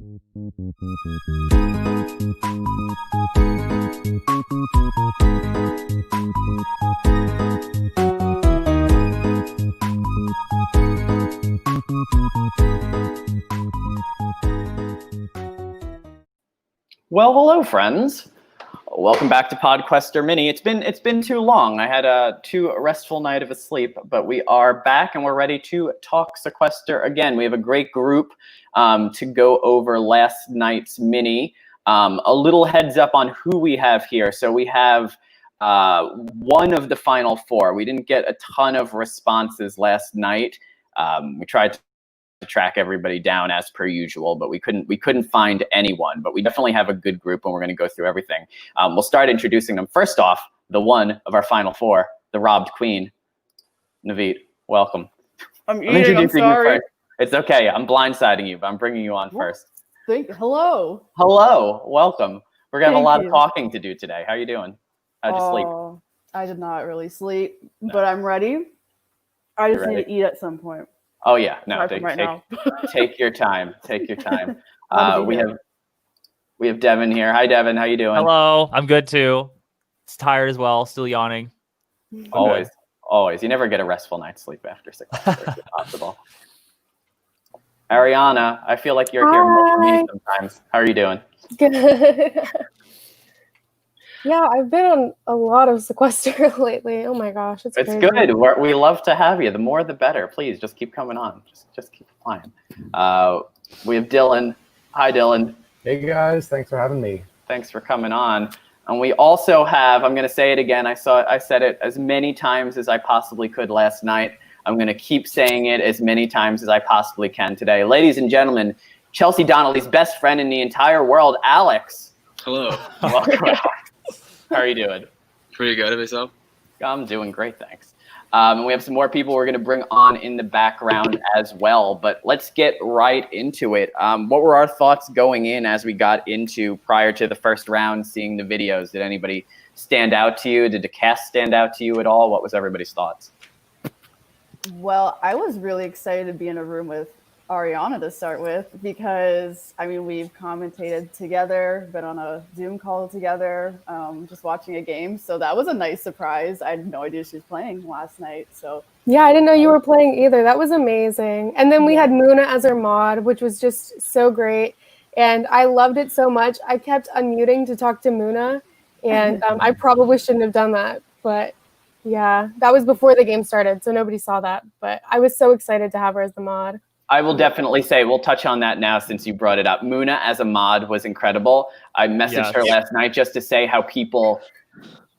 Well, hello, friends. Welcome back to Sequester Mini. It's been too long. I had a too restful night of a sleep, but we are back and we're ready to talk Sequester again. We have a great group to go over last night's mini. A little heads up on who we have here. So we have one of the final four. We didn't get a ton of responses last night. We tried to track everybody down as per usual, but we couldn't find anyone. But we definitely have a good group, and we're going to go through everything. We'll start introducing them. First off, the one of our final four, the robbed queen, Navit. Welcome. I'm introducing you first. It's okay. I'm blindsiding you, but I'm bringing you on first. Hello. Hello. Welcome. We're gonna have a lot of talking to do today. How are you doing? How'd you sleep? I did not really sleep, but I'm ready. I just need to eat at some point. Oh yeah, no. Take your time. Take your time. We have Devon here. Hi, Devon. How you doing? Hello. I'm good too. It's tired as well. Still yawning. Always. You never get a restful night's sleep after 6 hours. It's impossible. Ariana, I feel like you're here more than me sometimes. How are you doing? Good. Yeah, I've been on a lot of Sequester lately. Oh my gosh, it's crazy. Good. We love to have you. The more, the better. Please, just keep coming on. Just keep applying. We have Dylan. Hi, Dylan. Hey guys, thanks for having me. Thanks for coming on. And we also have, I'm going to say it again. I said it as many times as I possibly could last night. I'm going to keep saying it as many times as I possibly can today. Ladies and gentlemen, Chelsea Donnelly's best friend in the entire world, Alex. Hello. Welcome. How are you doing? Pretty good of yourself? I'm doing great, thanks. And we have some more people we're going to bring on in the background as well. But let's get right into it. What were our thoughts going in as we got into prior to the first round, seeing the videos? Did anybody stand out to you? Did the cast stand out to you at all? What was everybody's thoughts? Well, I was really excited to be in a room with Ariana to start with because, I mean, we've commentated together, been on a Zoom call together, just watching a game. So that was a nice surprise. I had no idea she was playing last night. So yeah, I didn't know you were playing either. That was amazing. And then we had Muna as our mod, which was just so great. And I loved it so much. I kept unmuting to talk to Muna, and I probably shouldn't have done that. But yeah, that was before the game started, so nobody saw that. But I was so excited to have her as the mod. I will definitely say, we'll touch on that now since you brought it up. Muna as a mod was incredible. I messaged her last night just to say how people,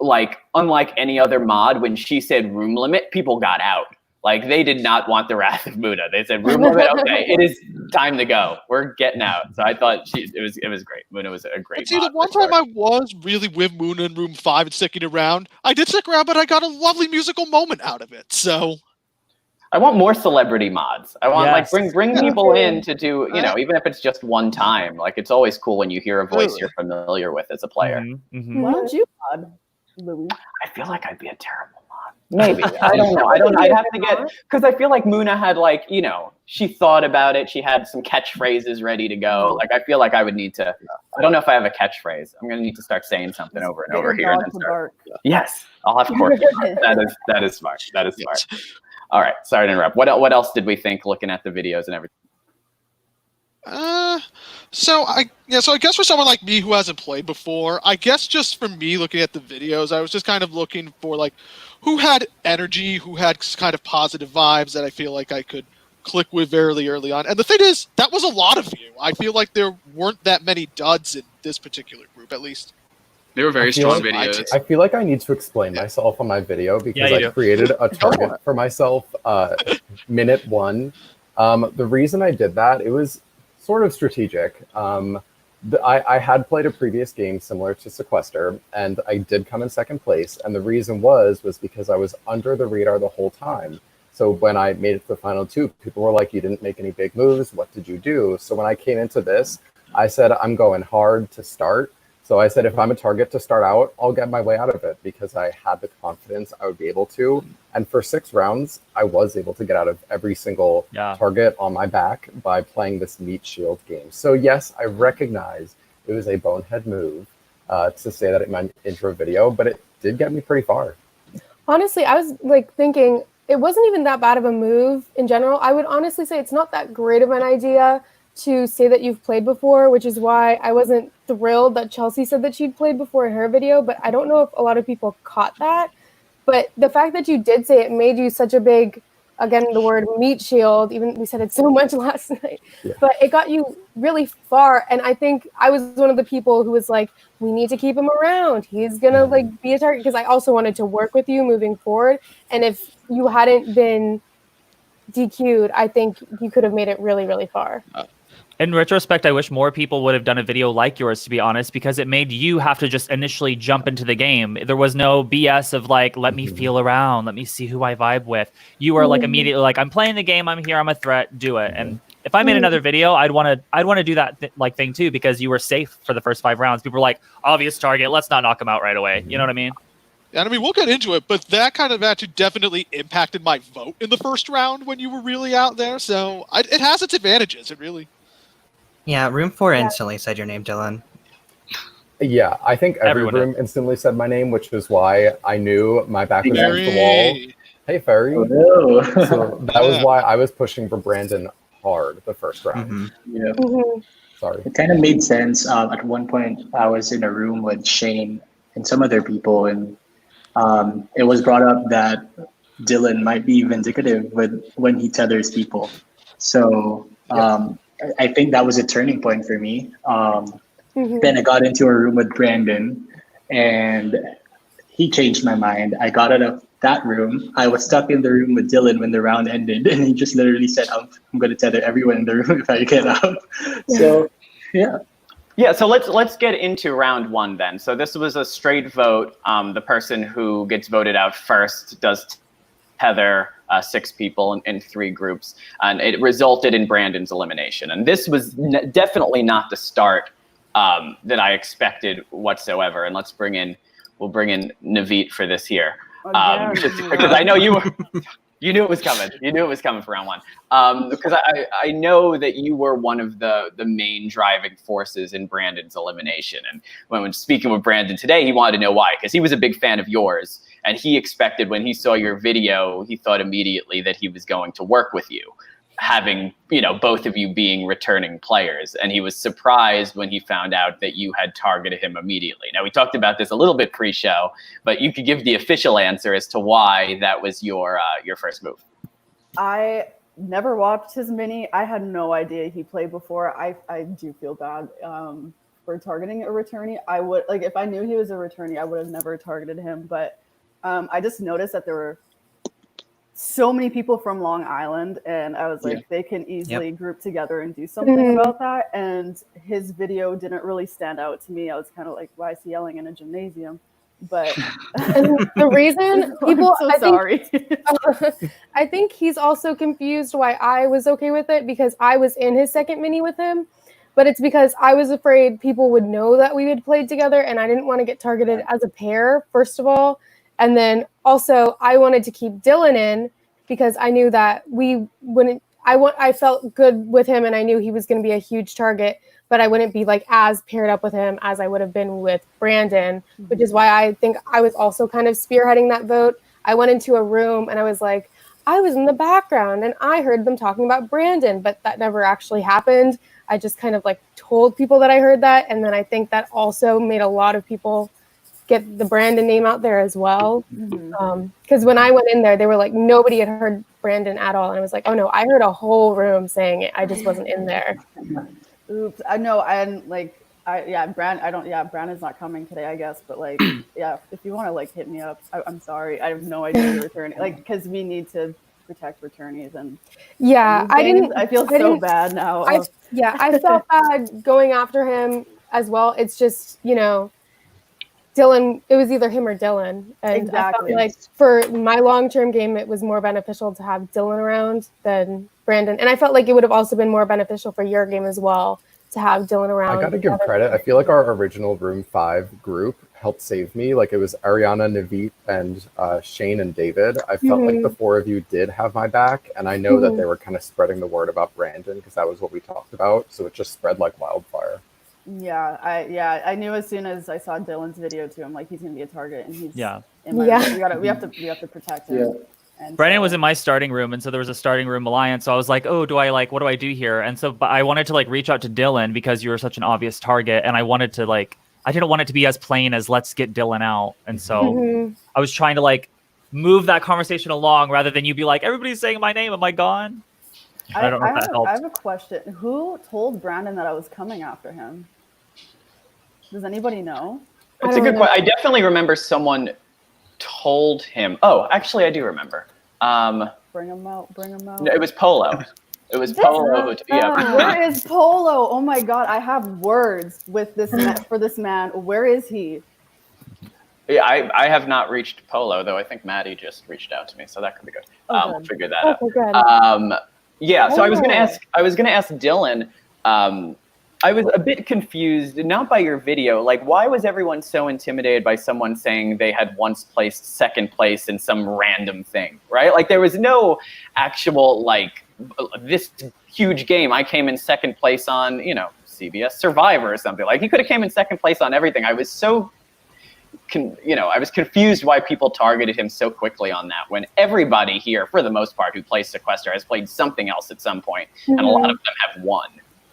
like, unlike any other mod, when she said room limit, people got out. Like, they did not want the wrath of Muna. They said, room limit, okay, it is time to go. We're getting out. So I thought it was great. Muna was a great mod. See, the one time I was really with Muna in room 5 and sticking around, I did stick around, but I got a lovely musical moment out of it, so... I want more celebrity mods. I want like bring people in to do, you know, even if it's just one time. Like, it's always cool when you hear a voice you're familiar with as a player. Why don't you mod, Louie? I feel like I'd be a terrible mod. Maybe. I don't know. I'd have to get, because I feel like Muna had, like, you know, she thought about it. She had some catchphrases ready to go. Like, I feel like I would need to, I don't know if I have a catchphrase. I'm going to need to start saying something over and over here. And then start. Yes, I'll have to work. That is smart. That is smart. All right, sorry to interrupt. What else did we think looking at the videos and everything? So I guess for someone like me who hasn't played before, I guess just for me looking at the videos, I was just kind of looking for, like, who had energy, who had kind of positive vibes that I feel like I could click with very early on. And the thing is, that was a lot of you. I feel like there weren't that many duds in this particular group, at least. They were very strong videos. I feel like I need to explain myself on my video because I created a target for myself minute 1. The reason I did that, it was sort of strategic. I had played a previous game similar to Sequester, and I did come in second place. And the reason was because I was under the radar the whole time. So when I made it to the final 2, people were like, you didn't make any big moves. What did you do? So when I came into this, I said, I'm going hard to start. So I said, if I'm a target to start out, I'll get my way out of it because I had the confidence I would be able to. And for 6 rounds, I was able to get out of every single target on my back by playing this meat shield game. So yes, I recognize it was a bonehead move to say that in my intro video, but it did get me pretty far. Honestly, I was like thinking it wasn't even that bad of a move in general. I would honestly say it's not that great of an idea to say that you've played before, which is why I wasn't thrilled that Chelsea said that she'd played before in her video, but I don't know if a lot of people caught that. But the fact that you did say it made you such a big, again, the word meat shield, even we said it so much last night, but it got you really far. And I think I was one of the people who was like, we need to keep him around. He's going to like be a target, because I also wanted to work with you moving forward. And if you hadn't been DQ'd, I think you could have made it really, really far. In retrospect, I wish more people would have done a video like yours, to be honest, because it made you have to just initially jump into the game. There was no BS of like, let me feel around, let me see who I vibe with. You were like immediately like, I'm playing the game, I'm here, I'm a threat, do it. And if I made another video, I'd want to do that thing too, because you were safe for the first 5 rounds. People were like, obvious target, let's not knock him out right away. You know what I mean? And I mean, we'll get into it, but that kind of attitude definitely impacted my vote in the first round when you were really out there. So it has its advantages. It really. Yeah, room 4 instantly said your name, Dylan. Yeah, I think every room instantly said my name, which is why I knew my back was against the wall. Hey, Ferry. Oh, no. So that was why I was pushing for Brandon hard the first round. Yeah. Sorry. It kind of made sense. At one point, I was in a room with Shane and some other people, and it was brought up that Dylan might be vindictive when he tethers people. So I think that was a turning point for me. Then I got into a room with Brandon, and he changed my mind. I got out of that room. I was stuck in the room with Dylan when the round ended, and he just literally said, I'm going to tether everyone in the room if I get out. So, yeah. Yeah, so let's get into round 1 then. So this was a straight vote. The person who gets voted out first does tether 6 people in 3 groups, and it resulted in Brandon's elimination. And this was definitely not the start that I expected whatsoever. And we'll bring in Navit for this here, because I know you knew it was coming. You knew it was coming for round 1, because I know that you were one of the main driving forces in Brandon's elimination. And when speaking with Brandon today, he wanted to know why, because he was a big fan of yours. And he expected, when he saw your video, he thought immediately that he was going to work with you, having, both of you being returning players. And he was surprised when he found out that you had targeted him immediately. Now, we talked about this a little bit pre-show, but you could give the official answer as to why that was your first move. I never watched his mini. I had no idea he played before. I do feel bad for targeting a returnee. I would, like, if I knew he was a returnee, I would have never targeted him. But I just noticed that there were so many people from Long Island, and I was like, they can easily group together and do something about that. And his video didn't really stand out to me. I was kind of like, why is he yelling in a gymnasium? But the reason people, sorry. I think he's also confused why I was okay with it, because I was in his second mini with him. But it's because I was afraid people would know that we had played together, and I didn't want to get targeted as a pair, first of all. And then also I wanted to keep Dylan in because I knew that we wouldn't, I felt good with him, and I knew he was going to be a huge target, but I wouldn't be like as paired up with him as I would have been with Brandon, which is why I think I was also kind of spearheading that vote. I went into a room and I was like, I was in the background and I heard them talking about Brandon, but that never actually happened. I just kind of like told people that I heard that. And then I think that also made a lot of people get the Brandon name out there as well. Because when I went in there, they were like, nobody had heard Brandon at all. And I was like, oh no, I heard a whole room saying it. I just wasn't in there. Oops. I know. And like, Brandon's not coming today, I guess. But like, if you want to like hit me up, I'm sorry. I have no idea you're returning. Like, because we need to protect returnees. And I feel so bad now. I felt bad going after him as well. It's just, Dylan, it was either him or Dylan. And exactly. I felt like for my long-term game, it was more beneficial to have Dylan around than Brandon. And I felt like it would have also been more beneficial for your game as well to have Dylan around. I gotta give credit. I feel like our original Room 5 group helped save me. Like it was Ariana, Navit, and Shane and David. I felt like the four of you did have my back, and I know that they were kind of spreading the word about Brandon because that was what we talked about. So it just spread like wildfire. Yeah, I knew as soon as I saw Dylan's video too. I'm like, he's gonna be a target, and he's in my we have to protect him. Yeah. And Brandon was in my starting room, and so there was a starting room alliance. So I was like, "Oh, what do I do here?" And so, but I wanted to like reach out to Dylan because you were such an obvious target, and I wanted to like, I didn't want it to be as plain as let's get Dylan out. And so I was trying to like move that conversation along rather than you be like, "Everybody's saying my name. Am I gone?" I don't know if that helped. I have a question. Who told Brandon that I was coming after him? Does anybody know? It's a good question. I definitely remember someone told him. Oh, actually, I do remember. Bring him out. No, it was Polo. It was Polo. Yeah. Where is Polo? Oh my God, I have words with this for this man. Where is he? Yeah, I have not reached Polo, though I think Maddie just reached out to me, so that could be good. We'll figure that out. Good. Yeah, so I was gonna ask Dylan. I was a bit confused, not by your video. Like, why was everyone so intimidated by someone saying they had once placed second place in some random thing, right? Like, there was no actual, like, this huge game. I came in second place on, CBS Survivor or something. Like, he could have came in second place on everything. I was so, I was confused why people targeted him so quickly on that when everybody here, for the most part, who plays Sequester has played something else at some point, and a lot of them have won.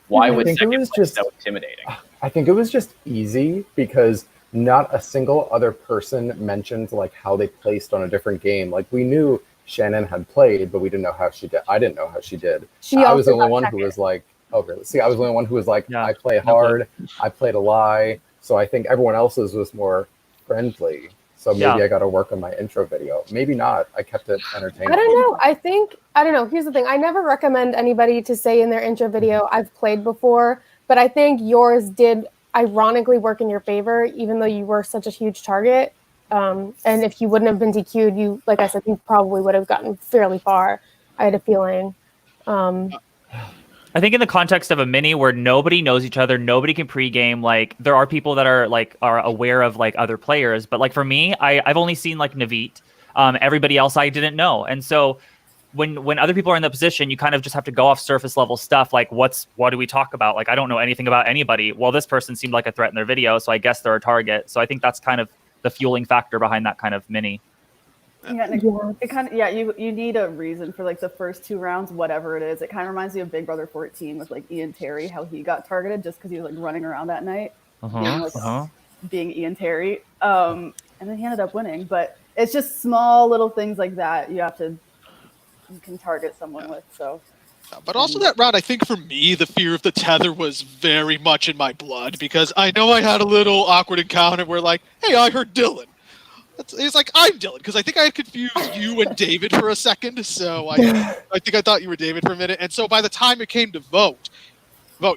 Why was second place so intimidating? I think it was just easy because not a single other person mentioned like how they placed on a different game. Like we knew Shannon had played, but we didn't know how she did. I didn't know how she did. I was the only one who was like, oh, really? See, I was the only one who was like, I play hard. I played a lie. So I think everyone else's was more friendly. So maybe I got to work on my intro video. Maybe not. I kept it entertaining. I don't know. I don't know. Here's the thing. I never recommend anybody to say in their intro video, I've played before, but I think yours did ironically work in your favor, even though you were such a huge target. And if you wouldn't have been DQ'd, you, like I said, you probably would have gotten fairly far. I had a feeling. I think in the context of a mini where nobody knows each other, nobody can pregame, like there are people that are aware of like other players, but like for me, I've only seen like Navit. Everybody else I didn't know. And so when other people are in the position, you kind of just have to go off surface level stuff. Like what do we talk about? Like, I don't know anything about anybody. Well, this person seemed like a threat in their video, so I guess they're a target. So I think that's kind of the fueling factor behind that kind of mini. You need a reason for like the first two rounds, whatever it is. It kind of reminds me of Big Brother 14 with like Ian Terry, how he got targeted just because he was like running around that night, being Ian Terry. And then he ended up winning. But it's just small little things like that you can target someone with. So. But also that round, I think for me, the fear of the tether was very much in my blood because I know I had a little awkward encounter where like, hey, I heard Dylan. He's like, I'm Dylan, because I think I had confused you and David for a second. So I think I thought you were David for a minute. And so by the time it came to vote,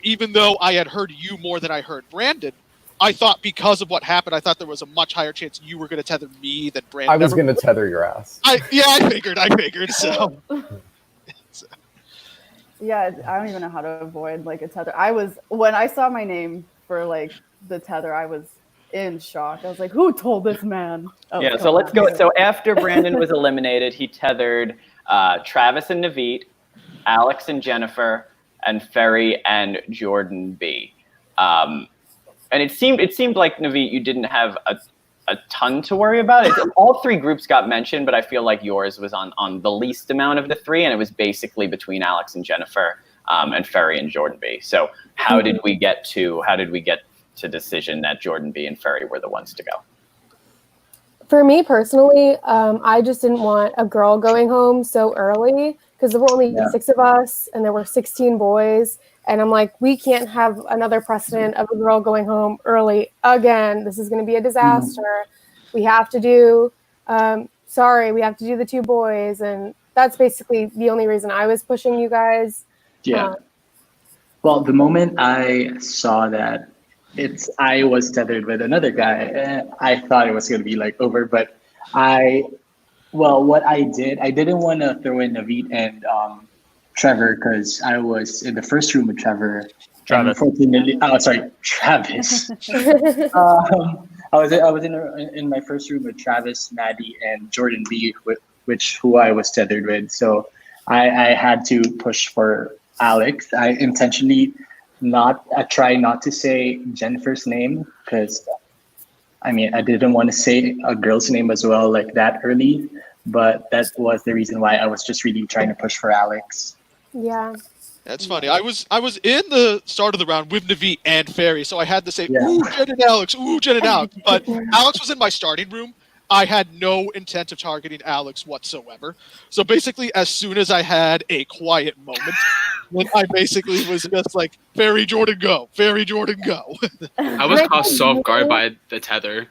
even though I had heard you more than I heard Brandon, I thought because of what happened, I thought there was a much higher chance you were going to tether me than Brandon. I was going to tether your ass. I figured. So. Yeah, I don't even know how to avoid like a tether. When I saw my name for like the tether, I was in shock. I was like, who told this man? So let's go. So after Brandon was eliminated, he tethered Travis and Navit, Alex and Jennifer, and Ferry and Jordan B. And it seemed like Navit, you didn't have a ton to worry about. All three groups got mentioned, but I feel like yours was on the least amount of the three, and it was basically between Alex and Jennifer and Ferry and Jordan B. So how did we get to decision that Jordan B and Ferry were the ones to go? For me personally, I just didn't want a girl going home so early because there were only 6 of us and there were 16 boys. And I'm like, we can't have another precedent of a girl going home early again. This is going to be a disaster. We have to do, we have to do the 2 boys. And that's basically the only reason I was pushing you guys. Yeah. Well, the moment I saw that I was tethered with another guy, I thought it was going to be like over, but what I did, I didn't want to throw in Navit and Trevor because I was in the first room with Trevor. Travis. Unfortunately, Travis. I was in my first room with Travis, Maddie, and Jordan B, who I was tethered with. So I had to push for Alex. I intentionally try not to say Jennifer's name because I didn't want to say a girl's name as well like that early, but that was the reason why I was just really trying to push for Alex. Yeah. That's funny. I was in the start of the round with Navit and Fairy, so I had to say, ooh, Jen and Alex, but Alex was in my starting room. I had no intent of targeting Alex whatsoever. So basically, as soon as I had a quiet moment, when I basically was just like, Fairy Jordan, go. Fairy Jordan, go. I was caught so off guard by the tether.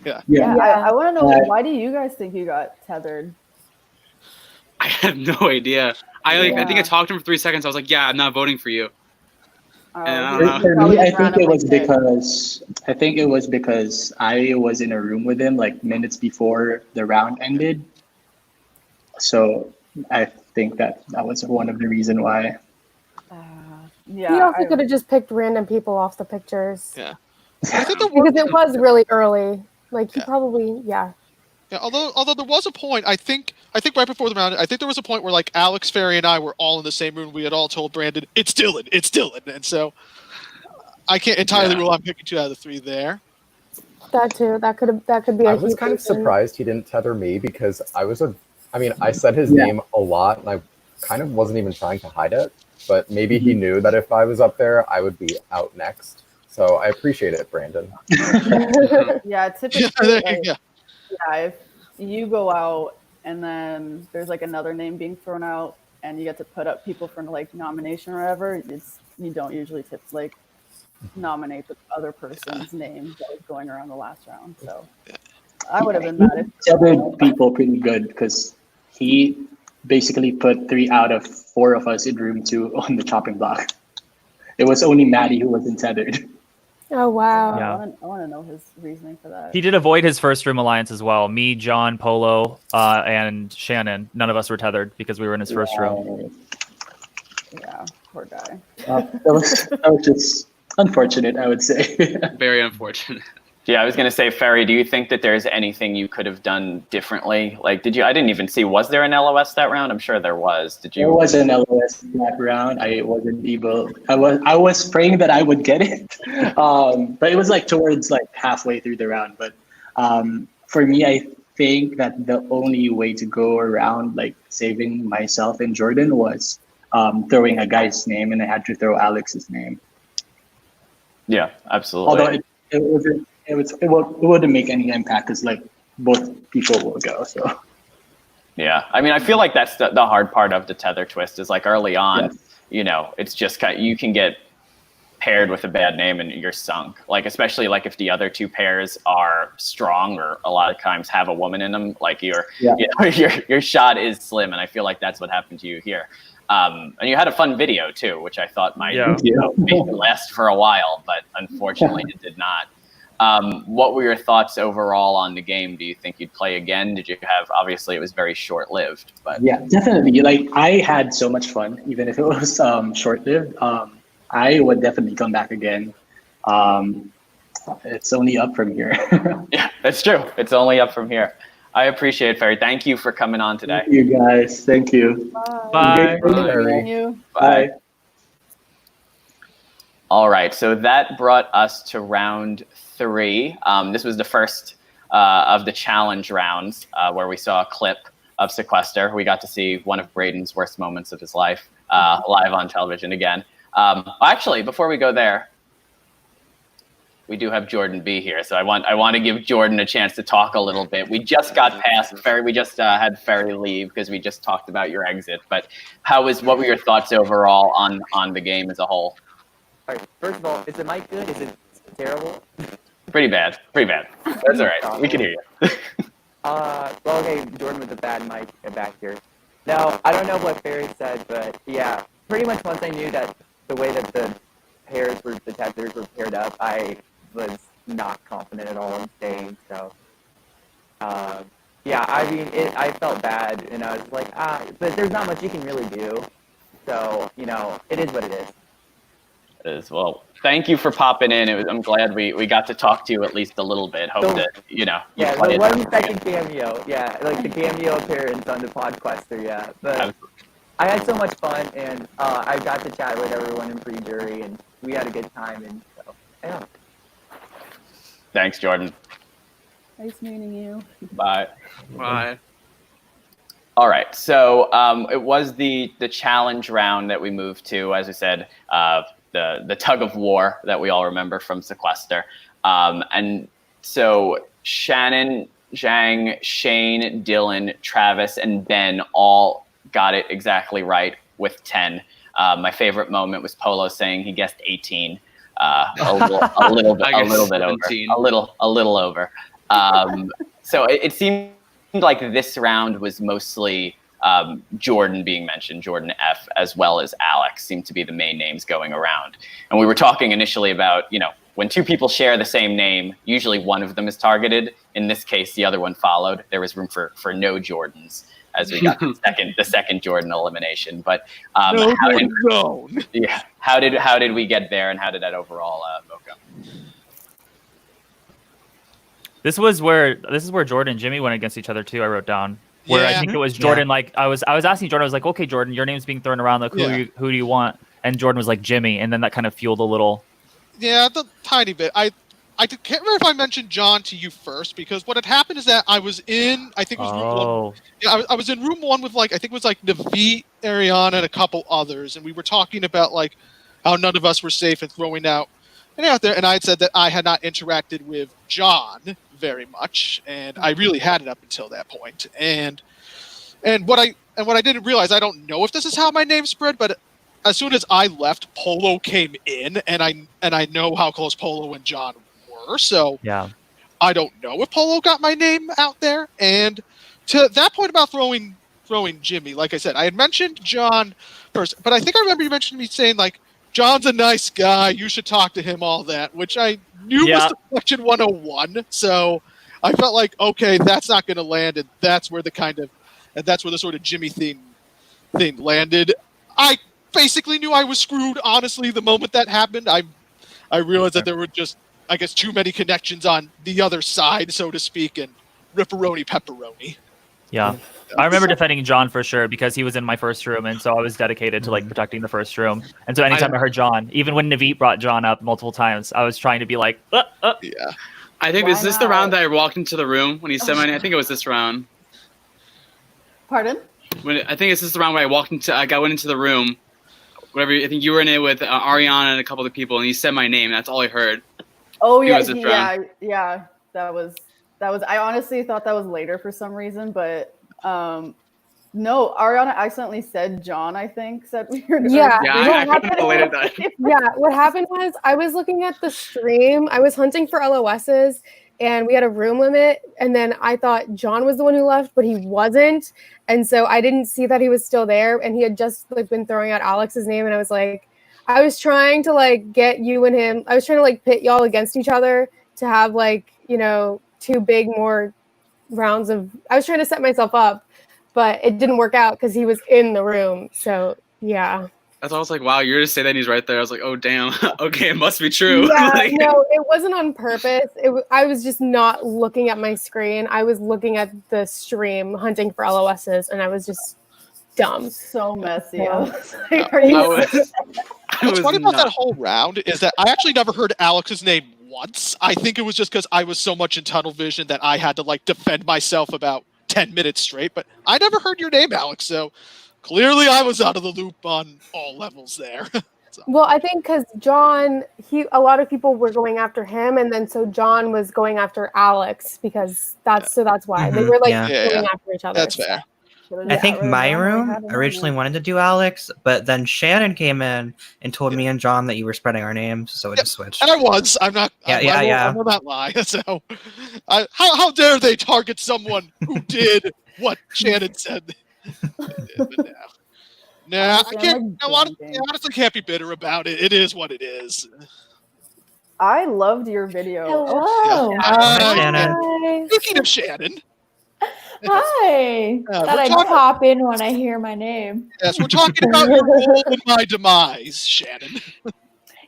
Yeah. I want to know, why do you guys think you got tethered? I had no idea. I think I talked to him for 3 seconds. I was like, yeah, I'm not voting for you. For me, I think it was because I was in a room with him like minutes before the round ended. So I think that was one of the reasons why. He also could have just picked random people off the pictures. Yeah. Because it was really early. Like he probably, Yeah, although there was a point, I think right before the round, I think there was a point where like Alex, Fairy, and I were all in the same room. We had all told Brandon, it's Dylan, and so I can't entirely rule I'm picking 2 out of the 3 there. that too. That could be. I was kind of surprised he didn't tether me because I said his name a lot and I kind of wasn't even trying to hide it, but maybe he knew that if I was up there, I would be out next. So I appreciate it, Brandon. Yeah, typically, if you go out and then there's like another name being thrown out and you get to put up people for like nomination or whatever, you don't usually nominate the other person's name that was going around the last round. So I would have been mad if tethered people pretty good because he basically put 3 out of 4 of us in room 2 on the chopping block. It was only Maddie who wasn't tethered. Oh wow! Yeah. I want to know his reasoning for that. He did avoid his first room alliance as well. Me, John, Polo, and Shannon. None of us were tethered because we were in his first room. Yeah, poor guy. That was just unfortunate, I would say. Very unfortunate. Yeah, I was going to say, Ferry, do you think that there's anything you could have done differently? Like, I didn't even see, was there an LOS that round? I'm sure there was. Did you? There was an LOS that round. I wasn't able, I was praying that I would get it. But it was like towards like halfway through the round. But for me, I think that the only way to go around like saving myself and Jordan was throwing a guy's name, and I had to throw Alex's name. Yeah, absolutely. Although it wouldn't make any impact because like both people will go. So yeah, I feel like that's the hard part of the tether twist is like early on, it's just you can get paired with a bad name and you're sunk. Like especially like if the other 2 pairs are strong or a lot of times have a woman in them, like your shot is slim, and I feel like that's what happened to you here. And you had a fun video too, which I thought might maybe last for a while, but unfortunately it did not. What were your thoughts overall on the game? Do you think you'd play again? Did you have, obviously it was very short-lived, but yeah, definitely. Like I had so much fun, even if it was short-lived. I would definitely come back again. It's only up from here. Yeah, that's true. It's only up from here. I appreciate it, Ferry. Thank you for coming on today. Thank you guys. Thank you. Bye. Bye. Bye. All right, so that brought us to round 3. This was the first of the challenge rounds where we saw a clip of Sequester. We got to see one of Braden's worst moments of his life live on television again. Actually, before we go there, we do have Jordan B here, so I want to give Jordan a chance to talk a little bit. We just got past Ferry. We just had Ferry leave because we just talked about your exit. But what were your thoughts overall on the game as a whole? All right, first of all, is the mic good? Is it terrible? Pretty bad. That's all right. We can hear you. Well, okay, Jordan with the bad mic back here. Now, I don't know what Ferry said, but yeah, pretty much once I knew that the way that the tethers were paired up, I was not confident at all in staying. So, yeah, I felt bad, and I was like, but there's not much you can really do. So, you know, it is what it is. As well. Thank you for popping in. I'm glad we got to talk to you at least a little bit. Hope that, you know. You Yeah, play the it 1 second cameo. Yeah, like the cameo appearance on the Podquester, yeah. But Absolutely. I had so much fun, and I got to chat with everyone in pre-jury, and we had a good time, and so, yeah. Thanks, Jordan. Nice meeting you. Bye. Bye. All right, so it was the challenge round that we moved to, as we said, the tug of war that we all remember from Sequester. And so Shannon, Zhang, Shane, Dylan, Travis, and Ben all got it exactly right with 10. My favorite moment was Polo saying he guessed 18. A little bit over. A little over. So it seemed like this round was mostly Jordan being mentioned, Jordan F, as well as Alex seemed to be the main names going around. And we were talking initially about, you know, when two people share the same name, usually one of them is targeted. In this case, the other one followed. There was room for no Jordans as we got the second Jordan elimination. But how did we get there, and how did that overall vote go? This is where Jordan and Jimmy went against each other too. I wrote down where I think it was Jordan. Like I was asking Jordan, I was like, okay, Jordan, your name's being thrown around. Like who do you want? And Jordan was like Jimmy, and then that kind of fueled a little. Yeah, the tiny bit. I can't remember if I mentioned John to you first, because what had happened is that I was in, I think it was room 1. Yeah, I was in room 1 with I think it was Navit, Ariana, and a couple others, and we were talking about how none of us were safe and throwing out there, and I had said that I had not interacted with John very much, and I really had it up until that point. And what I didn't realize, I don't know if this is how my name spread, but as soon as I left, Polo came in, and I know how close Polo and John were, so yeah, I don't know if Polo got my name out there. And to that point about throwing Jimmy, like I said, I had mentioned John first, but I think I remember you mentioned me saying John's a nice guy, you should talk to him, all that, which I knew was Deflection 101. So I felt like, okay, that's not going to land, and that's where the sort of Jimmy thing landed. I basically knew I was screwed, honestly, the moment that happened. I realized that there were just, I guess, too many connections on the other side, so to speak, and ripperoni pepperoni. Yeah. I remember defending John for sure because he was in my first room, and so I was dedicated to protecting the first room. And so anytime I heard John, even when Navit brought John up multiple times, I was trying to be like, Yeah. I think is this the round that I walked into the room when he said my name? I think it was this round. Pardon? I think it's this round where I went into the room. Whatever, I think you were in it with Ariana and a couple of people, and he said my name. That's all I heard. Oh yeah, yeah. That was. I honestly thought that was later for some reason, but no, Ariana accidentally said John. I think said we were. Yeah, I couldn't relate that. Yeah, what happened was I was looking at the stream. I was hunting for LOSs, and we had a room limit. And then I thought John was the one who left, but he wasn't. And so I didn't see that he was still there, and he had just been throwing out Alex's name, and I was like, I was trying to get you and him. I was trying to pit y'all against each other to have 2 big more rounds of. I was trying to set myself up, but it didn't work out because he was in the room. So yeah. That's why I was like, wow, you're just saying that he's right there. I was like, oh damn, okay, it must be true. Yeah, no, it wasn't on purpose. I was just not looking at my screen. I was looking at the stream, hunting for LOSs, and I was just dumb. So messy. Yeah. What's funny about that whole round is that I actually never heard Alex's name once. I think it was just because I was so much in tunnel vision that I had to defend myself about 10 minutes straight. But I never heard your name, Alex. So clearly I was out of the loop on all levels there. Well, I think because John, a lot of people were going after him, and then so John was going after Alex because that's why they were going after each other. That's fair. I think my room originally wanted to do Alex, but then Shannon came in and told me and John that you were spreading our names, so it just switched. And I was. I'm not. I will not lie. So, how dare they target someone who did what Shannon said? Nah, I can't. I honestly can't be bitter about it. It is what it is. I loved your video. Hello. Shannon. Speaking of Shannon. Hi. we're Thought I'd talking- pop in when I hear my name. Yes, we're talking about your role in my demise, Shannon.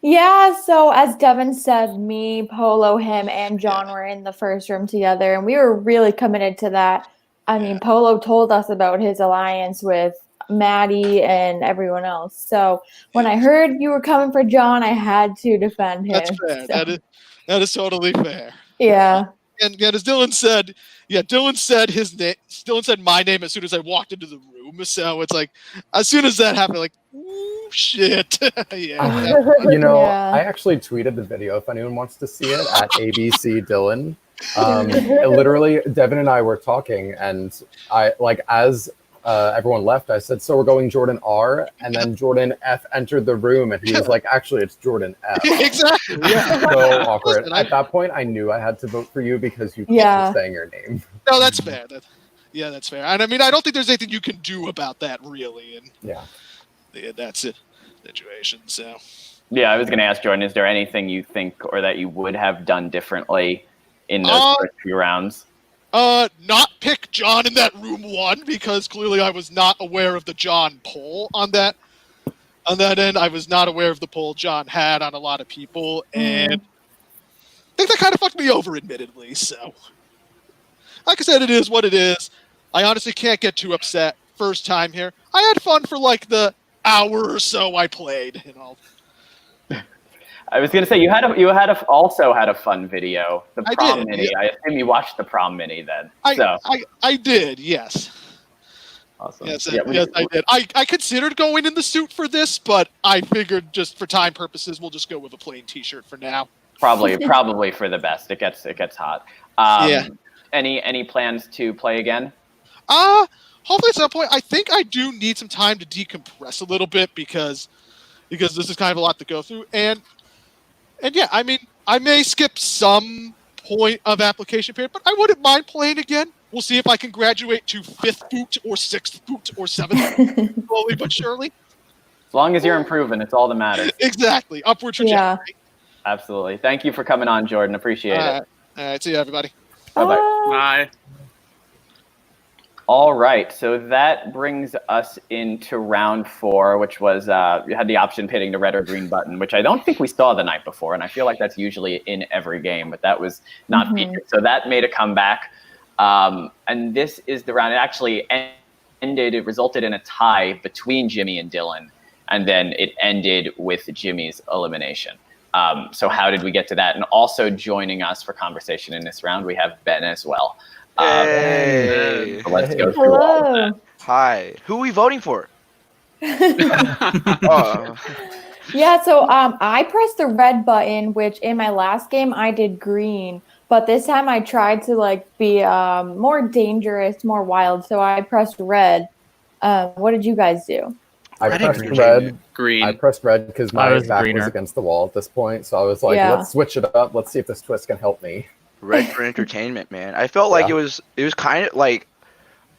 Yeah, so as Devon said, me, Polo, him, and John were in the first room together, and we were really committed to that. I mean, Polo told us about his alliance with Maddie and everyone else. So when I heard you were coming for John, I had to defend him. That's fair. So. That is totally fair. Yeah. And as Dylan said, Dylan said his name. Dylan said my name as soon as I walked into the room. So it's like, as soon as that happened, like, ooh, shit. Yeah. You know, Yeah. I actually tweeted the video if anyone wants to see it at ABC Dylan. Literally, Devon and I were talking, and I as everyone left, I said, "So we're going Jordan R," and then Jordan F entered the room, and he was like, "Actually, it's Jordan F." Exactly. Yeah. So awkward. Listen, At that point, I knew I had to vote for you because you Yeah. kept saying your name. No, that's fair. That's fair. And I mean, I don't think there's anything you can do about that, really. And Yeah. that's it. Situation. So. Yeah, I was going to ask Jordan, is there anything you think or that you would have done differently in those first few rounds? Not pick John in that room one, because clearly I was not aware of the John poll on that end. I was not aware of the poll John had on a lot of people, and I think that kind of fucked me over, admittedly. So, like I said, it is what it is. I honestly can't get too upset. First time here. I had fun for like the hour or so I played, you know. I was gonna say you also had a fun video, the prom mini. Yeah. I assume you watched the prom mini then. I did, yes. Awesome. Yes, yes, I did. I considered going in the suit for this, but I figured just for time purposes, we'll just go with a plain T-shirt for now. Probably for the best. It gets hot. Yeah. Any plans to play again? Hopefully at some point. I think I do need some time to decompress a little bit because this is kind of a lot to go through. And yeah, I mean, I may skip some point of application period, but I wouldn't mind playing again. We'll see if I can graduate to 5th boot or 6th boot or 7th, slowly but surely. As long as you're improving, it's all that matters. Exactly. Upward trajectory. Yeah. Absolutely. Thank you for coming on, Jordan. Appreciate it. All right. See you, everybody. Bye-bye. Bye. All right, so that brings us into round 4, which was you had the option hitting the red or green button, which I don't think we saw the night before, and I feel like that's usually in every game, but that was not featured. So that made a comeback, and this is the round. It actually ended. It resulted in a tie between Jimmy and Dylan, and then it ended with Jimmy's elimination. So how did we get to that? And also joining us for conversation in this round, we have Ben as well. Hey. So let's go through all of that. Hi. Who are we voting for? Yeah, so I pressed the red button, which in my last game I did green, but this time I tried to be more dangerous, more wild, so I pressed red. What did you guys do? I pressed red. Green. I pressed red because my back was against the wall at this point, so I was like, let's switch it up. Let's see if this twist can help me. Red for entertainment, man. I felt like it was kind of like,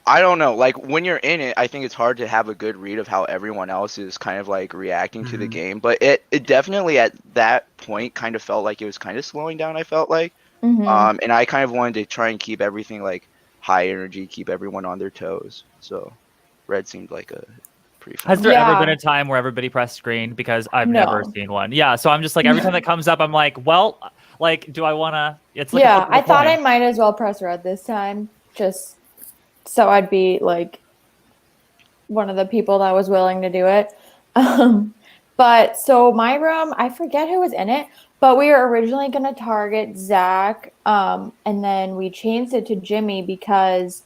I don't know, like when you're in it, I think it's hard to have a good read of how everyone else is kind of like reacting to the game. But it definitely at that point kind of felt like it was kind of slowing down, I felt like. And I kind of wanted to try and keep everything like high energy, keep everyone on their toes. So red seemed like a pretty fun. Has there ever been a time where everybody pressed green? Because I've never seen one. Yeah, so I'm just like, every time that comes up, I'm like, well, like, do I want to? It's like I thought I might as well press red this time, just so I'd be like one of the people that was willing to do it. But so my room, I forget who was in it, but we were originally going to target Zach, and then we changed it to Jimmy because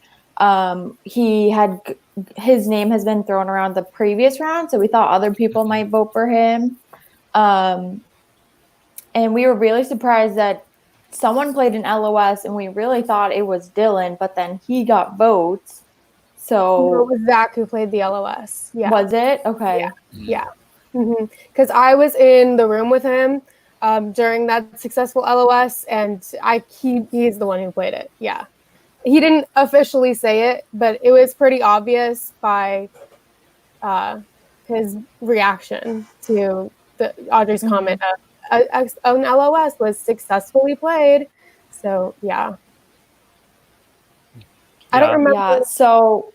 his name has been thrown around the previous round, so we thought other people might vote for him. And we were really surprised that someone played an LOS, and we really thought it was Dylan, but then he got votes. So it was Zach who played the LOS. Yeah. Was it? Okay. Yeah. Because I was in the room with him during that successful LOS, and he's the one who played it. Yeah. He didn't officially say it, but it was pretty obvious by his reaction to Audrey's comment of an LOS was successfully played. So yeah. I don't remember. Yeah, so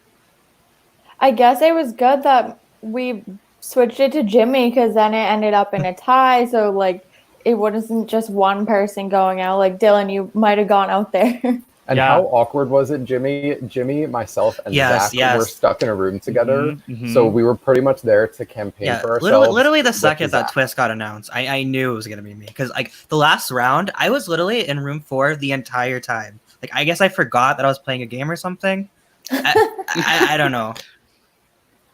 I guess it was good that we switched it to Jimmy because then it ended up in a tie. So like it wasn't just one person going out. Like Dylan, you might have gone out there. And how awkward was it, Jimmy? Jimmy, myself, and Zach were stuck in a room together. So we were pretty much there to campaign for ourselves. Literally the second that Twist got announced, I knew it was going to be me. Because like the last round, I was literally in room 4 the entire time. Like I guess I forgot that I was playing a game or something. I don't know.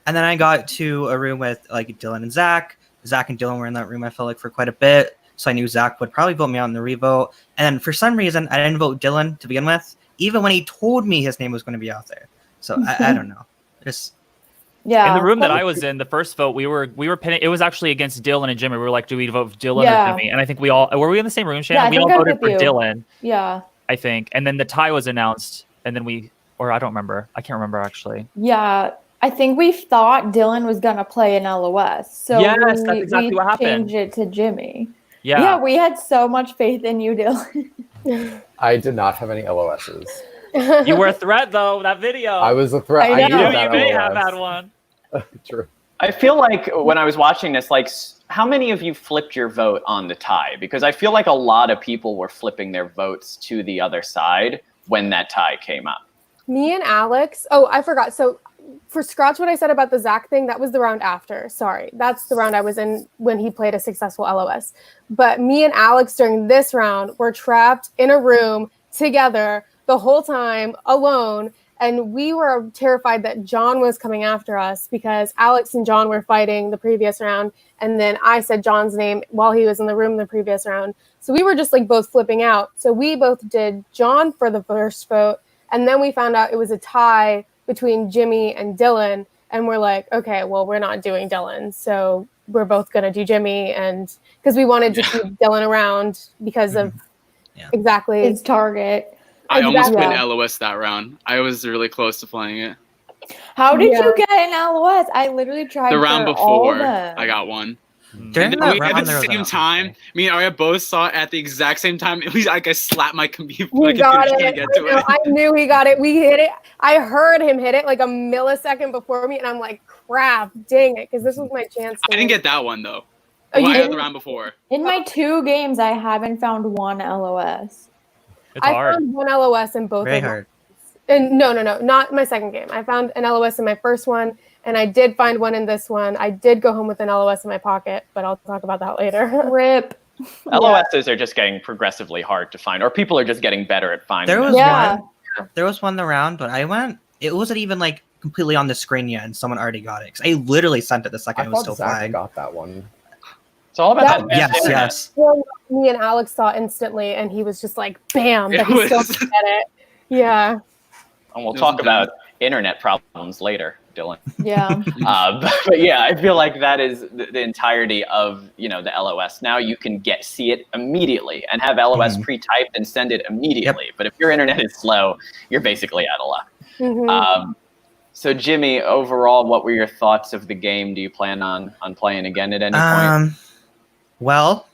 And then I got to a room with like Dylan and Zach. Zach and Dylan were in that room, I felt like, for quite a bit. So I knew Zach would probably vote me out in the revote. And for some reason, I didn't vote Dylan to begin with, even when he told me his name was going to be out there. So I don't know. Just yeah. In the room that I was in, the first vote, we were pinning. It was actually against Dylan and Jimmy. We were like, do we vote Dylan or Jimmy? And I think we all were we in the same room, Shannon? Yeah, we all voted for Dylan. Yeah. I think. And then the tie was announced, and then I don't remember. I can't remember actually. Yeah. I think we thought Dylan was going to play in LOS. So yes, that's exactly what happened. Changed it to Jimmy. Yeah. Yeah, we had so much faith in you, Dylan. I did not have any LOSs. You were a threat, though, that video. I was a threat. I knew that you may LOS. have had one. True. I feel like when I was watching this, like, how many of you flipped your vote on the tie? Because I feel like a lot of people were flipping their votes to the other side when that tie came up. Me and Alex. Oh, I forgot. So for Scratch, what I said about the Zach thing, that was the round after. Sorry. That's the round I was in when he played a successful LOS. But me and Alex during this round were trapped in a room together the whole time alone. And we were terrified that John was coming after us because Alex and John were fighting the previous round. And then I said John's name while he was in the room the previous round. So we were just like both flipping out. So we both did John for the first vote. And then we found out it was a tie between Jimmy and Dylan. And we're like, okay, well, we're not doing Dylan. So we're both going to do Jimmy. And because we wanted to keep Dylan around because of exactly his target. I almost played LOS that round. I was really close to playing it. How did you get an LOS? I literally tried the round for before. all of I got one. During and that we, round, at the same time, me and Arya both saw it at the exact same time. It was like I slapped my computer. We got it. Get to it. I knew he got it. We hit it. I heard him hit it like a millisecond before me, and I'm like, crap, dang it, because this was my chance. I didn't get that one, though. Oh, I got the round before. In my 2 games, I haven't found one LOS. It's I hard. found one LOS in both Very of them. hard. And no, not my second game. I found an LOS in my first one, and I did find one in this one. I did go home with an LOS in my pocket, but I'll talk about that later. Rip. LOSs are just getting progressively hard to find, or people are just getting better at finding There them. was there was one the round when I went. It wasn't even like completely on the screen yet, and someone already got it. 'Cause I literally sent it the second I it was thought still Zach flying. got that one. It's all about that. Yes, yes. Well, me and Alex saw instantly, and he was just like, bam, that It he still was- didn't get it. Yeah. And we'll talk about internet problems later, Dylan. Yeah. But yeah, I feel like that is the entirety of the LOS. Now you can see it immediately and have LOS pre-typed and send it immediately. But if your internet is slow, you're basically out of luck. So Jimmy, overall, what were your thoughts of the game? Do you plan on playing again at any point? Well,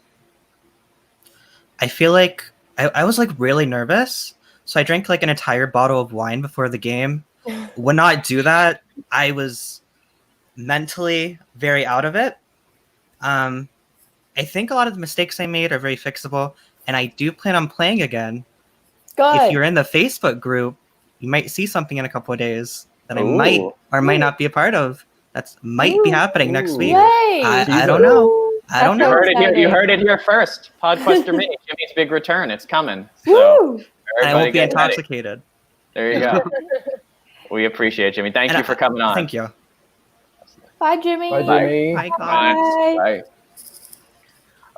I feel like I was like really nervous. So I drank like an entire bottle of wine before the game. Would not do that. I was mentally very out of it. I think a lot of the mistakes I made are very fixable, and I do plan on playing again. Good. If you're in the Facebook group, you might see something in a couple of days that I might or might not be a part of. That might be happening next week. Yay. I don't know. I don't know. You heard it here first. Podquester Mini, Jimmy's big return. It's coming. So Woo. I won't be get ready. intoxicated. There you go. We appreciate it, Jimmy. Thank you for coming on. Thank you. Bye, Jimmy. Bye, Jimmy. Bye, Bye. Bye.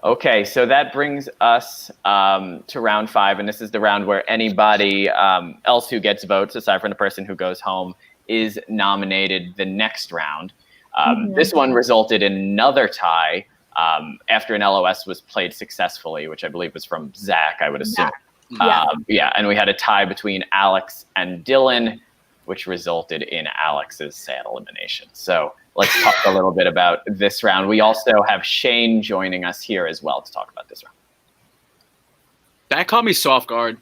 Okay, so that brings us to round 5, and this is the round where anybody else who gets votes, aside from the person who goes home, is nominated the next round. This one resulted in another tie after an LOS was played successfully, which I believe was from Zach, I would assume. Yeah. And we had a tie between Alex and Dylan, which resulted in Alex's sad elimination. So let's talk a little bit about this round. We also have Shane joining us here as well to talk about this round. That caught me so off guard.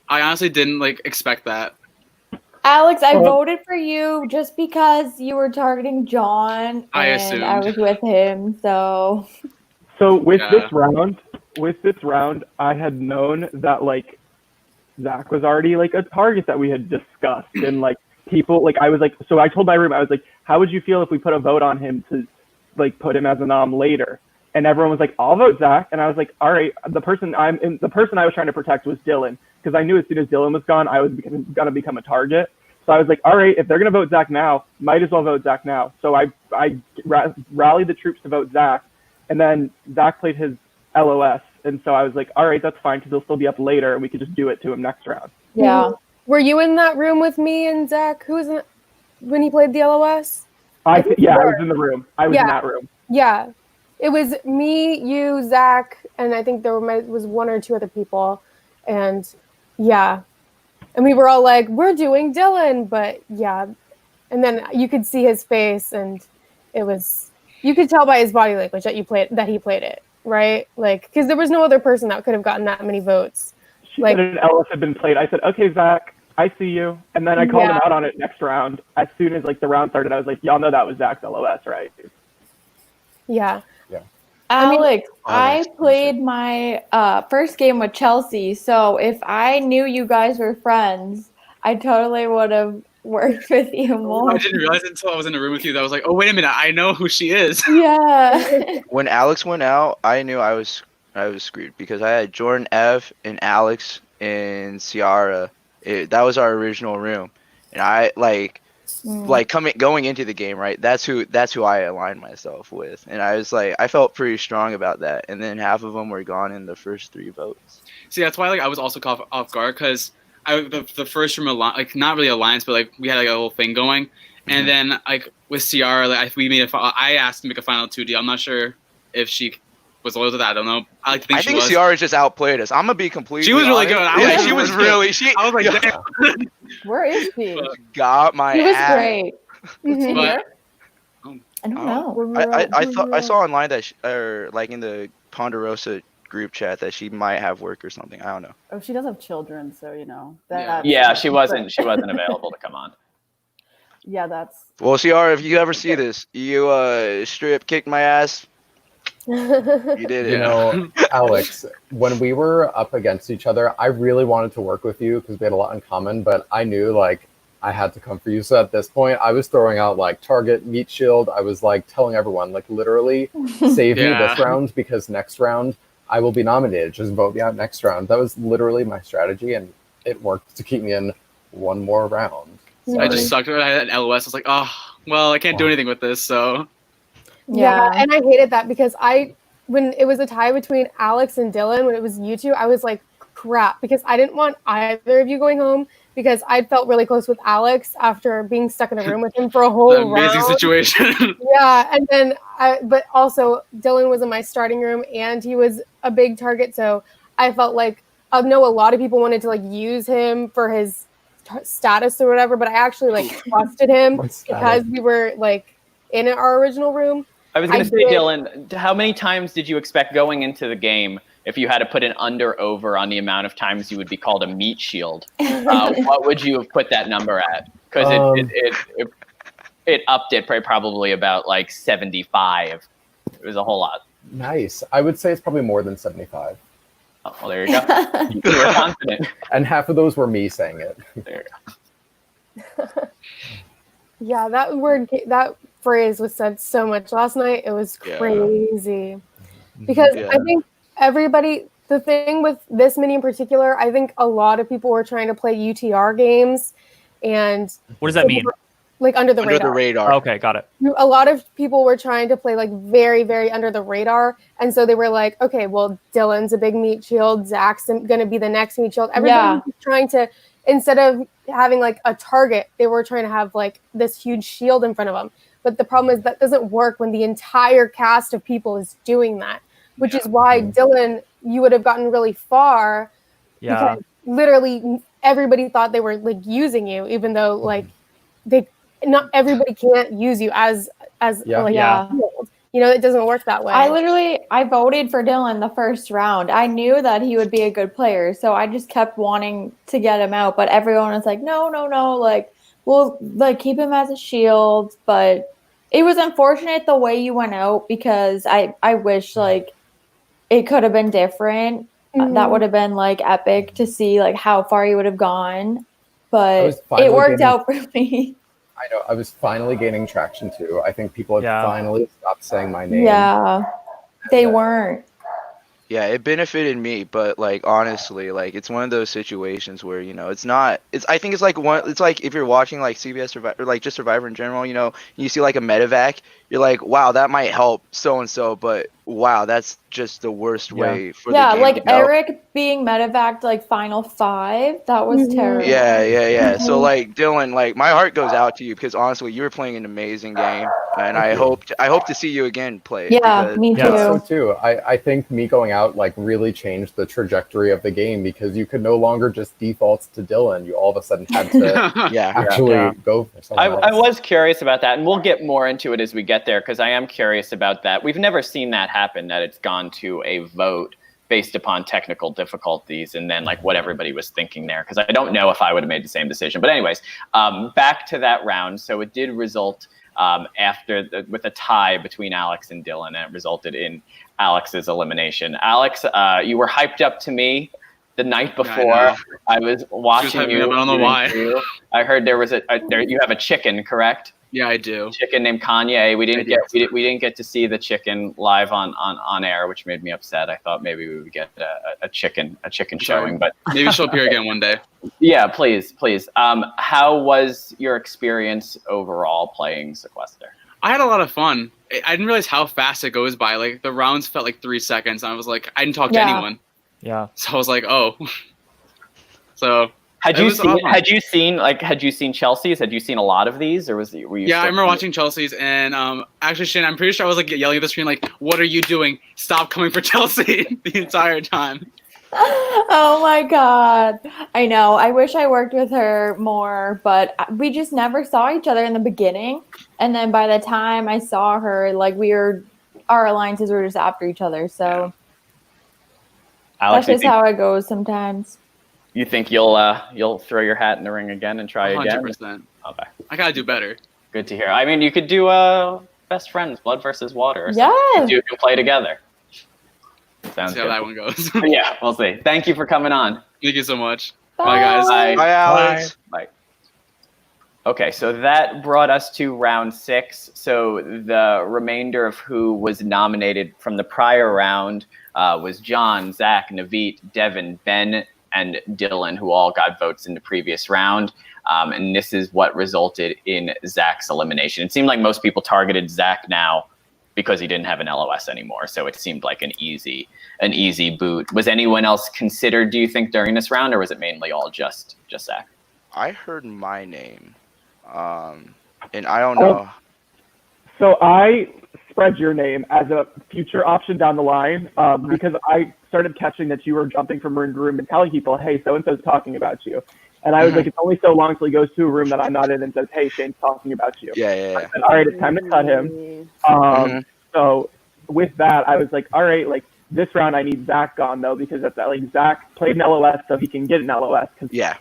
I honestly didn't expect that. Alex, I voted for you just because you were targeting John, I and I assumed. was with him. So with Yeah. this round, I had known that like Zach was already like a target that we had discussed, and like people like I was like, so I told my room, I was like, how would you feel if we put a vote on him to like put him as a nom later? And everyone was like, I'll vote Zach. And I was like, all right, the person I was trying to protect was Dylan, because I knew as soon as Dylan was gone, I was going to become a target. So I was like, all right, if they're going to vote Zach now, might as well vote Zach now. So I rallied the troops to vote Zach, and then Zach played his LOS. And so I was like, all right, that's fine, because he'll still be up later, and we could just do it to him next round. yeah. Were you in that room with me and Zach? Who was in when he played the LOS? I was in the room. I was in that room. Yeah. It was me, you, Zach, and I think there was one or two other people. And yeah. And we were all like, we're doing Dylan. But yeah. And then you could see his face, and you could tell by his body language that he played it, right? Like, because there was no other person that could have gotten that many votes. She said an LS had been played. I said, okay, Zach, I see you. And then I called him out on it next round. As soon as like the round started, I was like, y'all know that was Zach's LOS, right? Yeah. Alex, I played my first game with Chelsea, so if I knew you guys were friends, I totally would have worked with you more. I didn't realize it until I was in the room with you that I was like, oh, wait a minute, I know who she is. Yeah. When Alex went out, I knew I was screwed, because I had Jordan F and Alex and Ciara. That was our original room, and I going into the game, right? That's who I aligned myself with, and I was like, I felt pretty strong about that. And then half of them were gone in the first 3 votes. See, that's why I was also caught off guard, because the first room not really alliance, but like we had like a whole thing going, and then like with Ciara, we made I asked to make a final 2 deal. I'm not sure if she was loyal to that. I don't know. I think Ciara just outplayed us. I'm gonna be completely. She was really good. She was really. I was like, damn. Where is she? Got my He was ass. great. But, I don't know. I saw online that in the Ponderosa group chat that she might have work or something. I don't know. Oh, she does have children, so you know. Yeah, she wasn't available to come on. Yeah, that's. Well, Ciara, if you ever see this, you strip kicked my ass. You did it. You know, Alex, when we were up against each other, I really wanted to work with you because we had a lot in common, but I knew like I had to come for you. So at this point, I was throwing out like target, meat shield. I was like telling everyone, like literally save me this round, because next round I will be nominated. Just vote me out next round. That was literally my strategy, and it worked to keep me in one more round. I just sucked. I had an LOS. I was like, oh, well, I can't do anything with this, so. Yeah, and I hated that because when it was a tie between Alex and Dylan, when it was you two, I was like, crap, because I didn't want either of you going home, because I felt really close with Alex after being stuck in a room with him for a whole amazing round. Situation. Yeah, and then but also Dylan was in my starting room and he was a big target, so I felt like I know a lot of people wanted to like use him for his status or whatever, but I actually like trusted him because we were like in our original room. I was going to say, Dylan, how many times did you expect going into the game if you had to put an under-over on the amount of times you would be called a meat shield? What would you have put that number at? Because it upped it probably about like 75. It was a whole lot. Nice. I would say it's probably more than 75. Oh, well, there you go. You were confident. And half of those were me saying it. There you go. Yeah, that phrase was said so much last night. It was crazy. Because I think the thing with this mini in particular, I think a lot of people were trying to play UTR games. And what does that mean? Like under the radar. Okay, got it. A lot of people were trying to play like very, very under the radar. And so they were like, okay, well, Dylan's a big meat shield. Zach's going to be the next meat shield. Everybody was trying to, instead of having like a target, they were trying to have like this huge shield in front of them. But the problem is that doesn't work when the entire cast of people is doing that, which is why Dylan, you would have gotten really far. Yeah. Because literally everybody thought they were like using you, even though like not everybody can't use you as shield. it doesn't work that way. I voted for Dylan the first round. I knew that he would be a good player, so I just kept wanting to get him out. But everyone was like, no, like we'll like keep him as a shield. But it was unfortunate the way you went out because I wish like it could have been different. That would have been like epic to see like how far you would have gone. But it worked out for me. I know. I was finally gaining traction too. I think people have finally stopped saying my name. Yeah, they weren't. Yeah, it benefited me, but like honestly, like it's one of those situations where it's not. I think it's like It's like if you're watching like CBS Survivor, or like just Survivor in general, you see like a medevac, you're like, wow, that might help so and so, but wow, that's just the worst way for the game like to go. Eric being medevaced like final 5, that was terrible. Yeah. So like Dylan, like my heart goes out to you because honestly, you were playing an amazing game, and I hope to see you again play. Yeah, me too. So too. I think me going out like really changed the trajectory of the game because you could no longer just default to Dylan. You all of a sudden had to actually go for someone else. I was curious about that, and we'll get more into it as we get there because I am curious about that. We've never seen that happen, that it's gone to a vote based upon technical difficulties and then like what everybody was thinking there, because I don't know if I would have made the same decision. But anyways, back to that round. So it did result with a tie between Alex and Dylan, and it resulted in Alex's elimination. Alex, you were hyped up to me the night before. I was watching you. I don't know why. I heard there was you have a chicken, correct? Yeah, I do. Chicken named Kanye. We didn't get to see the chicken live on air, which made me upset. I thought maybe we would get a chicken showing, but maybe she'll appear again one day. Yeah, please. How was your experience overall playing Sequester? I had a lot of fun. I didn't realize how fast it goes by. Like the rounds felt like 3 seconds. And I was like, I didn't talk to anyone. Yeah. So I was like, oh. So. Had you seen Chelsea's? Had you seen a lot of these, or were you? Yeah, I remember watching Chelsea's, and actually, Shane, I'm pretty sure I was like yelling at the screen, like, "What are you doing? Stop coming for Chelsea!" the entire time. Oh my god, I know. I wish I worked with her more, but we just never saw each other in the beginning, and then by the time I saw her, like our alliances were just after each other. So Alex, that's just how it goes sometimes. You think you'll throw your hat in the ring again and try 100%. Again? 100%. Okay. I gotta do better. Good to hear. I mean, you could do Best Friends, Blood versus Water, or something. Yeah. You can play together. Sounds see good. How that one goes. Yeah, we'll see. Thank you for coming on. Thank you so much. Bye, guys. Bye, Alex. Bye. Okay, so that brought us to round 6. So the remainder of who was nominated from the prior round was John, Zach, Navit, Devon, Ben, and Dylan, who all got votes in the previous round. And this is what resulted in Zach's elimination. It seemed like most people targeted Zach now because he didn't have an LOS anymore. So it seemed like an easy boot. Was anyone else considered, do you think, during this round, or was it mainly all just Zach? I heard my name. And I don't know. So I spread your name as a future option down the line because I started catching that you were jumping from room to room and telling people, hey, so-and-so's talking about you. And I was like, it's only so long till he goes to a room that I'm not in and says, hey, Shane's talking about you. Yeah. I said, all right, it's time to cut him. So with that, I was like, all right, like this round I need Zach gone, though, because that's like Zach played an LOS so he can get an LOS. Yeah.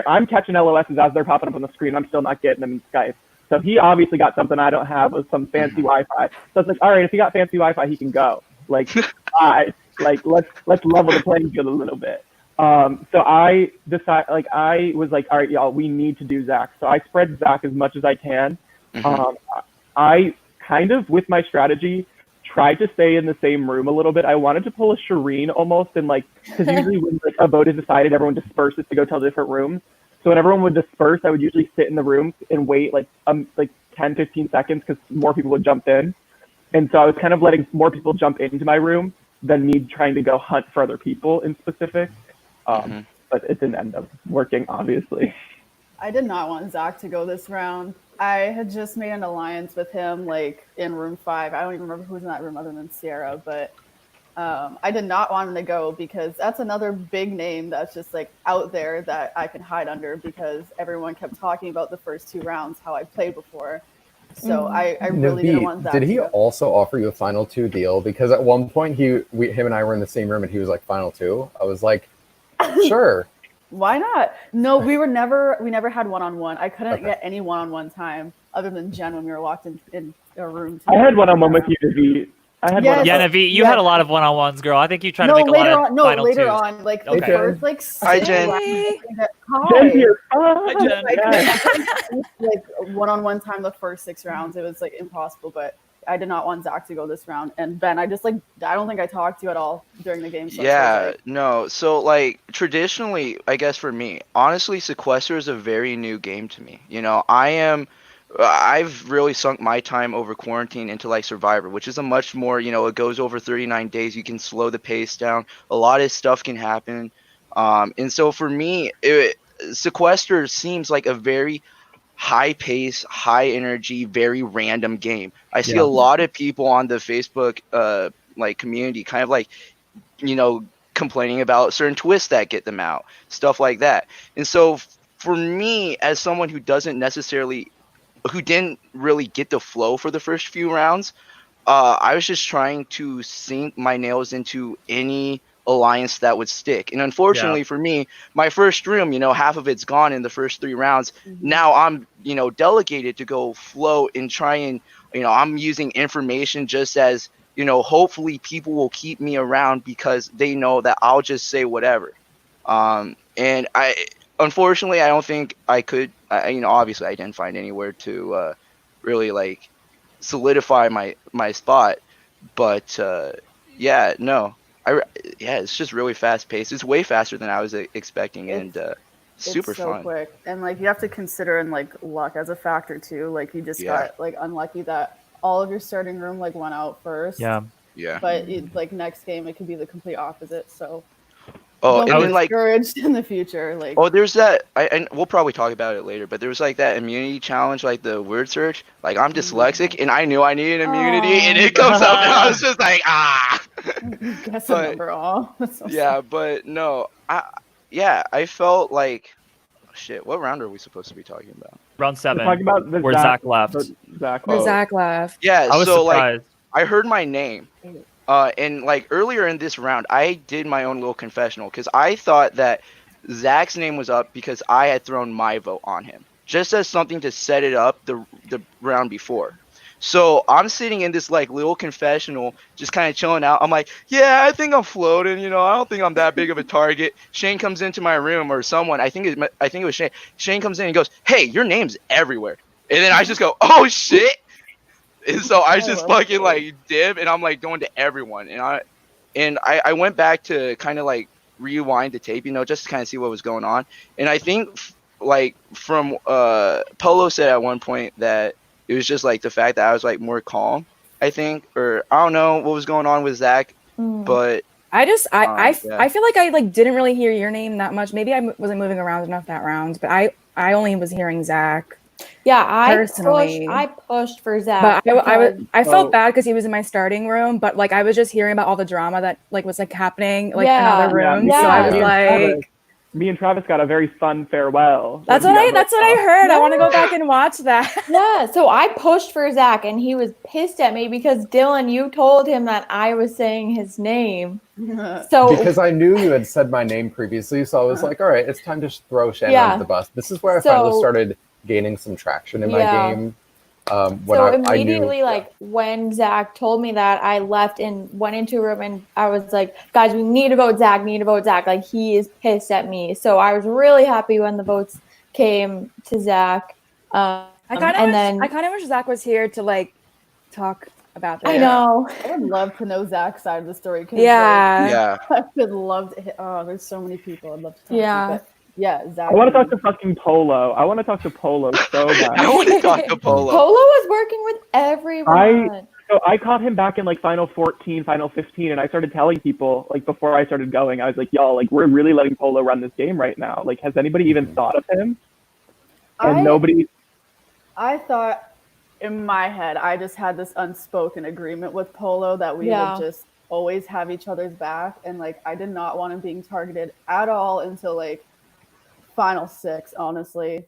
I'm catching LOSs as they're popping up on the screen. I'm still not getting them in Skype. So he obviously got something I don't have with some fancy Wi-Fi. So it's like, all right, if he got fancy Wi-Fi, he can go. Like, let's level the playing field a little bit. So I decided, like, I was like, all right, y'all, we need to do Zach. So I spread Zach as much as I can. I kind of, with my strategy, tried to stay in the same room a little bit. I wanted to pull a Shireen almost, and like, because usually when like a vote is decided, everyone disperses to go to different rooms. So when everyone would disperse, I would usually sit in the room and wait like 10, 15 seconds because more people would jump in. And so I was kind of letting more people jump into my room than me trying to go hunt for other people in specific. But it didn't end up working, obviously. I did not want Zach to go this round. I had just made an alliance with him like in room 5. I don't even remember who was in that room other than Sierra, but I did not want him to go because that's another big name that's just like out there that I can hide under because everyone kept talking about the first 2 rounds, how I played before. So I really didn't want that. Did he also offer you a final 2 deal? Because at one point him and I were in the same room and he was like, final 2? I was like, sure. Why not? No, we never had one-on-one. I couldn't get any one-on-one time other than Jen when we were locked in a room together. I had one-on-one with you, Navit. Navit, you had a lot of one-on-ones, girl. I think you tried to make a lot of final later twos. on, like the first like Hi, Jen. Hi. Here. Hi, Jen. Like one-on-one time the first 6 rounds, it was like impossible, but I did not want Zach to go this round. And Ben, I don't think I talked to you at all during the game. So no. So like traditionally, I guess for me, honestly, Sequester is a very new game to me. You know, I've really sunk my time over quarantine into like Survivor, which is a much more, you know, it goes over 39 days. You can slow the pace down. A lot of stuff can happen. And so for me, Sequester seems like a very high pace, high energy, very random game. I see a lot of people on the Facebook like community kind of like, you know, complaining about certain twists that get them out, stuff like that. And so for me, as someone who didn't really get the flow for the first few rounds, I was just trying to sink my nails into any alliance that would stick. And unfortunately for me, my first room, you know, half of it's gone in the first 3 rounds. Now I'm, you know, delegated to go float and try and, you know, I'm using information just as, you know, hopefully people will keep me around because they know that I'll just say whatever. And unfortunately, I don't think I could, you know, obviously I didn't find anywhere to really like solidify my spot, but it's just really fast paced. It's way faster than I was expecting, and super so fun. Quick. And like you have to consider and like luck as a factor too. Like you just got like unlucky that all of your starting room like went out first. Yeah. But like next game it could be the complete opposite. So don't be discouraged in the future. Like there's that. And we'll probably talk about it later. But there was like that immunity challenge, like the word search. Like I'm dyslexic, and I knew I needed immunity, and it comes up, and I was just like, Guess a number all. But no, I felt like, shit. What round are we supposed to be talking about? Round 7. We're talking about where Zach left. Zach left. Yeah, I was surprised. Like I heard my name. And like earlier in this round, I did my own little confessional because I thought that Zach's name was up because I had thrown my vote on him, just as something to set it up the round before. So I'm sitting in this like little confessional, just kind of chilling out. I'm like, yeah, I think I'm floating. You know, I don't think I'm that big of a target. Shane comes into my room, or someone. I think it was Shane. Shane comes in and goes, "Hey, your name's everywhere." And then I just go, "Oh shit." And so I just fucking like dib, and I'm like going to everyone, and I went back to kind of like rewind the tape, you know, just to kind of see what was going on. And I think like from Polo said at one point that it was just like the fact that I was like more calm, I think, or I don't know what was going on with Zach, but I feel like I like didn't really hear your name that much. Maybe I wasn't moving around enough that round, but I only was hearing Zach. Yeah, I pushed for Zach. But I felt bad because he was in my starting room, but like I was just hearing about all the drama that like was like happening like in other rooms. So I was like, me and Travis got a very fun farewell. That's what I heard. I want to go back and watch that. Yeah, so I pushed for Zach, and he was pissed at me because Dylan, you told him that I was saying his name. So because I knew you had said my name previously, so I was like, all right, it's time to throw Shannon under the bus. This is where I finally started gaining some traction in my game. Immediately, like when Zach told me that, I left and went into a room, and I was like, guys, we need to vote Zach. Like he is pissed at me. So I was really happy when the votes came to Zach. I kind of wish Zach was here to like talk about that. I know. I would love to know Zach's side of the story. Yeah. I would love to. Oh, there's so many people I'd love to talk to. But yeah, Zach. I want to talk to fucking Polo. I want to talk to Polo so bad. I want to talk to Polo. Polo was working with everyone. So I caught him back in like final 14, final 15, and I started telling people like before I started going, I was like, y'all, like we're really letting Polo run this game right now. Like, has anybody even thought of him? And nobody. I thought in my head, I just had this unspoken agreement with Polo that we would just always have each other's back, and like I did not want him being targeted at all until like final 6, honestly.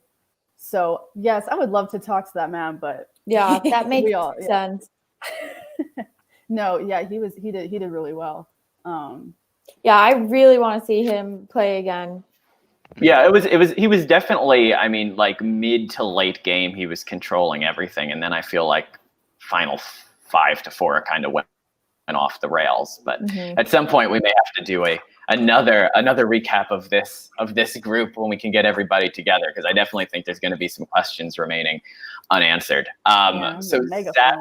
So yes, I would love to talk to that man, but Yeah, that makes We all- yeah. sense. No, yeah, he did really well. Yeah, I really want to see him play again. Yeah, he was definitely, I mean, like mid to late game, he was controlling everything, and then I feel like final 5 to 4 kind of went off the rails. But at some point, we may have to do another recap of this group when we can get everybody together, because I definitely think there's going to be some questions remaining unanswered. So Zach,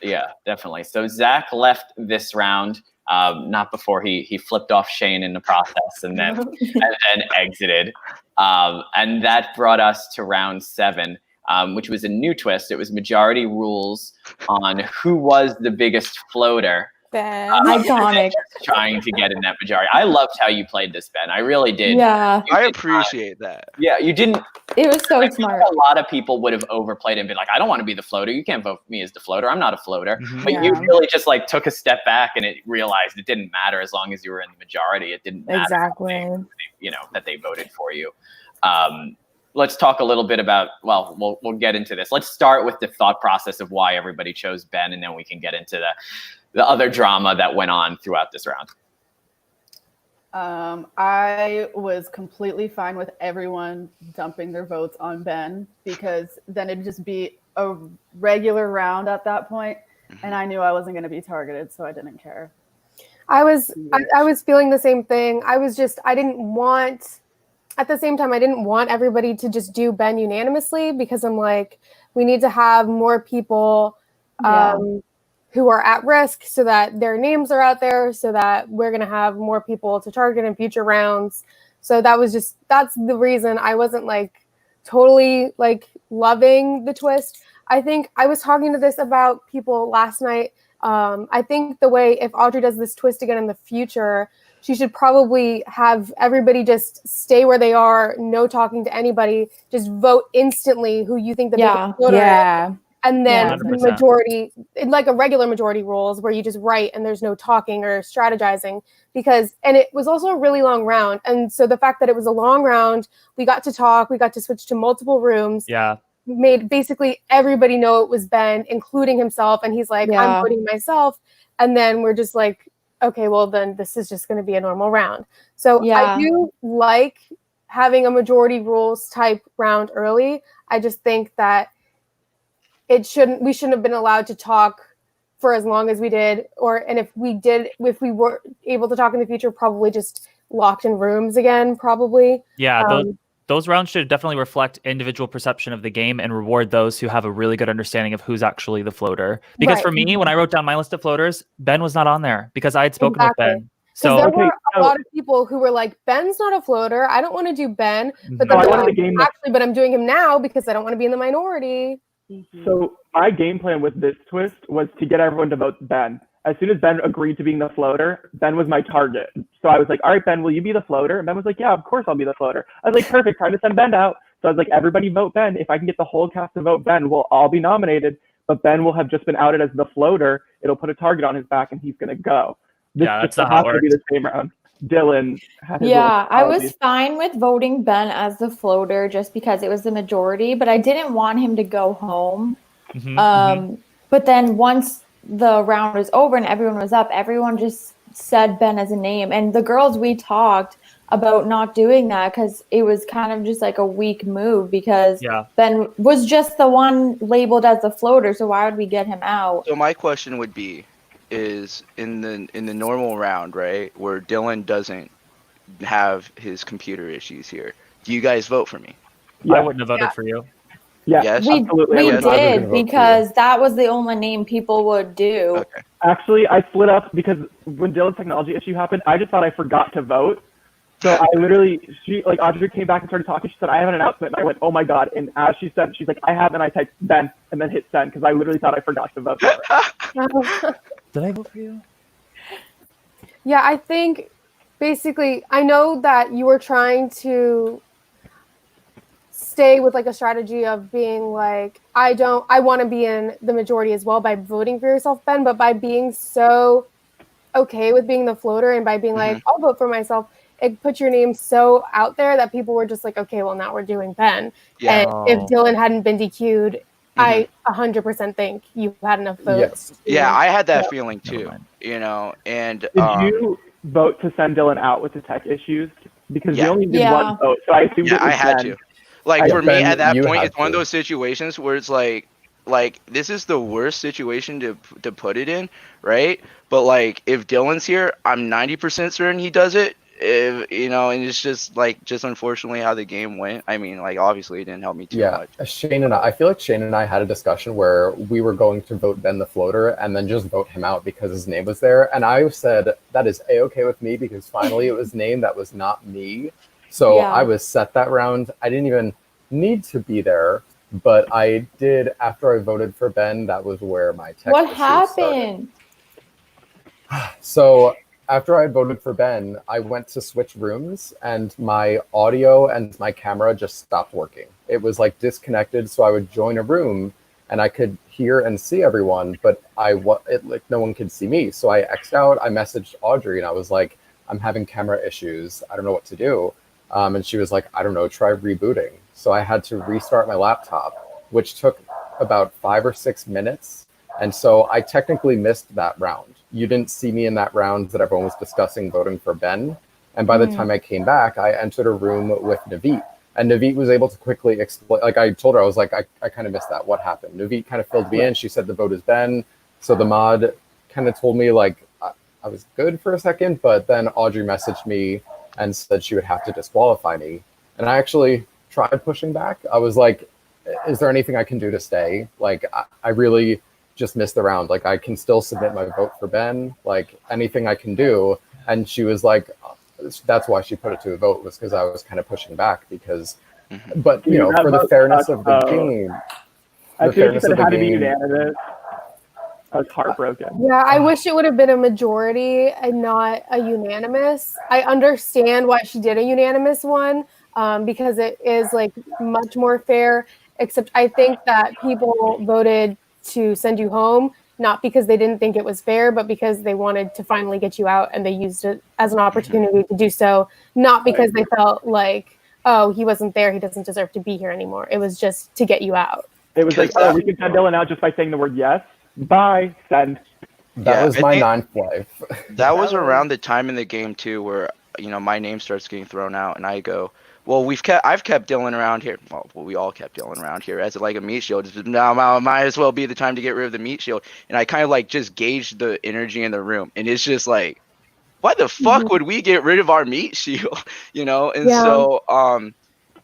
yeah, definitely. So Zach left this round. Not before he flipped off Shane in the process and then exited. And that brought us to round 7, which was a new twist. It was majority rules on who was the biggest floater. Ben. Iconic. Trying to get in that majority. I loved how you played this, Ben. I really did. Yeah. I appreciate that. Yeah, you didn't. It was so smart. A lot of people would have overplayed and been like, I don't want to be the floater. You can't vote me as the floater. I'm not a floater. But you really just like took a step back and it realized it didn't matter as long as you were in the majority. It didn't matter. Exactly. That they voted for you. Let's talk a little bit about, well, we'll get into this. Let's start with the thought process of why everybody chose Ben, and then we can get into the other drama that went on throughout this round. I was completely fine with everyone dumping their votes on Ben, because then it'd just be a regular round at that point, and I knew I wasn't going to be targeted, so I didn't care. I was feeling the same thing. I didn't want, at the same time, I didn't want everybody to just do Ben unanimously, because I'm like, we need to have more people who are at risk so that their names are out there, so that we're going to have more people to target in future rounds. So that's the reason I wasn't like totally like loving the twist. I think I was talking to this about people last night. I think the way, if Audrey does this twist again in the future, she should probably have everybody just stay where they are, no talking to anybody, just vote instantly who you think the biggest voter is. And then the majority, like a regular majority rules where you just write and there's no talking or strategizing, and it was also a really long round. And so the fact that it was a long round, we got to talk, we got to switch to multiple rooms. Yeah. Made basically everybody know it was Ben, including himself. And he's like, I'm voting myself. And then we're just like, okay, well then this is just going to be a normal round. So I do like having a majority rules type round early. I just think that we shouldn't have been allowed to talk for as long as we did, and if we were able to talk in the future, probably just locked in rooms again, probably. Yeah, those rounds should definitely reflect individual perception of the game and reward those who have a really good understanding of who's actually the floater. Because for me, when I wrote down my list of floaters, Ben was not on there because I had spoken with Ben. So there were a lot of people who were like, Ben's not a floater. I don't want to do Ben, but then but I'm doing him now because I don't want to be in the minority. So my game plan with this twist was to get everyone to vote Ben. As soon as Ben agreed to being the floater, Ben was my target. So I was like, all right, Ben, will you be the floater? And Ben was like, yeah, of course I'll be the floater. I was like, perfect, time to send Ben out. So I was like, everybody vote Ben. If I can get the whole cast to vote Ben, we'll all be nominated. But Ben will have just been outed as the floater. It'll put a target on his back and he's going to go. This that's just not how it has to be the same round. Dylan had his I was fine with voting Ben as the floater just because it was the majority, but I didn't want him to go home. But then once the round was over and everyone was up, everyone just said Ben as a name. And the girls, we talked about not doing that because it was kind of just like a weak move because Ben was just the one labeled as the floater. So why would we get him out? So my question would be, is in the normal round, right, where Dylan doesn't have his computer issues here, do you guys vote for me? I wouldn't have voted for you. Yes, we absolutely. did because that was the only name people would do. Okay. Actually, I split up because when Dylan's technology issue happened, I just thought I forgot to vote. So I literally, Audrey came back and started talking. She said, I have an announcement. And I went, oh my God. And as she said, she's like, I have, and I typed Ben and then hit send because I literally thought I forgot to vote. Did I vote for you? Yeah, I think basically, I know that you were trying to stay with like a strategy of being like, I want to be in the majority as well by voting for yourself, Ben, but by being so okay with being the floater and by being like, I'll vote for myself, it put your name so out there that people were just like, okay, well now we're doing Ben. Yeah. And if Dylan hadn't been DQ'd, I 100% think you had enough votes. Yeah, I had that feeling too. You know, and Did you vote to send Dylan out with the tech issues? Because Yeah. we only did one vote, so I assumed it was I had Ben. to. Like for me Ben, at that you point, had it's one of to. those situations where it's like this is the worst situation to put it in, right? But like if Dylan's here, I'm 90% certain he does it. If you know, and it's just unfortunately how the game went. I mean, like obviously it didn't help me too much. Shane and I feel like Shane and I had a discussion where we were going to vote Ben the floater and then just vote him out because his name was there. And I said, that is A-okay with me because finally it was named that was not me. So I was set that round. I didn't even need to be there, but I did after I voted for Ben. That was where my tech What issue happened? So after I voted for Ben, I went to switch rooms and my audio and my camera just stopped working. It was like disconnected. So I would join a room and I could hear and see everyone, but no one could see me. So I X'd out, I messaged Audrey and I was like, I'm having camera issues. I don't know what to do. And she was like, I don't know, try rebooting. So I had to restart my laptop, which took about 5 or 6 minutes. And so I technically missed that round. You didn't see me in that round that everyone was discussing voting for Ben. And by the time I came back, I entered a room with Navit. And Navit was able to quickly explain, like I told her, I was like, I kind of missed that. What happened? Navit kind of filled me in. She said the vote is Ben. So the mod kind of told me like I was good for a second, but then Audrey messaged me and said she would have to disqualify me. And I actually tried pushing back. I was like, is there anything I can do to stay? Like, I really just missed the round. Like, I can still submit my vote for Ben, like anything I can do. And she was like, that's why she put it to a vote, was because I was kind of pushing back because, but you know, for the fairness of the game, I feel like you said it had to be unanimous. I was heartbroken. Yeah, I wish it would have been a majority and not a unanimous. I understand why she did a unanimous one because it is like much more fair, except I think that people voted to send you home, not because they didn't think it was fair, but because they wanted to finally get you out and they used it as an opportunity to do so, not because they felt like, oh, he wasn't there, he doesn't deserve to be here anymore. It was just to get you out. It was like, oh, we can send Dylan out just by saying the word yes. Bye, send. That was my 9th life. That was around the time in the game too where, you know, my name starts getting thrown out and I go, well, I've kept Dylan around here. Well, we all kept Dylan around here as like a meat shield. Now might as well be the time to get rid of the meat shield. And I kind of like just gauged the energy in the room. And it's just like, why the fuck would we get rid of our meat shield? You know? And so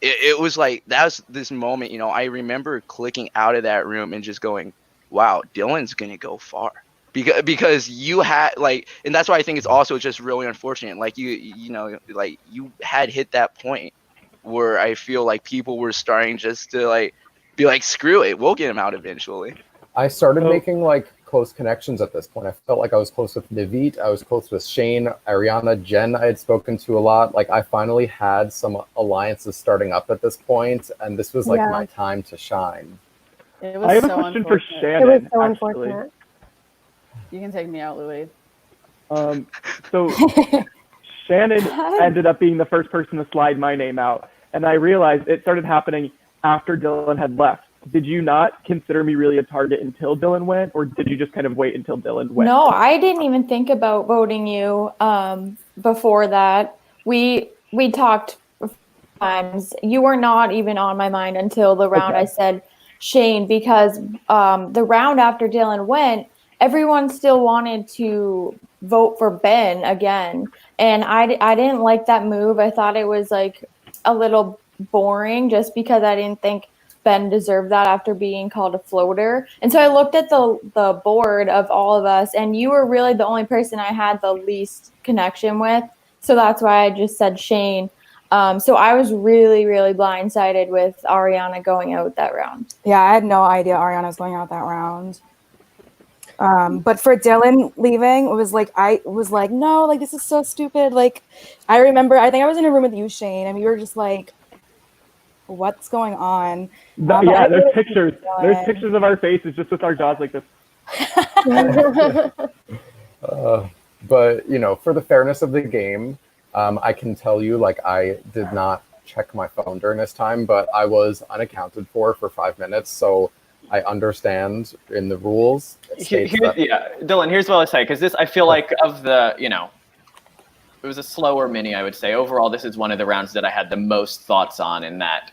it was like, that was this moment, you know, I remember clicking out of that room and just going, wow, Dylan's gonna go far. Because you had like, and that's why I think it's also just really unfortunate. Like you know, like you had hit that point where I feel like people were starting just to like be like, screw it, we'll get him out eventually. I started making like close connections at this point. I felt like I was close with Navit, I was close with Shane, Ariana, Jen I had spoken to a lot. Like I finally had some alliances starting up at this point, and this was like my time to shine. It was I have so a question for unfortunate. Shannon. It was so actually. unfortunate. You can take me out, Louie. So Shannon ended up being the first person to slide my name out, and I realized it started happening after Dylan had left. Did you not consider me really a target until Dylan went, or did you just kind of wait until Dylan went? No, I didn't even think about voting you before that. We talked times. You were not even on my mind until the round I said Shane, because the round after Dylan went, everyone still wanted to vote for Ben again. And I didn't like that move. I thought it was like a little boring just because I didn't think Ben deserved that after being called a floater. And so I looked at the board of all of us, and you were really the only person I had the least connection with. So that's why I just said Shane. So I was really, really blindsided with Ariana going out that round. Yeah, I had no idea Ariana was going out that round. But for Dylan leaving, it was like, I was like, no, like, this is so stupid. Like, I remember, I think I was in a room with you, Shane, and we were just like, what's going on? Yeah, there's pictures. There's pictures of our faces just with our jaws like this. But, you know, for the fairness of the game, I can tell you, like, I did not check my phone during this time, but I was unaccounted for 5 minutes. So I understand in the rules. It states that, Yeah, Dylan, here's what I'll say, because I feel like of the, it was a slower mini, I would say. Overall, this is one of the rounds that I had the most thoughts on, in that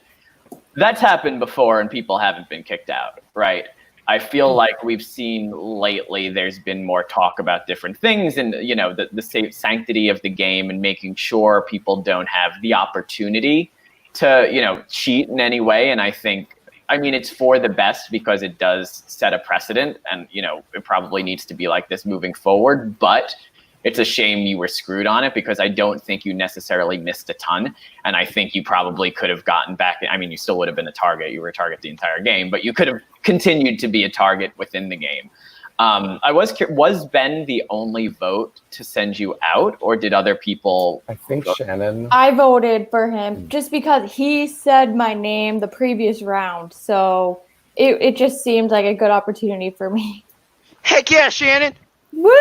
that's happened before and people haven't been kicked out, right? I feel like we've seen lately there's been more talk about different things and, the safe sanctity of the game and making sure people don't have the opportunity to, cheat in any way. And I think, it's for the best because it does set a precedent and, it probably needs to be like this moving forward. But it's a shame you were screwed on it because I don't think you necessarily missed a ton. And I think you probably could have gotten back. You still would have been a target. You were a target the entire game, but you could have continued to be a target within the game. Was Ben the only vote to send you out, or did other people? I think Shannon. I voted for him just because he said my name the previous round. So it just seemed like a good opportunity for me. Heck yeah, Shannon! Woo!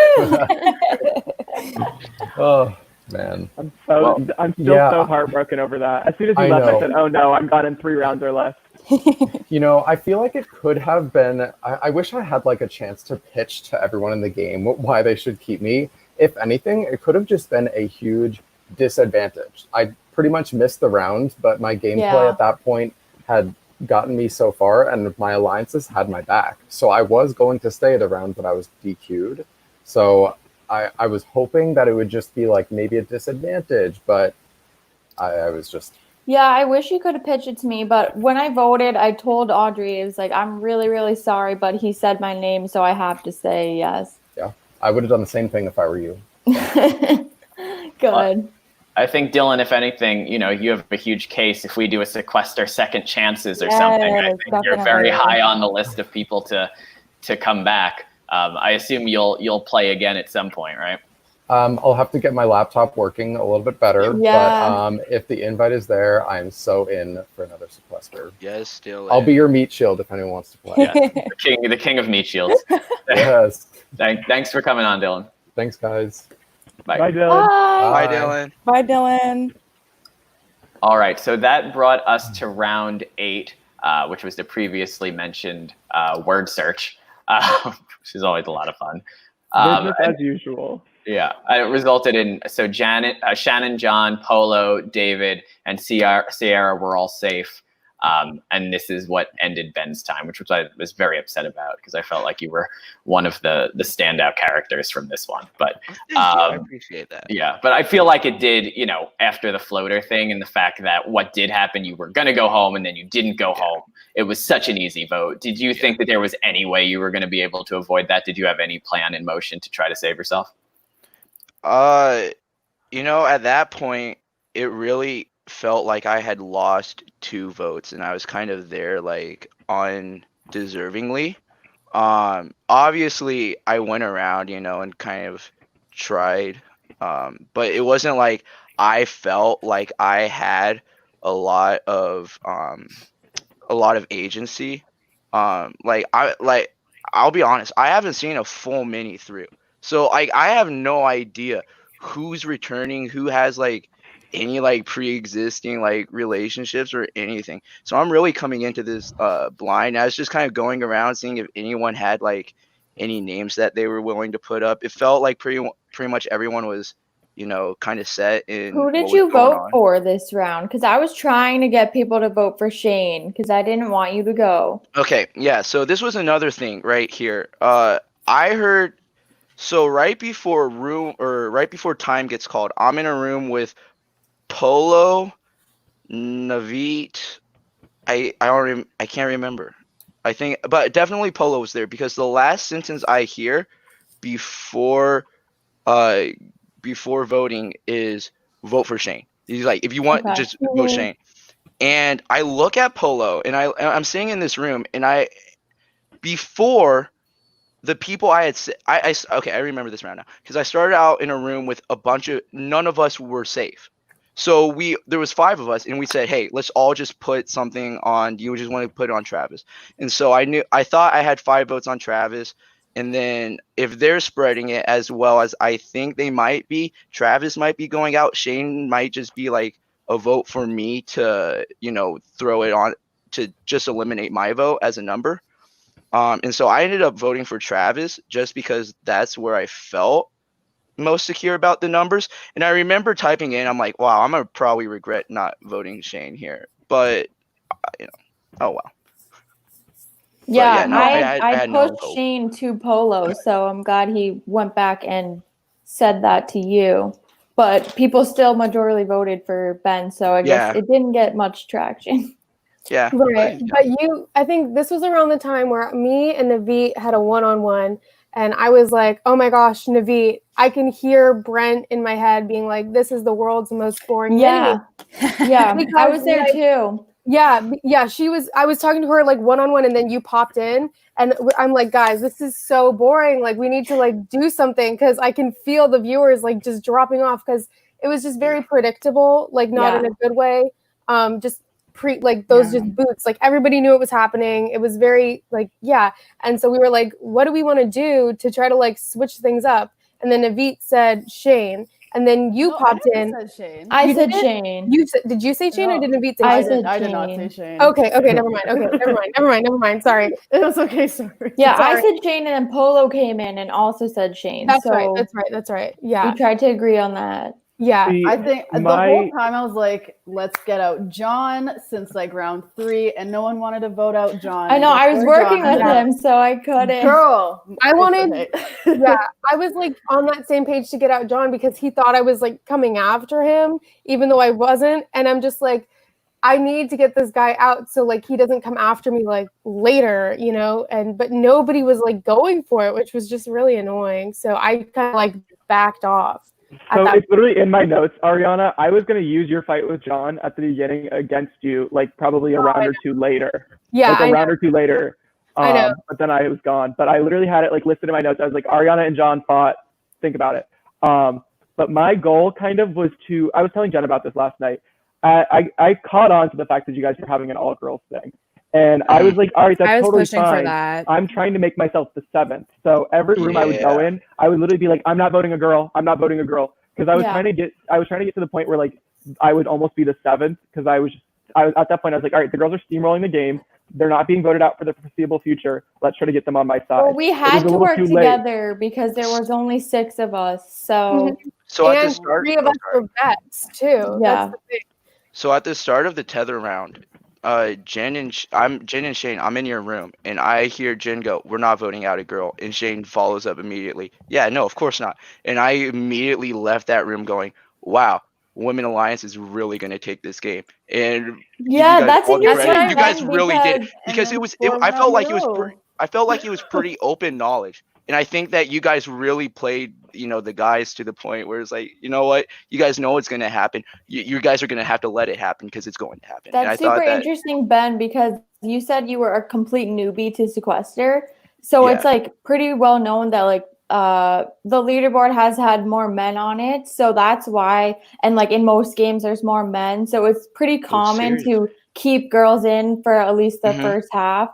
Oh man, I'm still so heartbroken over that. As soon as he left, I said, "Oh no, I'm gone in 3 rounds or less." I feel like it could have been. I wish I had like a chance to pitch to everyone in the game why they should keep me. If anything, it could have just been a huge disadvantage. I pretty much missed the round, but my gameplay at that point had gotten me so far, and my alliances had my back. So I was going to stay the round, but I was DQ'd. So I was hoping that it would just be like maybe a disadvantage, but I was just. Yeah, I wish you could have pitched it to me, but when I voted, I told Audrey, it was like, I'm really, really sorry, but he said my name, so I have to say yes. Yeah, I would have done the same thing if I were you. Good. I think, Dylan, if anything, you have a huge case if we do a sequester second chances or something. I think you're very high on the list of people to come back. I assume you'll play again at some point, right? I'll have to get my laptop working a little bit better. Yeah. But if the invite is there, I'm so in for another sequester. Yes, still. I'll be your meat shield if anyone wants to play. Yeah, the king of meat shields. Yes. Thanks for coming on, Dylan. Thanks, guys. Bye. Bye, Dylan. Bye, Dylan. Bye, Dylan. All right, so that brought us to round 8, which was the previously mentioned word search, which is always a lot of fun. Business as usual. Yeah, it resulted in, so Shannon, John, Polo, David, and Sierra were all safe. And this is what ended Ben's time, which I was very upset about because I felt like you were one of the standout characters from this one. But I appreciate that. Yeah, but I feel like it did, after the floater thing and the fact that what did happen, you were going to go home and then you didn't go home. It was such an easy vote. Did you think that there was any way you were going to be able to avoid that? Did you have any plan in motion to try to save yourself? At that point, it really felt like I had lost 2 votes and I was kind of there like undeservingly. Obviously I went around, and kind of tried. But it wasn't like I felt like I had a lot of agency. I'll be honest, I haven't seen a full mini through. So I have no idea who's returning, who has like any like pre-existing like relationships or anything. So I'm really coming into this blind. I was just kind of going around seeing if anyone had like any names that they were willing to put up. It felt like pretty much everyone was, kind of set in. Who did you vote for this round? Because I was trying to get people to vote for Shane because I didn't want you to go. Okay, yeah. So this was another thing right here. I heard. So right before time gets called, I'm in a room with Polo, Navit. I can't remember. I think, but definitely Polo was there because the last sentence I hear before voting is vote for Shane. He's like, if you want, just vote Shane. And I look at Polo, and I'm sitting in this room, and before the people I had I remember this round now because I started out in a room with none of us were safe. So there was 5 of us and we said, hey, let's all just put something on. Do you just want to put it on Travis? And so I thought I had 5 votes on Travis. And then if they're spreading it as well as I think they might be, Travis might be going out. Shane might just be like a vote for me to, throw it on to just eliminate my vote as a number. And so I ended up voting for Travis just because that's where I felt most secure about the numbers. And I remember typing in, I'm like, wow, I'm gonna probably regret not voting Shane here. But oh well. Yeah, no, I I had no pushed hope. Shane to Polo, so I'm glad he went back and said that to you. But people still majority voted for Ben, so I guess it didn't get much traction. Yeah. Right. But I think this was around the time where me and Navit had a one-on-one, and I was like, oh my gosh, Navit, I can hear Brent in my head being like, this is the world's most boring Yeah. Yeah, I was there too. Yeah, I was talking to her like one-on-one, and then you popped in, and I'm like, guys, this is so boring. Like, we need to like do something, because I can feel the viewers like just dropping off, because it was just very predictable, like not in a good way. Just those just boots, like everybody knew it was happening. It was very like, and so we were like, what do we want to do to try to like switch things up? And then Navit said Shane, and then you popped in. I said Shane. Did you say Shane, or did Navit say Shane? I did not say Shane. Okay, never mind. Okay, never mind. Sorry. It was okay, sorry. Yeah, I said Shane, and then Polo came in and also said Shane. That's so right. Yeah. We tried to agree on that. Yeah. I think the whole time I was like, let's get out John since like round 3, and no one wanted to vote out John. I know, I was working with him, so I couldn't. Girl, I wanted, I was like on that same page to get out John, because he thought I was like coming after him, even though I wasn't. And I'm just like, I need to get this guy out so like he doesn't come after me like later, but nobody was like going for it, which was just really annoying. So I kind of like backed off. So it's literally in my notes, Ariana. I was going to use your fight with John at the beginning against you, like probably a round or two later. Yeah, like a round or two later. I know. But then I was gone. But I literally had it like listed in my notes. I was like, Ariana and John fought. Think about it. But my goal kind of was to. I was telling Jen about this last night. I caught on to the fact that you guys were having an all-girls thing. And I was like, all right, that's totally fine. I'm trying to make myself the 7th. So every room I would go in, I would literally be like, I'm not voting a girl. I'm not voting a girl. Because I was trying to get to the point where like I would almost be the 7th. Because I was at that point, I was like, all right, the girls are steamrolling the game. They're not being voted out for the foreseeable future. Let's try to get them on my side. Well, we had to work together because there was only 6 of us. So at the start, 3 of us were vets too. Yeah. So at the start of the tether round, Jen and Shane, I'm in your room, and I hear Jen go, "We're not voting out a girl," and Shane follows up immediately. Yeah, no, of course not. And I immediately left that room going, "Wow, Women Alliance is really going to take this game." And that's interesting. You guys really did, because I felt like it was pretty open knowledge. And I think that you guys really played, the guys to the point where it's like, you know what, you guys know what's going to happen. You guys are going to have to let it happen because it's going to happen. That's super interesting, Ben, because you said you were a complete newbie to Sequester. So it's like pretty well known that like the leaderboard has had more men on it. So that's why, and like in most games, there's more men. So it's pretty common to keep girls in for at least the first half.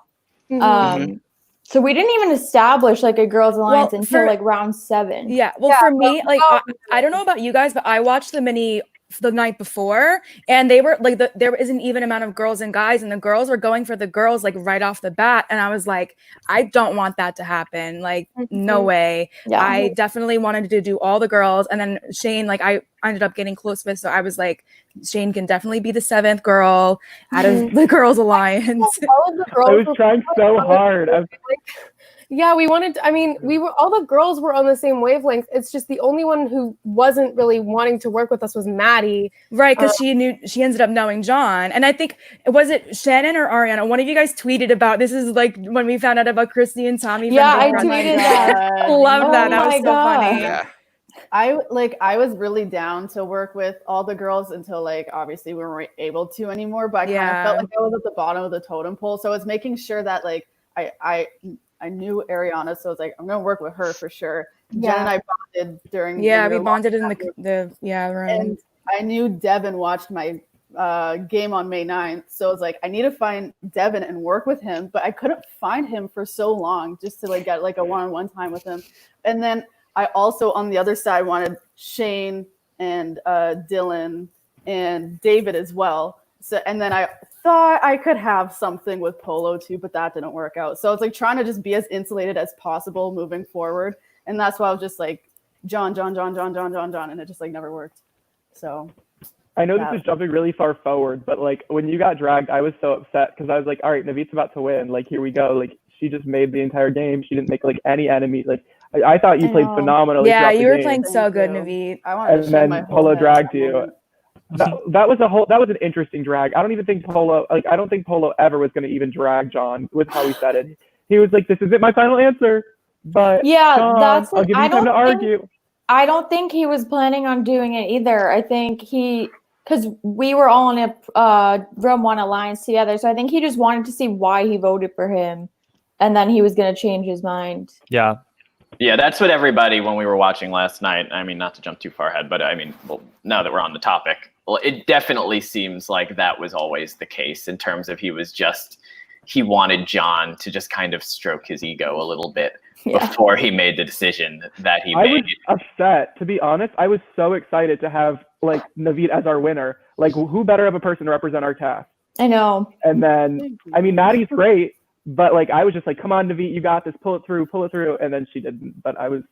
So we didn't even establish like a girls alliance until like round 7. Yeah. Well, for me, like I don't know about you guys, but I watched the mini the night before, and they were like there is an even amount of girls and guys, and the girls were going for the girls like right off the bat, and I was like, I don't want that to happen. Like, no way. Yeah. I definitely wanted to do all the girls, and then Shane, like I ended up getting close with, so I was like, Shane can definitely be the 7th girl out of the girls alliance. All of the girls I was trying so hard. Yeah, we wanted to, all the girls were on the same wavelength. It's just the only one who wasn't really wanting to work with us was Maddie. Right, because she ended up knowing John. And I think, was it Shannon or Ariana? One of you guys tweeted about, this is like when we found out about Christy and Tommy. Yeah, I tweeted that. Love that. That was so funny. Yeah. I was really down to work with all the girls until like obviously we weren't able to anymore, but I kind of felt like I was at the bottom of the totem pole. So I was making sure that like I knew Ariana, so I was like, I'm gonna work with her for sure. Jen and I bonded during. Yeah, we bonded in the room. And I knew Devon watched my game on May 9th, so I was like, I need to find Devon and work with him, but I couldn't find him for so long just to like get like a one-on-one time with him. And then I also on the other side wanted Shane and Dylan and David as well. So, and then I thought I could have something with Polo too, but that didn't work out. So it's like trying to just be as insulated as possible moving forward. And that's why I was just like, John, and it just like never worked. So I know this is jumping really far forward, but like when you got dragged, I was so upset because I was like, all right, Navit's about to win. Like, here we go. Like, she just made the entire game. She didn't make like any enemy. Like, I thought you played phenomenally. Yeah, throughout the you were game. playing so good, Navit. And then Polo dragged you. That was an interesting drag. I don't think Polo ever was going to even drag John with how he said it. He was like, this isn't my final answer, but Yeah, John, that's I'll give you time to argue. I don't think he was planning on doing it either. I think because we were all in a Room 1 alliance together, so I think he just wanted to see why he voted for him, and then he was going to change his mind. Yeah. Yeah, that's what everybody, when we were watching last night, I mean, not to jump too far ahead, but I mean, well, now that we're on the topic, well, it definitely seems like that was always the case in terms of he wanted John to just kind of stroke his ego a little bit before he made the decision that he made. I was upset, to be honest. I was so excited to have like Navit as our winner. Like, who better of a person to represent our cast? I know. And then, I mean, Maddie's great, but like, I was just like, come on, Navit, you got this, pull it through. And then she didn't, but I was.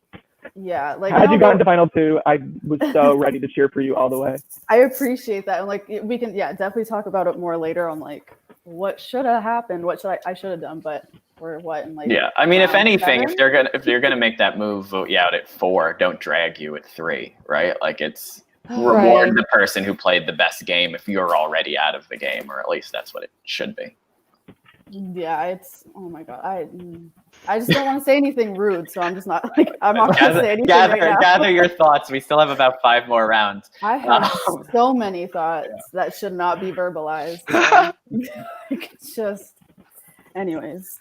Yeah, like had you gotten to final 2, I was so ready to cheer for you all the way. I appreciate that, and like we can definitely talk about it more later on like what should have happened, what I should have done, but or what and like I mean, if anything, 7? if you're gonna make that move, vote you out at 4. Don't drag you at 3, right? Like it's reward the person who played the best game if you're already out of the game, or at least that's what it should be. Yeah, it's oh my god, I just don't want to say anything rude, so I'm just not like I'm not gonna say anything right now. Gather your thoughts. We still have about 5 more rounds. I have so many thoughts that should not be verbalized. It's just, anyways.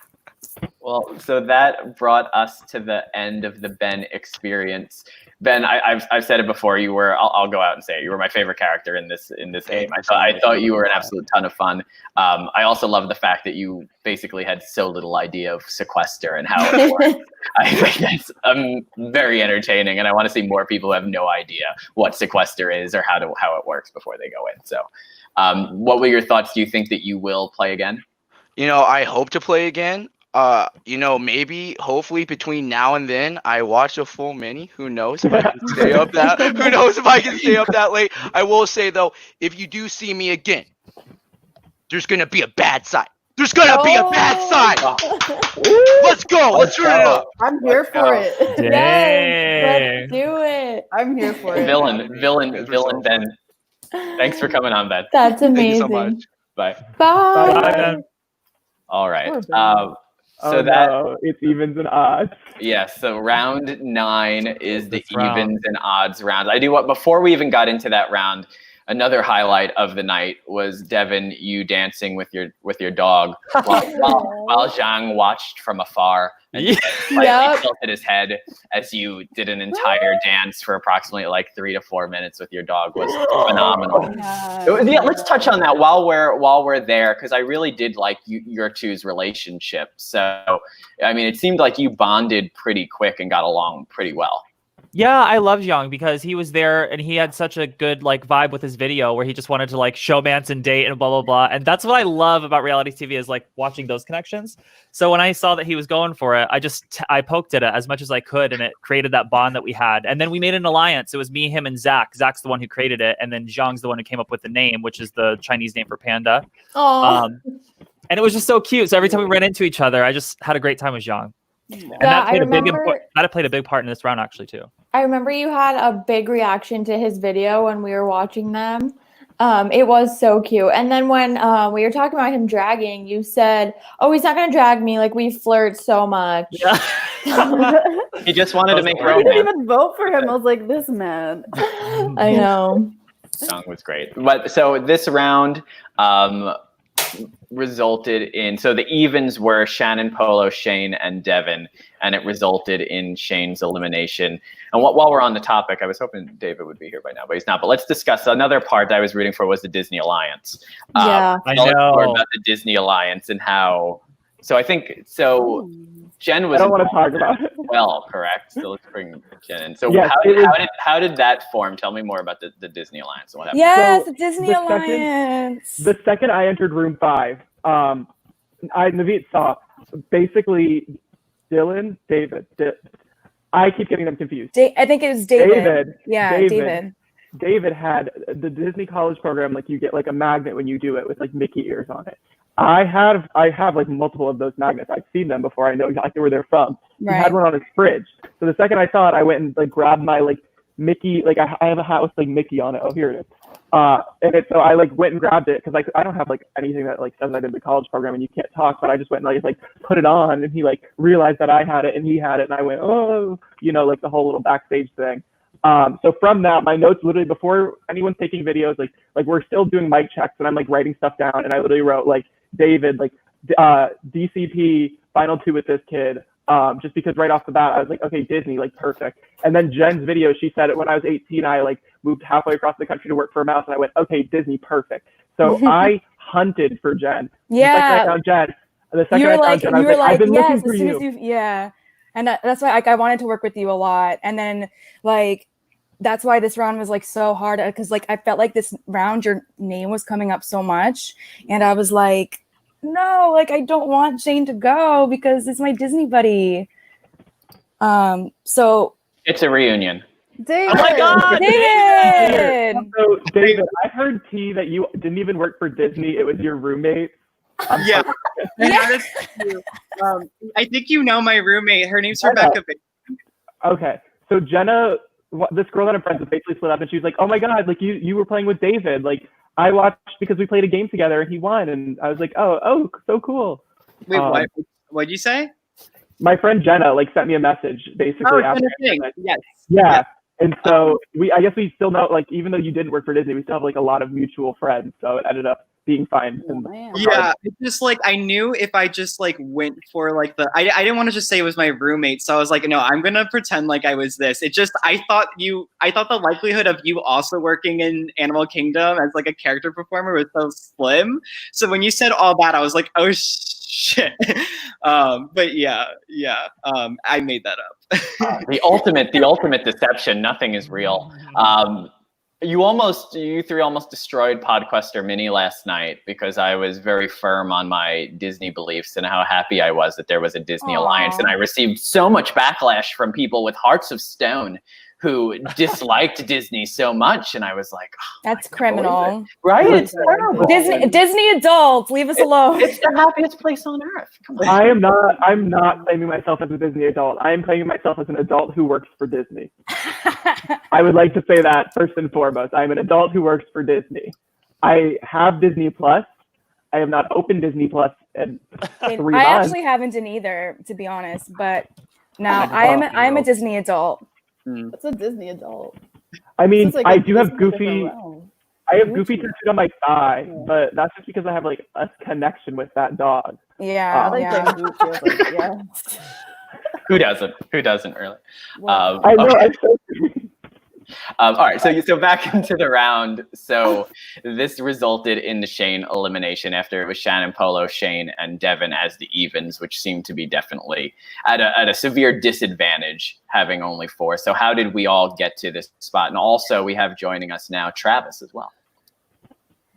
Well, so that brought us to the end of the Ben experience. Ben, I've said it before. I'll go out and say it. You were my favorite character in this game. I thought you were an absolute ton of fun. I also love the fact that you basically had so little idea of Sequester and how it works. I think that's very entertaining, and I want to see more people who have no idea what Sequester is or how it works before they go in. So, what were your thoughts? Do you think that you will play again? I hope to play again. Maybe, hopefully, between now and then, I watch a full mini. Who knows if I can stay up that? Who knows if I can stay up that late? I will say though, if you do see me again, there's gonna be a bad side. There's gonna be a bad side. Let's go. Let's turn it up. I'm here for it. Yes, let's do it. I'm here for it. Villain Ben. Thanks for coming on, Ben. That's amazing. Thank you so much. Bye. Bye. Bye, Ben. All right. So it's evens and odds. Yes. So round 9 is the This round. evens and odds round. Before we even got into that round, another highlight of the night was Devon, you dancing with your dog while Zhang watched from afar and tilted his head as you did an entire dance for approximately like 3 to 4 minutes with your dog. Was phenomenal. Yeah, let's touch on that while we're there, because I really did like your two's relationship. So I mean, it seemed like you bonded pretty quick and got along pretty well. Yeah, I love Young because he was there and he had such a good like vibe with his video where he just wanted to like showmance and date and blah blah blah. And that's what I love about reality TV is like watching those connections. So when I saw that he was going for it, I poked at it as much as I could, and it created that bond that we had. And then we made an alliance. It was me, him, and Zach. Zach's the one who created it, and then Zhang's the one who came up with the name, which is the Chinese name for panda. And it was just so cute. So every time we ran into each other, I just had a great time with Zhang. And that played a big part in this round actually too. I remember you had a big reaction to his video when we were watching them. It was so cute. And then when we were talking about him dragging, you said, "Oh, he's not gonna drag me. Like we flirt so much." Yeah. He just wanted to make I romance. didn't even vote for him. I was like, this man. I know. Song was great. But so this round resulted in, so the evens were Shannon, Polo, Shane, and Devon, and it resulted in Shane's elimination. And while we're on the topic, I was hoping David would be here by now, but he's not. But let's discuss another part I was rooting for was the Disney Alliance. Yeah, I know more about the Disney Alliance and how. So I think so. Jen was. I don't want to talk about it. Well, correct. So let's bring Jen in. So Yes, how did that form? Tell me more about the Disney Alliance. What happened? Yes, So the Disney the Alliance. The second I entered room 5, Navit saw basically Dylan, David. I keep getting them confused. I think it was David. Yeah, David. David had the Disney College program, like you get like a magnet when you do it with like Mickey ears on it. I have like multiple of those magnets. I've seen them before. I know exactly where they're from. Right. He had one on his fridge. So the second I saw it, I went and like grabbed my like Mickey, like I have a hat with like Mickey on it. Oh, here it is. So I like went and grabbed it because like I don't have like anything that like says I did the college program and you can't talk, but I just went and like put it on, and he like realized that I had it and he had it, and I went, oh, like the whole little backstage thing. So from that, my notes literally before anyone's taking videos, like we're still doing mic checks and I'm like writing stuff down, and I literally wrote like David, like DCP final 2 with this kid. Just because right off the bat, I was like, okay, Disney, like perfect. And then Jen's video, she said it when I was 18, I like moved halfway across the country to work for a mouse, and I went, okay, Disney, perfect. So I hunted for Jen. Yeah. The second I found Jen, I was like, I've been looking for you. Yeah. And that's why like I wanted to work with you a lot. And then like, that's why this round was like so hard, because like I felt like this round your name was coming up so much, and I was like, no, like I don't want Shane to go because it's my Disney buddy. So it's a reunion. David! Oh my God, David! So David, I heard T that you didn't even work for Disney. It was your roommate. Yeah. That's true. I think you know my roommate. Her name's Rebecca. Okay, so Jenna, this girl that I'm friends with, basically split up, and she was like, "Oh my God, like you were playing with David. Like I watched because we played a game together and he won." And I was like, "Oh, so cool." Wait, what'd you say? My friend Jenna like sent me a message basically after. Yes. Yeah. And so I guess we still know, like, even though you didn't work for Disney, we still have like a lot of mutual friends. So it ended up being fine. Yeah, it's just like I knew if I just like went for like I didn't want to just say it was my roommate, so I was like, no, I'm gonna pretend like I was this. It just I thought the likelihood of you also working in Animal Kingdom as like a character performer was so slim. So when you said all that, I was like, oh shit. But yeah. I made that up. The ultimate deception. Nothing is real. You three almost destroyed Podquester Mini last night because I was very firm on my Disney beliefs and how happy I was that there was a Disney Alliance, and I received so much backlash from people with hearts of stone who disliked Disney so much, and I was like, that's criminal, right? It's terrible. Disney adults, leave us alone. It's the happiest place on earth. Come on. I'm not claiming myself as a Disney adult. I am claiming myself as an adult who works for Disney. I would like to say that first and foremost. I'm an adult who works for Disney. I have Disney Plus. I have not opened Disney Plus in 3 months. I actually haven't in either, to be honest. But now I'm a Disney adult. What's a Disney adult? I mean, like I do have Disney Goofy. around. I have Goofy tattooed on my thigh, but that's just because I have like a connection with that dog. Yeah, I like that Goofy. I was like, yeah. Who doesn't? Who doesn't really? I know. Okay. I'm so all right, so back into the round. So this resulted in the Shane elimination after it was Shannon, Polo, Shane, and Devon as the evens, which seemed to be definitely at a severe disadvantage, having only 4. So how did we all get to this spot? And also we have joining us now Travis as well.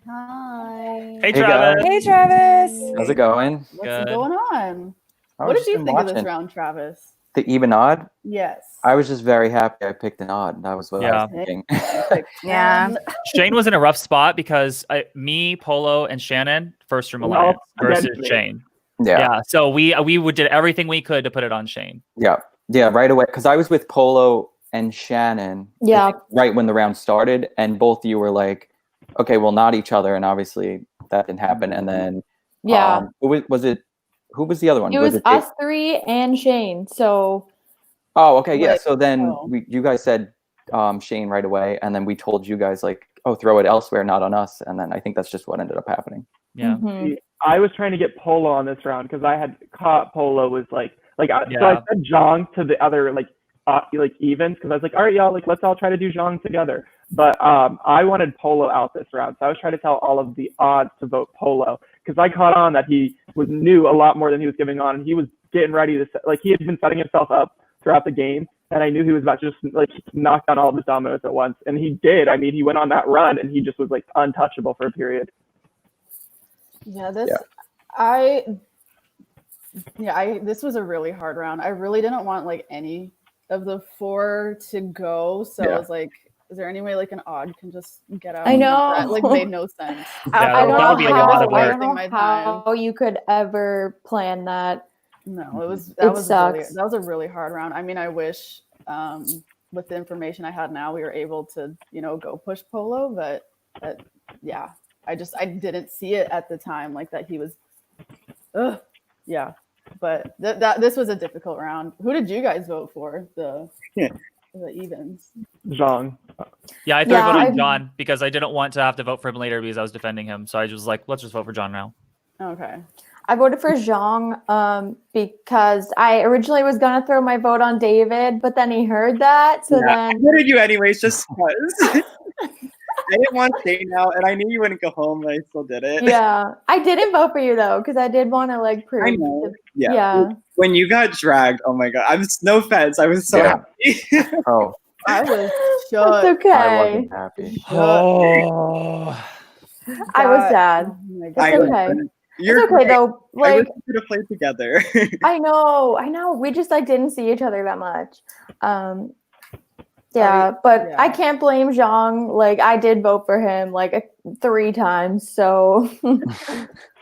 Hi. Hey, Travis. Hey, Travis. How's it going? What's going on? I What was did you just think of this watching. round, Travis? The even odd? Yes. I was just very happy I picked an odd. That was what I was thinking. Yeah. Shane was in a rough spot because me, Polo, and Shannon first room alliance versus Shane. Yeah. So we did everything we could to put it on Shane. Yeah, right away. Because I was with Polo and Shannon. Yeah. I think, right when the round started, and both of you were like, "Okay, well, not each other," and obviously that didn't happen. And then, who was it? Who was the other one? It was us 3 and Shane. So. Oh, okay, yeah. So then you guys said Shane right away, and then we told you guys like, "Oh, throw it elsewhere, not on us." And then I think that's just what ended up happening. Yeah. Mm-hmm. I was trying to get Polo on this round because I had caught Polo was so I said Zhang to the other like evens because I was like, all right, y'all, like let's all try to do Zhang together. But I wanted Polo out this round, so I was trying to tell all of the odds to vote Polo because I caught on that he knew a lot more than he was giving on, and he was getting ready to like he had been setting himself up throughout the game, and I knew he was about to just like knock down all of his dominoes at once, and he did. I mean, he went on that run, and he just was like untouchable for a period. Yeah, this Yeah. this was a really hard round. I really didn't want like any of the 4 to go, so I was like, is there any way like an odd can just get out? I know. That like made no sense. I don't that would be like a lot of work. know how you could ever plan that. No, that It was sucks. that was a really hard round. I mean, I wish with the information I had now, we were able to, go push Polo, but yeah, I didn't see it at the time like that he was. Yeah, but this was a difficult round. Who did you guys vote for? The evens. Zhang. Yeah, I threw a vote on John because I didn't want to have to vote for him later because I was defending him. So I was like, let's just vote for John now. Okay. I voted for Zhang because I originally was gonna throw my vote on David, but then he heard that, so then I voted you anyways, just because. I didn't want Shane out, and I knew you wouldn't go home, but I still did it. Yeah, I didn't vote for you though because I did want to like prove. I know. Yeah. When you got dragged, oh my god, no offense, I was so happy. Oh, I was That's shook. okay. I wasn't happy. Oh, I was sad. It's okay. It's okay though. I Like wish we could have played together. I know. We just like didn't see each other that much. Yeah, but I can't blame Zhang. Like I did vote for him like 3 times. So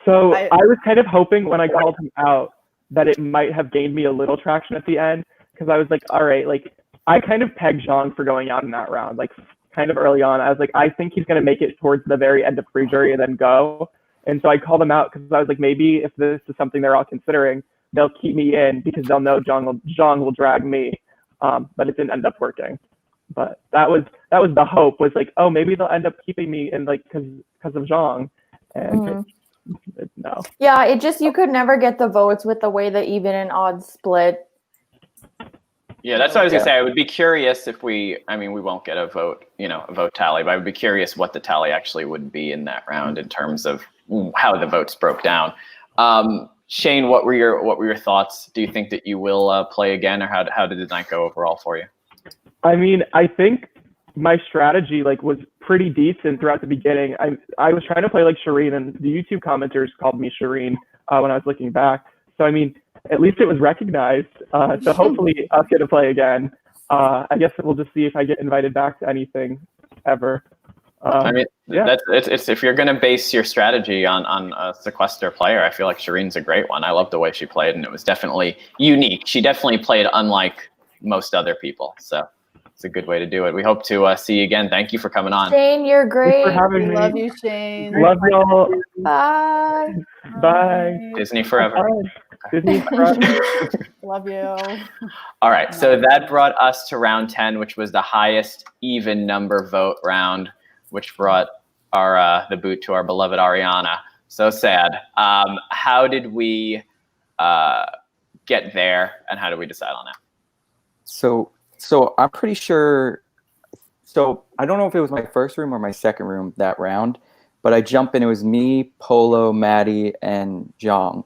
So I was kind of hoping when I called him out that it might have gained me a little traction at the end, because I was like, all right, like I kind of pegged Zhang for going out in that round, like kind of early on. I was like, I think he's going to make it towards the very end of free jury and then go. And so I called him out because I was like, maybe if this is something they're all considering, they'll keep me in because they'll know Zhang will drag me. But it didn't end up working. But that was the hope, was like, oh, maybe they'll end up keeping me in like because of Zhang. And no. yeah, it just you could never get the votes with the way the even and odd split. Yeah, that's what I was gonna say. I would be curious if we won't get a vote, a vote tally, but I would be curious what the tally actually would be in that round in terms of how the votes broke down. Shane, what were your thoughts? Do you think that you will play again, or how did the night go overall for you? I mean, I think my strategy was pretty decent throughout the beginning. I was trying to play like Shireen, and the YouTube commenters called me Shireen when I was looking back. So I mean, at least it was recognized. So hopefully I'll get to play again. I guess we'll just see if I get invited back to anything ever. It's if you're going to base your strategy on a Sequester player, I feel like Shireen's a great one. I love the way she played, and it was definitely unique. She definitely played unlike most other people. So it's a good way to do it. We hope to see you again. Thank you for coming on. Shane, you're great. Thanks for having me. Love you, Shane. Love y'all. Bye. Bye. Disney forever. Disney forever. Love you. All right, so that brought us to round 10, which was the highest even number vote round, which brought our the boot to our beloved Ariana. So sad. How did we get there, and how did we decide on that? So I'm pretty sure. So I don't know if it was my first room or my second room that round, but I jumped in. It was me, Polo, Maddie, and Zhang.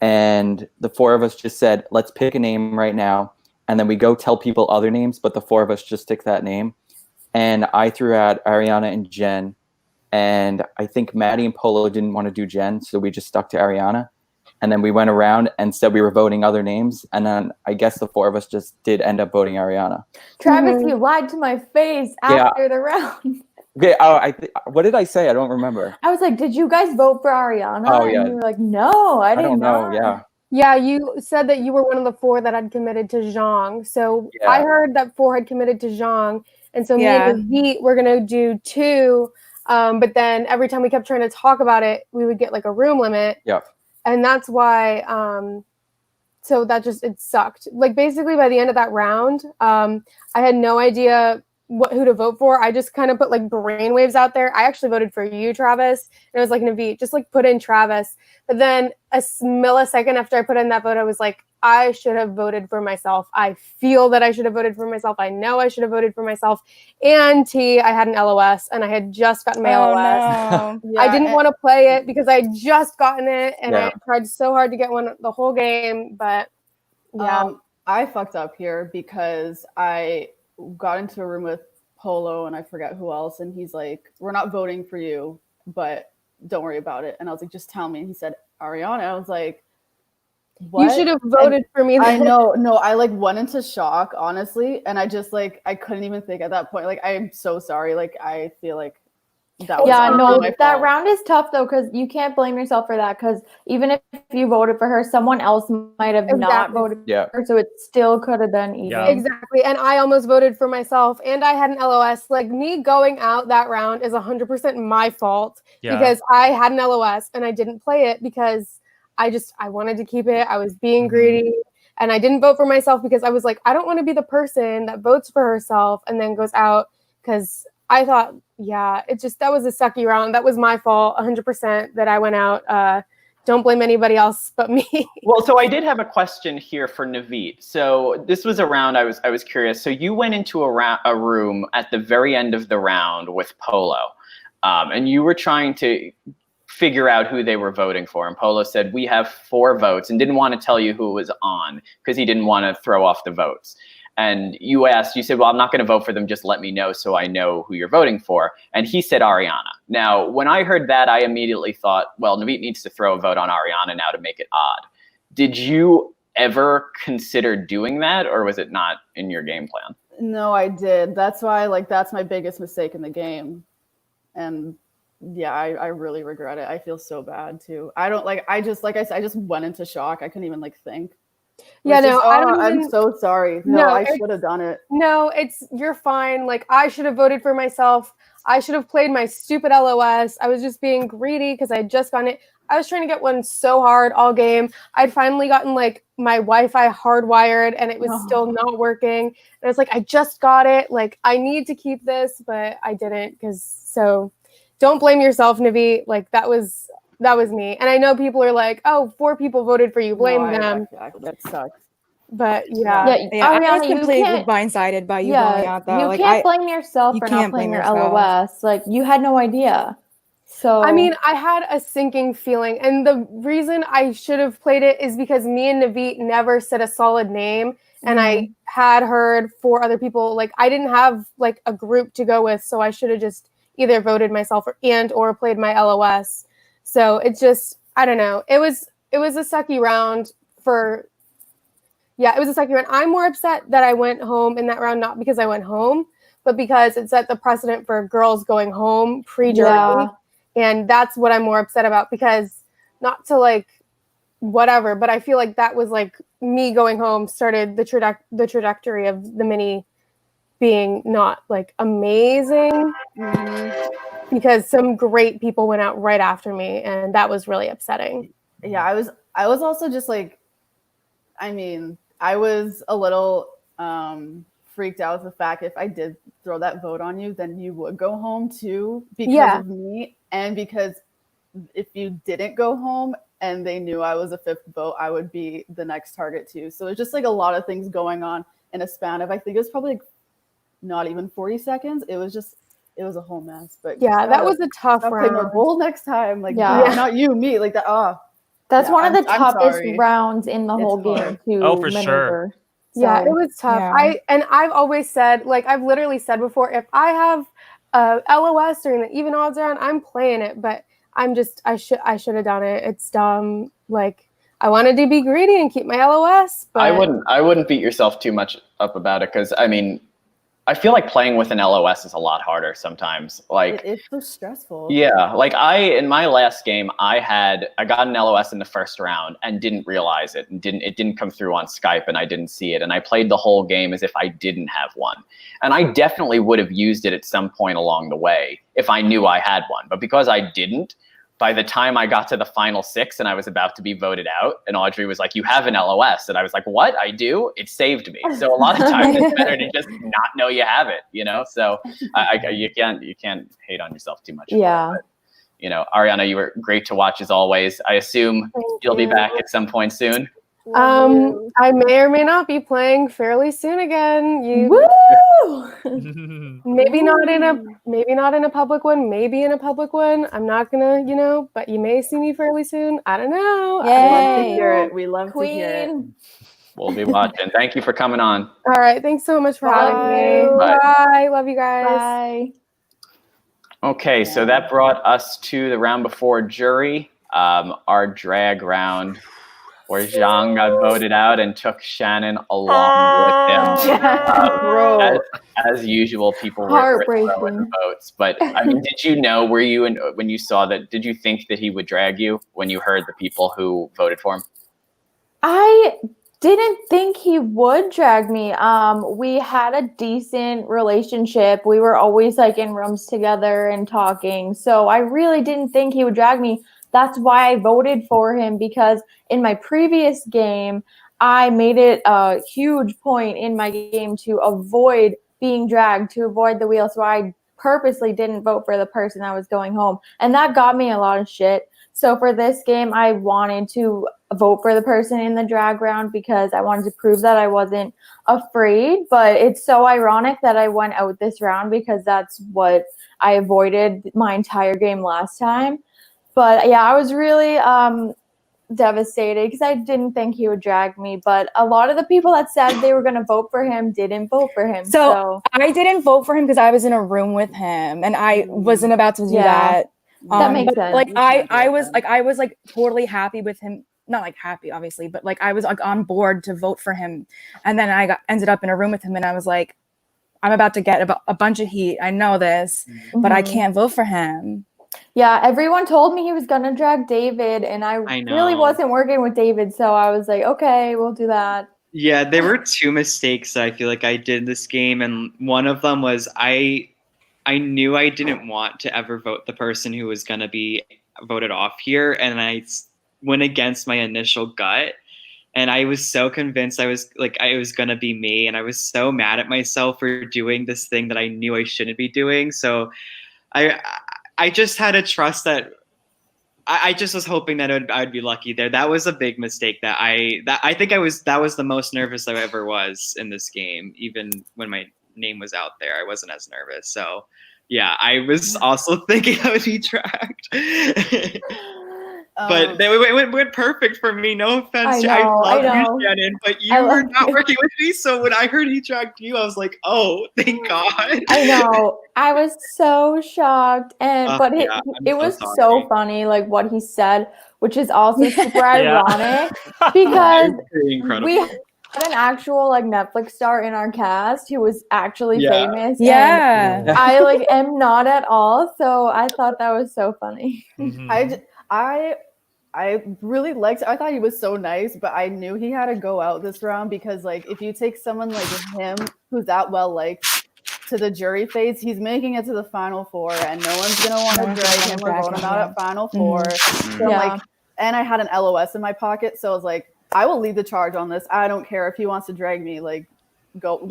And the 4 of us just said, let's pick a name right now. And then we go tell people other names, but the 4 of us just stick that name. And I threw out Ariana and Jen. And I think Maddie and Polo didn't want to do Jen, so we just stuck to Ariana. And then we went around and said we were voting other names. And then I guess the 4 of us just did end up voting Ariana. Travis, you lied to my face after the round. Okay, what did I say? I don't remember. I was like, did you guys vote for Ariana? Oh, yeah. And you were like, no, I didn't know. Yeah. Yeah, you said that you were one of the 4 that had committed to Zhang. So Yeah. I heard that 4 had committed to Zhang. And so me and Navit were going to do 2. But then every time we kept trying to talk about it, we would get like a room limit. Yeah. And that's why, so that it sucked. Like basically by the end of that round, I had no idea who to vote for. I just kind of put like brainwaves out there. I actually voted for you, Travis. And I was like, Navit, just like put in Travis. But then a millisecond after I put in that vote, I was like, I should have voted for myself. I feel that I should have voted for myself. I know I should have voted for myself. And I had an LOS and I had just gotten my LOS. No. I didn't want to play it because I had just gotten it and I tried so hard to get one the whole game, but Yeah. I fucked up here because I got into a room with Polo and I forget who else, and he's like, "We're not voting for you, but don't worry about it." And I was like, "Just tell me." And he said, "Ariana." I was like, "What?" You should have voted for me. I know. No, I like went into shock, honestly, and I just like I couldn't even think at that point. Like, I'm so sorry. Like, I feel like that was Yeah, no, my that fault. round is tough though, because you can't blame yourself for that. Because even if you voted for her, someone else might have not Exactly. voted for her, so it still could have been even. Yeah. Exactly. And I almost voted for myself and I had an LOS. Like me going out that round is 100% my fault because I had an LOS and I didn't play it because I wanted to keep it. I was being greedy and I didn't vote for myself because I was like, I don't want to be the person that votes for herself and then goes out because I thought, yeah, that was a sucky round. That was my fault 100% that I went out. Don't blame anybody else but me. Well, so I did have a question here for Navit. So this was a round I was curious. So you went into a room at the very end of the round with Polo, and you were trying to figure out who they were voting for. And Polo said, "We have 4 votes," and didn't want to tell you who was on because he didn't want to throw off the votes. And you said, "Well, I'm not going to vote for them. Just let me know so I know who you're voting for." And he said Ariana. Now, when I heard that, I immediately thought, well, Navit needs to throw a vote on Ariana now to make it odd. Did you ever consider doing that, or was it not in your game plan? No, I did. That's why, like, that's my biggest mistake in the game. And yeah, I really regret it. I feel so bad too. I don't like, I just, like I said, I just went into shock. I couldn't even like think. Yeah, no, I don't I'm even, so sorry. No, I should have done it. No, you're fine. Like, I should have voted for myself. I should have played my stupid LOS. I was just being greedy because I had just gotten it. I was trying to get one so hard all game. I'd finally gotten like my Wi-Fi hardwired and it was still not working. And I was like, I just got it. Like, I need to keep this, but I didn't so don't blame yourself, Navit. Like, that was me. And I know people are like, oh, 4 people voted for you. Blame them. That sucks. But yeah. I was Ariana, you completely can't- blindsided by you going out though. You Like, can't blame yourself for not playing your LOS. Like, you had no idea. So I mean, I had a sinking feeling, and the reason I should have played it is because me and Navit never said a solid name, and I had heard 4 other people. Like, I didn't have like a group to go with, so I should have just either voted myself or played my LOS. So it's just, I don't know. It was a sucky round for. Yeah, it was a sucky round. I'm more upset that I went home in that round, not because I went home, but because it set the precedent for girls going home pre-jury. Yeah. And that's what I'm more upset about, because not to like whatever, but I feel like that was like me going home started the trajectory of the mini being not like amazing, because some great people went out right after me, and that was really upsetting. Yeah, I was also just like, I mean, I was a little freaked out with the fact if I did throw that vote on you, then you would go home too because of me. And because if you didn't go home and they knew I was a 5th vote, I would be the next target too. So there's just like a lot of things going on in a span of, I think it was probably like not even 40 seconds. It was a whole mess. But yeah, that was a tough round. Play more bowl next time. Like, Yeah. not you, me. Like that. That's one of the I'm toughest sorry. rounds in the whole game to Oh, for maneuver. sure. Yeah, So, it was tough. yeah. I've always said, like, I've literally said before, if I have a LOS during the even odds round, I'm playing it, but I should have done it. It's dumb. Like, I wanted to be greedy and keep my LOS, but I wouldn't beat yourself too much up about it, because I mean, I feel like playing with an LOS is a lot harder sometimes. Like, it's so stressful. Yeah, like in my last game, I got an LOS in the first round and didn't realize it, and it didn't come through on Skype, and I didn't see it, and I played the whole game as if I didn't have one. And I definitely would have used it at some point along the way if I knew I had one, but because I didn't, by the time I got to the final 6 and I was about to be voted out, and Audrey was like, "You have an LOS," and I was like, "What? I do?" It saved me. So a lot of times it's better to just not know you have it, you know. So you can't hate on yourself too much. Yeah. But, you know, Ariana, you were great to watch as always. I assume you'll be back at some point soon. I may or may not be playing fairly soon again. Maybe not in a public one, maybe in a public one. I'm not gonna, but you may see me fairly soon. I don't know. We love to hear it. We love to hear it. We'll be watching. Thank you for coming on. All right. Thanks so much for having me. Bye. Bye. Love you guys. Bye. Okay, so that brought us to the round before jury, our drag round, where Zhang got voted out and took Shannon along with him. As usual, people were throwing the votes. But I mean, did you know? Were you when you saw that? Did you think that he would drag you when you heard the people who voted for him? I didn't think he would drag me. We had a decent relationship. We were always like in rooms together and talking. So I really didn't think he would drag me. That's why I voted for him, because in my previous game, I made it a huge point in my game to avoid being dragged, to avoid the wheel. So I purposely didn't vote for the person that was going home. And that got me a lot of shit. So for this game, I wanted to vote for the person in the drag round because I wanted to prove that I wasn't afraid. But it's so ironic that I went out this round because that's what I avoided my entire game last time. But yeah, I was really devastated because I didn't think he would drag me. But a lot of the people that said they were going to vote for him didn't vote for him. So I didn't vote for him because I was in a room with him and I wasn't about to do that. That makes sense. Like I was like totally happy with him. Not like happy, obviously, but like I was like on board to vote for him. And then I ended up in a room with him and I was like, I'm about to get a bunch of heat. I know this, but I can't vote for him. Yeah, everyone told me he was gonna drag David, and I really wasn't working with David, so I was like, okay, we'll do that. Yeah, there were two mistakes that I feel like I did this game, and one of them was I knew I didn't want to ever vote the person who was gonna be voted off here, and I went against my initial gut, and I was so convinced I was gonna be me, and I was so mad at myself for doing this thing that I knew I shouldn't be doing. So I just had to trust that. I just was hoping that I would be lucky there. That was a big mistake that I think that was the most nervous I ever was in this game. Even when my name was out there, I wasn't as nervous. So yeah, I was also thinking I would be dragged. But they went perfect for me. No offense. I love you, Shannon, but you were not working with me. So when I heard he dragged you, I was like, oh, thank God. I know. I was so shocked. But it was so funny, like what he said, which is also super ironic because we had an actual like Netflix star in our cast who was actually famous. Yeah. And I like am not at all. So I thought that was so funny. I really liked it. I thought he was so nice, but I knew he had to go out this round because like if you take someone like him who's that well liked to the jury phase, he's making it to the final four and no one's gonna want to drag him or vote him out at final four. So like, and I had an LOS in my pocket, so I was like, I will lead the charge on this. I don't care if he wants to drag me, like go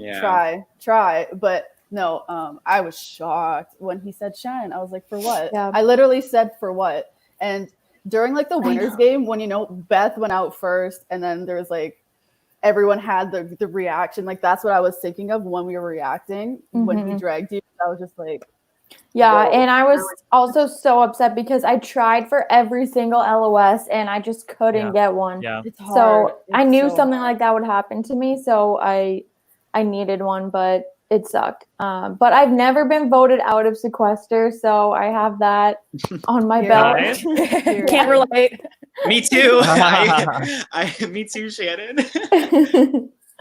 try. But no, I was shocked when he said Shannon. I was like, for what? Yeah. I literally said for what? And during like the winners game, when Beth went out first, and then there was like everyone had the reaction. Like that's what I was thinking of when we were reacting when he dragged you. I was just like, yeah, and I was also so upset because I tried for every single LOS and I just couldn't get one. Yeah, it's hard. So I knew something like that would happen to me, so I needed one, but it sucked. But I've never been voted out of Sequester, so I have that on my belt. Can't relate. Me too. Me too, Shannon.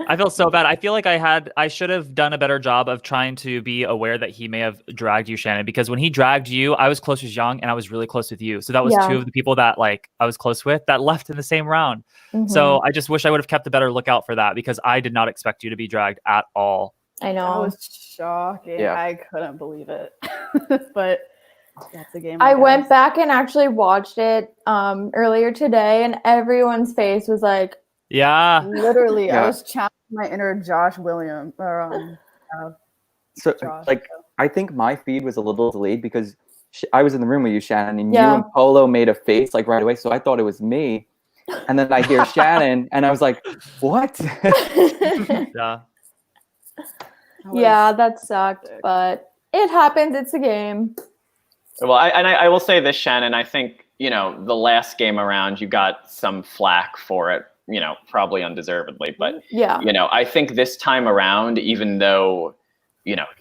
I feel so bad. I feel like I should have done a better job of trying to be aware that he may have dragged you, Shannon, because when he dragged you, I was close with Zhang and I was really close with you. So that was two of the people that like I was close with that left in the same round. So I just wish I would have kept a better lookout for that because I did not expect you to be dragged at all. I know. I was shocking. Yeah. I couldn't believe it. But that's a game. I went back and actually watched it earlier today and everyone's face was like, yeah. Literally, I was channeling my inner Josh Williams. So, like, I think my feed was a little delayed because I was in the room with you, Shannon, and you and Polo made a face like right away. So I thought it was me. And then I hear Shannon, and I was like, what? Yeah, that sucked, but it happens. It's a game. Well, I will say this, Shannon. I think, the last game around, you got some flack for it probably undeservedly. But, Yeah. I think this time around, even though,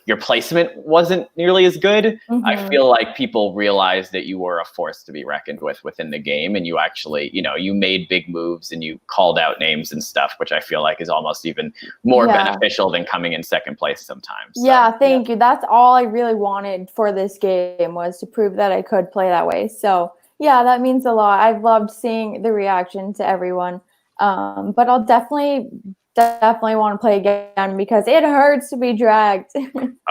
your placement wasn't nearly as good, I feel like people realized that you were a force to be reckoned with within the game. And you actually, you made big moves and you called out names and stuff, which I feel like is almost even more beneficial than coming in second place sometimes. So. Yeah, thank you. That's all I really wanted for this game, was to prove that I could play that way. So yeah, that means a lot. I've loved seeing the reaction to everyone. But I'll definitely want to play again because it hurts to be dragged.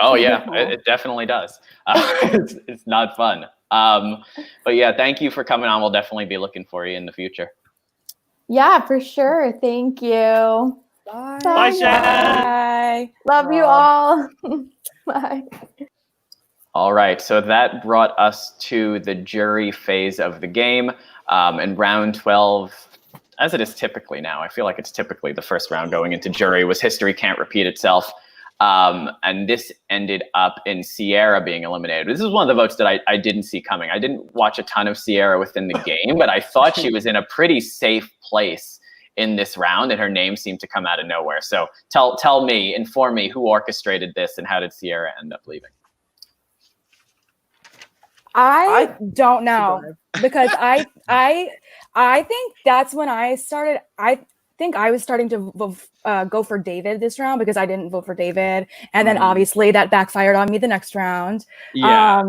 Oh yeah, it definitely does. It's not fun. But yeah, thank you for coming on. We'll definitely be looking for you in the future. Yeah, for sure. Thank you. Bye. Bye, Shannon. Bye. Love you all. Bye. All right, so that brought us to the jury phase of the game. In round 12, as it is typically now, I feel like it's typically the first round going into jury, was history can't repeat itself. And this ended up in Sierra being eliminated. This is one of the votes that I didn't see coming. I didn't watch a ton of Sierra within the game, but I thought she was in a pretty safe place in this round, and her name seemed to come out of nowhere. So inform me who orchestrated this and how did Sierra end up leaving? I don't know, because I think that's when I started. I think I was starting to go for David this round because I didn't vote for David, and then obviously that backfired on me the next round. Yeah,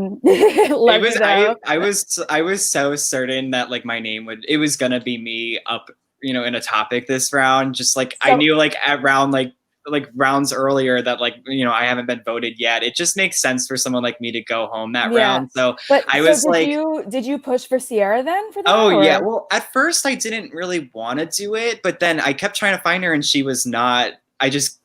I was so certain that like my name it was gonna be me up, in a topic this round. Just like I knew like at round like rounds earlier that I haven't been voted yet. It just makes sense for someone like me to go home that round. So did you push for Sierra then for that? Oh yeah. Well, at first I didn't really want to do it, but then I kept trying to find her and she was not. I just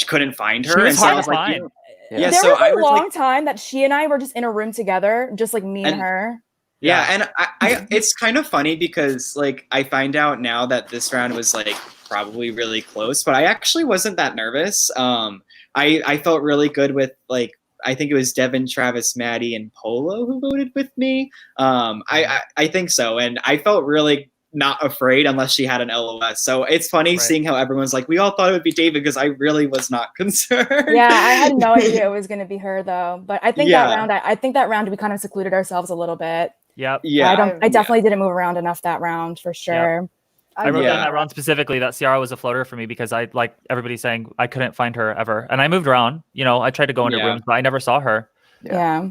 couldn't find her. She was hard to like, find. Yeah. There So was I a was long time that she and I were just in a room together, just like me and her. Yeah, and I it's kind of funny because like I find out now that this round was like probably really close, but I actually wasn't that nervous. I felt really good with like I think it was Devon, Travis, Maddie, and Polo who voted with me. I think so, and I felt really not afraid unless she had an LOS. So it's funny seeing how everyone's like, we all thought it would be David because I really was not concerned. Yeah, I had no idea it was going to be her though. But I think that round we kind of secluded ourselves a little bit. Yep. Yeah. I definitely didn't move around enough that round for sure. Yep. I wrote down that round specifically that Sierra was a floater for me because I like everybody saying I couldn't find her ever. And I moved around, I tried to go into rooms, but I never saw her. Yeah.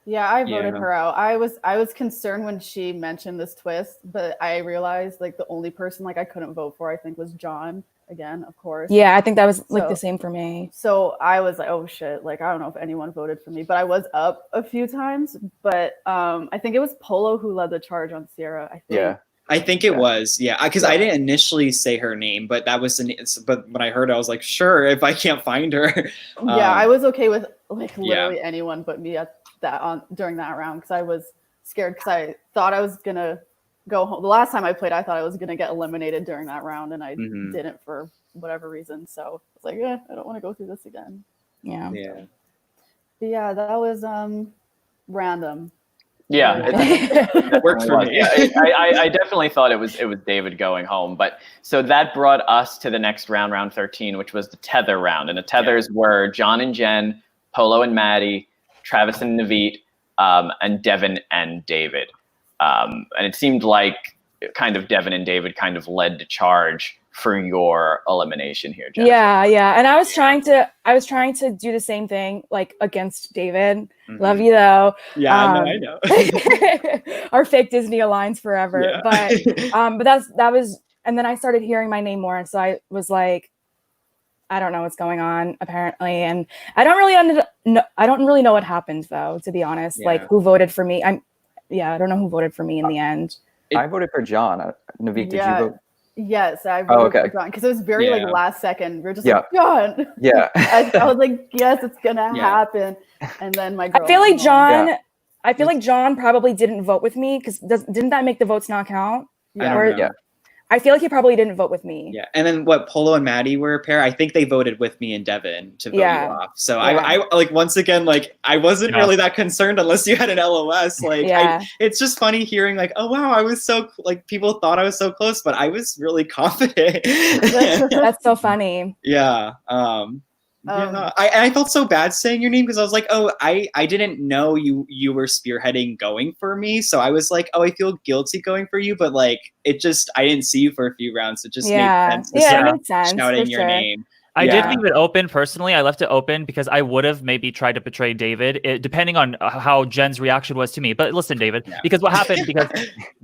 Yeah, I voted her out. I was concerned when she mentioned this twist, but I realized like the only person like I couldn't vote for, I think, was John again, of course. Yeah, I think that was like the same for me. So I was like, oh shit, like I don't know if anyone voted for me, but I was up a few times. But I think it was Polo who led the charge on Sierra. I think. Yeah. I think it was, because I didn't initially say her name, but but when I heard it, I was like, sure, if I can't find her. Yeah, I was okay with like literally anyone but me at during that round because I was scared because I thought I was gonna go home. The last time I played, I thought I was gonna get eliminated during that round, and I didn't for whatever reason. So it's like, I don't want to go through this again. Yeah. Yeah. But yeah, that was random. Yeah, it worked for me. I definitely thought it was David going home, but so that brought us to the next round, round 13, which was the tether round, and the tethers were John and Jen, Polo and Maddie, Travis and Navit, and Devon and David, and it seemed like kind of Devon and David kind of led the charge for your elimination here, Jen. Yeah, and I was trying to do the same thing like against David. Love you though. Yeah, I know. Our fake Disney aligns forever. Yeah. But that was, and then I started hearing my name more, and so I was like, I don't know what's going on apparently, and I don't really know what happened though, to be honest. Like who voted for me? I don't know who voted for me in the end. I voted for John. Navit, did you vote? Yes, I voted for John because it was very like last second. We are just like, John. Yeah. I was like, yes, it's gonna happen. And then my girl. I feel like John. I feel like John probably didn't vote with me because didn't that make the votes not count? I don't know. I feel like he probably didn't vote with me. Yeah, and then what? Polo and Maddie were a pair. I think they voted with me and Devon to vote you off. So I like once again, like I wasn't really that concerned unless you had an LOS. Like it's just funny hearing like, oh wow, I was so like people thought I was so close, but I was really confident. That's so funny. Yeah. I felt so bad saying your name because I was like, oh, I didn't know you were spearheading going for me, so I was like, oh, I feel guilty going for you, but like it just I didn't see you for a few rounds, it just made sense. It made sense shouting for your name. I did leave it open personally. I left it open because I would have maybe tried to betray David, depending on how Jen's reaction was to me. But listen, David, because what happened, because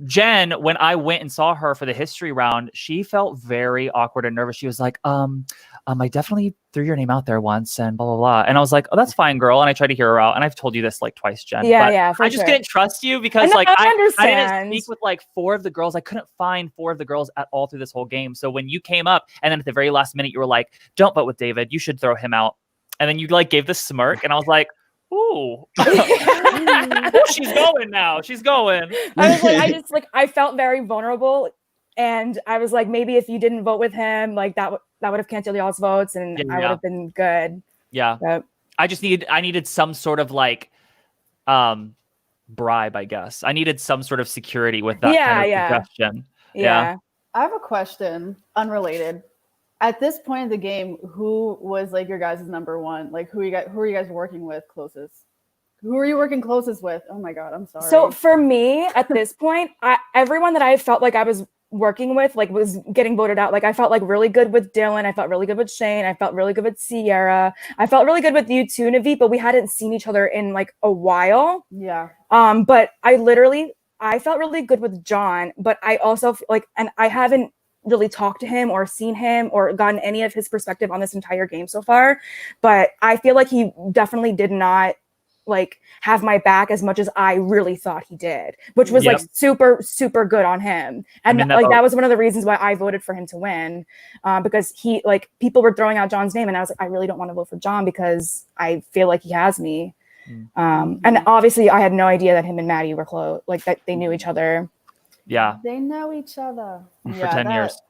Jen, when I went and saw her for the history round, she felt very awkward and nervous. She was like, I definitely threw your name out there once and blah, blah, blah. And I was like, oh, that's fine, girl. And I tried to hear her out. And I've told you this like twice, Jen. But I just couldn't trust you because like I didn't speak with like 4 of the girls. I couldn't find 4 of the girls at all through this whole game. So when you came up and then at the very last minute, you were like, don't vote with David. You should throw him out. And then you like gave this smirk. And I was like, ooh, she's going now. She's going. I was like, I felt very vulnerable. And I was like, maybe if you didn't vote with him, like that would have canceled y'all's votes, and I would have been good. Yeah, but I needed some sort of like, bribe, I guess. I needed some sort of security with that kind of suggestion. Yeah. I have a question, unrelated. At this point in the game, who was like your guys' number one? Like who are you guys working with closest? Who are you working closest with? Oh my God, I'm sorry. So for me, at this point, everyone that I felt like I was working with like was getting voted out. Like I felt like really good with Dylan. I felt really good with Shane. I felt really good with Sierra. I felt really good with you too, Navit, but we hadn't seen each other in like a while. Yeah. But I felt really good with John, but I also like, and I haven't really talked to him or seen him or gotten any of his perspective on this entire game so far. But I feel like he definitely did not like have my back as much as I really thought he did, which was like super, super good on him. And that was one of the reasons why I voted for him to win, because he like people were throwing out John's name and I was like, I really don't want to vote for John because I feel like he has me. And obviously I had no idea that him and Maddie were close, like that they knew each other. Yeah. They know each other. For 10 years.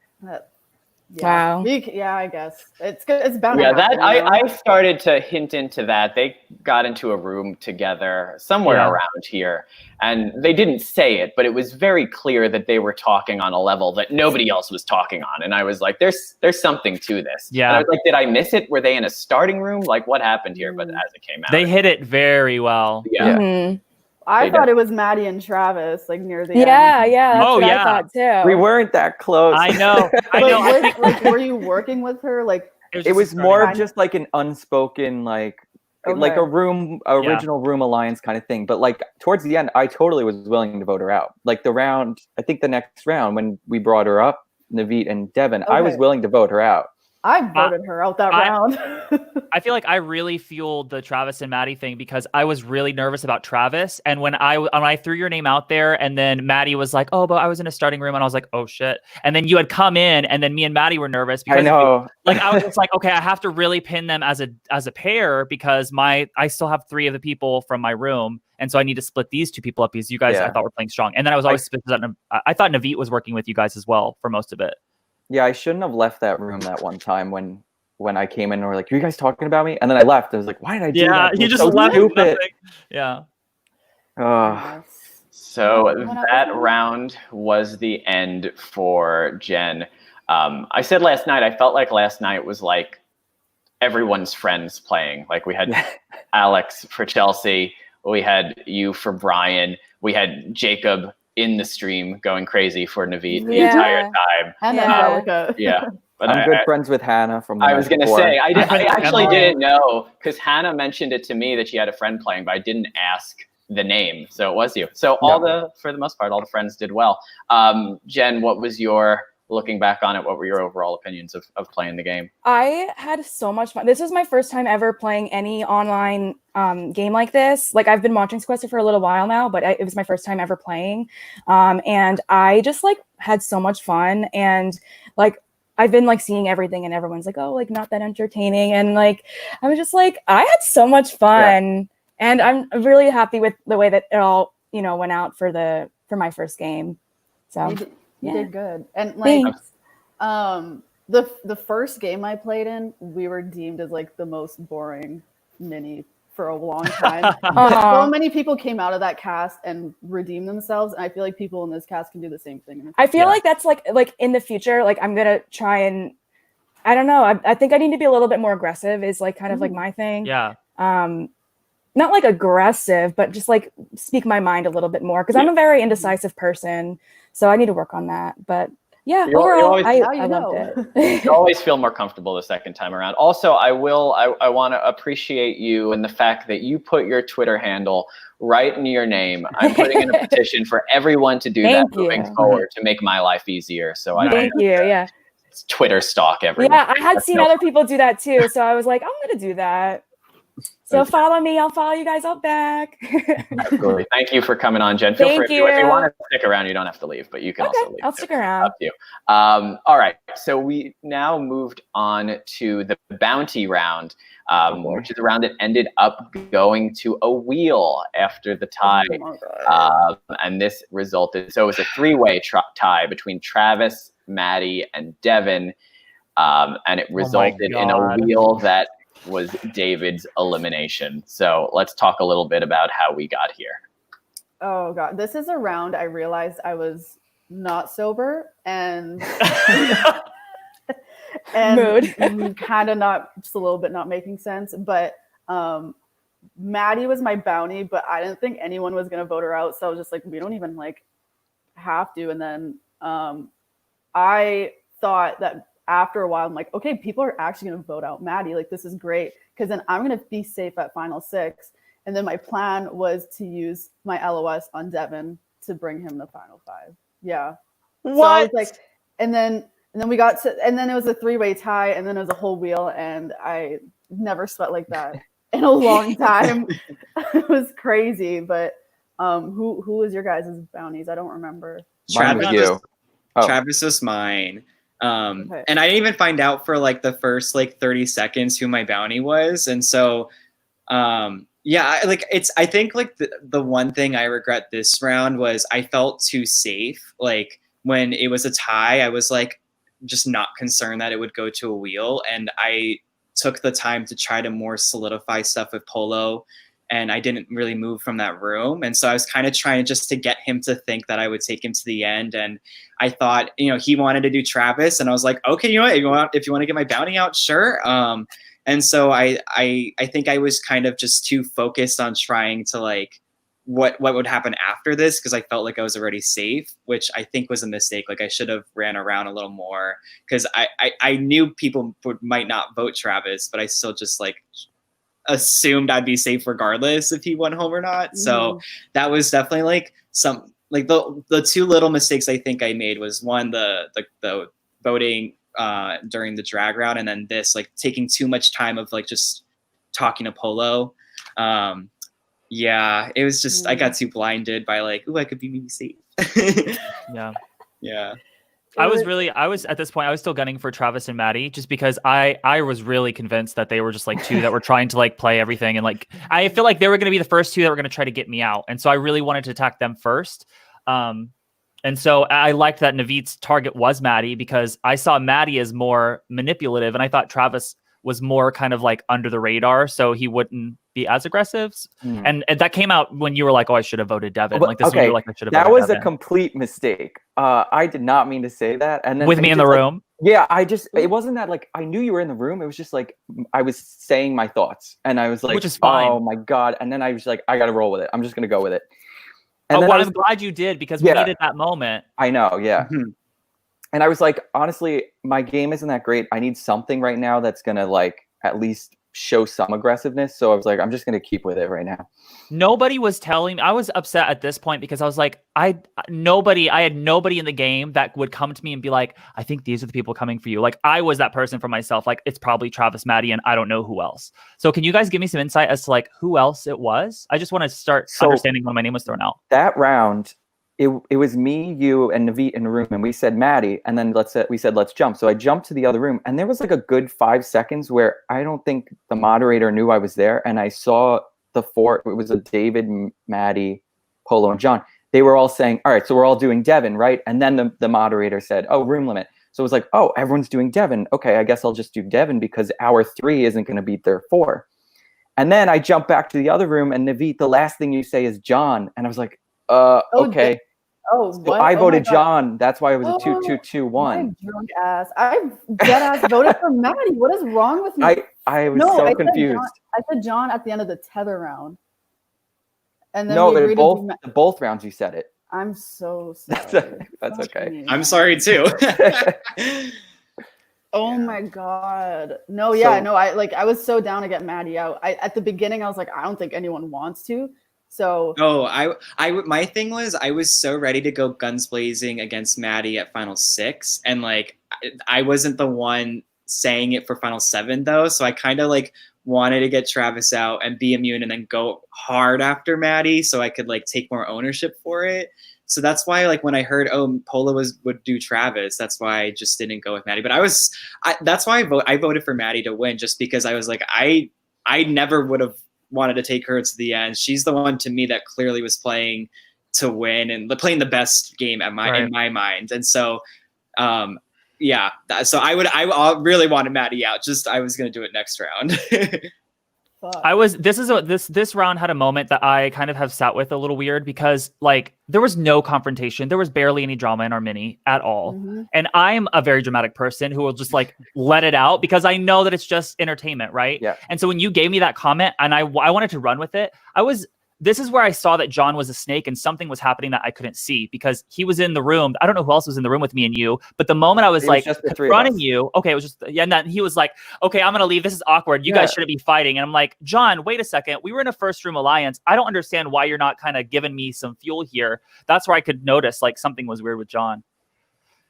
Wow. I guess it's good. It's bound. Yeah, I started to hint into that. They got into a room together somewhere around here, and they didn't say it, but it was very clear that they were talking on a level that nobody else was talking on. And I was like, "There's something to this." Yeah. And I was like, "Did I miss it? Were they in a starting room? Like, what happened here?" But as it came out, they hit it very well. Yeah. Mm-hmm. I thought it was Maddie and Travis, like near the end. Yeah, that's what I thought too. We weren't that close. I know. Like, were you working with her? Like, it was more of just like an unspoken, like a original room alliance kind of thing. But like towards the end, I totally was willing to vote her out. Like the next round when we brought her up, Navit and Devon, I was willing to vote her out. I voted her out that round. I feel like I really fueled the Travis and Maddie thing because I was really nervous about Travis. And when I threw your name out there and then Maddie was like, oh, but I was in a starting room and I was like, oh shit. And then you had come in and then me and Maddie were nervous because I know. I was just like, okay, I have to really pin them as a pair because I still have 3 of the people from my room. And so I need to split these 2 people up because you guys I thought were playing strong. And then I was always I thought Navit was working with you guys as well for most of it. Yeah, I shouldn't have left that room that one time when I came in and were like, are you guys talking about me? And then I left. I was like, why did I do that? Yeah, you just left. Stupid. Yeah. So that round was the end for Jen. I said last night, I felt like last night was like everyone's friends playing. Like we had Alex for Chelsea. We had you for Brian. We had Jacob in the stream going crazy for Navit the entire time. And Angelica. Yeah. But I'm good friends with Hannah from I was going to say, I actually didn't know because Hannah mentioned it to me that she had a friend playing, but I didn't ask the name. So it was you. So for the most part, all the friends did well. Jen, what was looking back on it, what were your overall opinions of playing the game? I had so much fun. This was my first time ever playing any online game like this. Like I've been watching Sequester for a little while now, but it was my first time ever playing. And I just like had so much fun. And like, I've been like seeing everything and everyone's like, oh, like not that entertaining. And like, I was just like, I had so much fun. And I'm really happy with the way that it all, went out for my first game. So You Yeah. did good. And like, Thanks. the first game I played in, we were deemed as like the most boring mini for a long time. Aw. So many people came out of that cast and redeemed themselves, and I feel like people in this cast can do the same thing. I feel like that's like in the future, like I'm gonna try and I don't know. I think I need to be a little bit more aggressive. Is like kind of like my thing. Yeah. Not like aggressive, but just like speak my mind a little bit more because I'm a very indecisive person, so I need to work on that. But yeah, You overall, always- I loved it. You always feel more comfortable the second time around. Also, I want to appreciate you and the fact that you put your Twitter handle right in your name. I'm putting in a petition for everyone to do Thank that moving you. forward to make my life easier. So I Thank you. Yeah. Twitter stalk everyone. Yeah, I had That's seen no other people do that too, so I was like, I'm gonna do that. So follow me, I'll follow you guys out back. Absolutely. Thank you for coming on, Jen. Feel Thank free if you you. want to stick around. You don't have to leave, but you can also leave. I'll stick around. Up to you. All right. So we now moved on to the bounty round, which is a round that ended up going to a wheel after the tie. And this resulted, so it was a three-way tie between Travis, Maddie, and Devon. And it resulted in a wheel that was David's elimination. So let's talk a little bit about how we got here. Oh god, this is a round I realized I was not sober and kind of not, just a little bit not making sense. But Maddie was my bounty, but I didn't think anyone was gonna vote her out. So I was just like, we don't even like have to. And then I thought that after a while, I'm like, okay, people are actually going to vote out Maddie. Like, this is great because then I'm going to be safe at final 6. And then my plan was to use my LOS on Devon to bring him the final 5. Yeah. What? So I was like, and then we got to, and then it was a 3-way tie, and then it was a whole wheel, and I never sweat like that in a long time. It was crazy. But who was your guys' bounties? I don't remember. Travis was mine. And I didn't even find out for like the first like 30 seconds who my bounty was. And so, yeah, I think like the one thing I regret this round was I felt too safe. Like when it was a tie, I was like, just not concerned that it would go to a wheel. And I took the time to try to more solidify stuff with Polo. And I didn't really move from that room. And so I was kind of trying just to get him to think that I would take him to the end. And I thought, he wanted to do Travis. And I was like, okay, you know what? If you want to get my bounty out, sure. And so I think I was kind of just too focused on trying to like, what would happen after this? Because I felt like I was already safe, which I think was a mistake. Like I should have ran around a little more because I knew people might not vote Travis, but I still just like assumed I'd be safe regardless if he went home or not. So that was definitely like some like the two little mistakes I think I made was one, the voting during the drag round, and then this like taking too much time of like just talking to Polo. Yeah, it was just I got too blinded by like, I could be maybe safe. Yeah. I was at this point, I was still gunning for Travis and Maddie just because I was really convinced that they were just like two that were trying to like play everything. And like, I feel like they were going to be the first two that were going to try to get me out. And so I really wanted to attack them first. And so I liked that Navit's target was Maddie because I saw Maddie as more manipulative and I thought Travis was more kind of like under the radar. So he wouldn't be as aggressive. And that came out when you were like, oh, I should have voted Devon. Like this, you were like, I should have that voted was Devon. A complete mistake. I did not mean to say that. And then with me in the room. Yeah, it wasn't that like I knew you were in the room. It was just like I was saying my thoughts and I was like, which is fine. Oh my God. And then I was like, I got to roll with it. I'm just going to go with it. And I'm glad you did because we needed that moment. I know. Yeah. And I was like, honestly, my game isn't that great. I need something right now that's going to like at least show some aggressiveness. So I was like, I'm just going to keep with it right now. Nobody was telling. I was upset at this point because I was like, I had nobody in the game that would come to me and be like, I think these are the people coming for you. Like I was that person for myself. Like it's probably Travis, Maddie, and I don't know who else. So can you guys give me some insight as to like who else it was? I just want to start understanding when my name was thrown out. That round, it was me, you, and Navit in the room, and we said Maddie, and then we said let's jump. So I jumped to the other room, and there was like a good 5 seconds where I don't think the moderator knew I was there, and I saw it was a David, Maddie, Polo, and John. they were all saying, all right, so we're all doing Devon, right? And then the moderator said, oh, room limit. So it was like, oh, everyone's doing Devon. Okay, I guess I'll just do Devon because our 3 isn't going to beat their 4. And then I jump back to the other room, and Navit, the last thing you say is John. And I was like, okay. Oh, So I voted John. That's why it was a 2-2-2-1. My drunk ass. I dead ass voted for Maddie. What is wrong with me? I was so confused. I said John at the end of the tether round. And then no, we agreed both rounds you said it. I'm so sorry. That's okay. I'm sorry too. Oh my god. No, yeah, no, I was so down to get Maddie out. At the beginning I was like, I don't think anyone wants to. So my thing was I was so ready to go guns blazing against Maddie at Final 6, and like I wasn't the one saying it for Final 7 though, so I kind of like wanted to get Travis out and be immune and then go hard after Maddie so I could like take more ownership for it. So that's why like when I heard Polo would do Travis, that's why I just didn't go with Maddie. But that's why I voted for Maddie to win, just because I was like I never would have wanted to take her to the end. She's the one to me that clearly was playing to win and playing the best game in my mind. And so yeah, so I really wanted Maddie out. Just I was gonna do it next round. This round had a moment that I kind of have sat with a little weird, because like there was no confrontation. There was barely any drama in our mini at all. Mm-hmm. And I'm a very dramatic person who will just like let it out because I know that it's just entertainment, right? Yeah. And so when you gave me that comment and I wanted to run with it, this is where I saw that John was a snake and something was happening that I couldn't see because he was in the room. I don't know who else was in the room with me and you, but the moment I was like confronting you, okay, it was just, yeah, and then he was like, okay, I'm going to leave. This is awkward. You guys shouldn't be fighting. And I'm like, John, wait a second. We were in a first room alliance. I don't understand why you're not kind of giving me some fuel here. That's where I could notice like something was weird with John.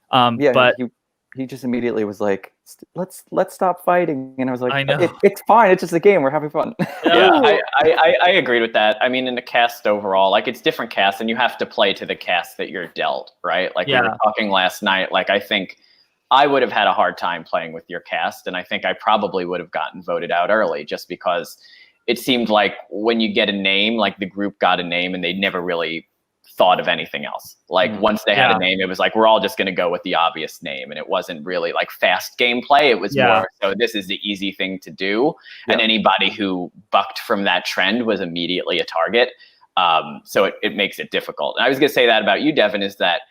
But he just immediately was like, let's stop fighting. And I was like, it's fine. It's just a game. We're having fun. Yeah, I agreed with that. I mean, in the cast overall, like it's different casts and you have to play to the cast that you're dealt, right? Like we were talking last night, like I think I would have had a hard time playing with your cast. And I think I probably would have gotten voted out early just because it seemed like when you get a name, like the group got a name and they never really thought of anything else. Like once they had a name, it was like, we're all just going to go with the obvious name. And it wasn't really like fast gameplay. It was more, so this is the easy thing to do. And anybody who bucked from that trend was immediately a target. So it makes it difficult. And I was going to say that about you, Devon, is that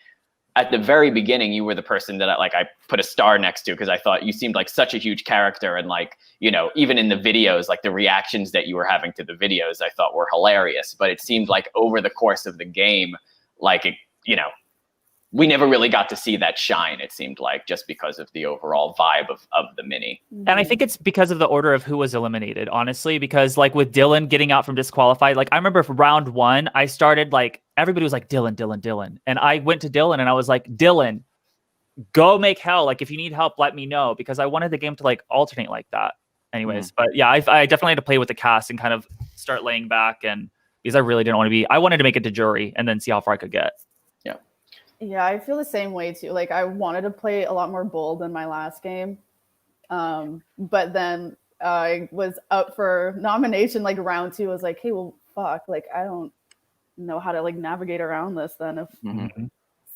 at the very beginning, you were the person that I put a star next to because I thought you seemed like such a huge character. And like, you know, even in the videos, like the reactions that you were having to the videos, I thought were hilarious. But it seemed like over the course of the game, like, you know, we never really got to see that shine, it seemed like, just because of the overall vibe of the mini. And I think it's because of the order of who was eliminated, honestly, because like with Dylan getting out from disqualified, like I remember for round 1, I started like, everybody was like, Dylan. And I went to Dylan and I was like, Dylan, go make hell. Like if you need help, let me know, because I wanted the game to like alternate like that anyways. But yeah, I definitely had to play with the cast and kind of start laying back, and because I really didn't want to be, I wanted to make it to jury and then see how far I could get. Yeah, I feel the same way too. Like I wanted to play a lot more bold than my last game. But then I was up for nomination, like round 2. I was like, hey, well, fuck, like I don't know how to like navigate around this then if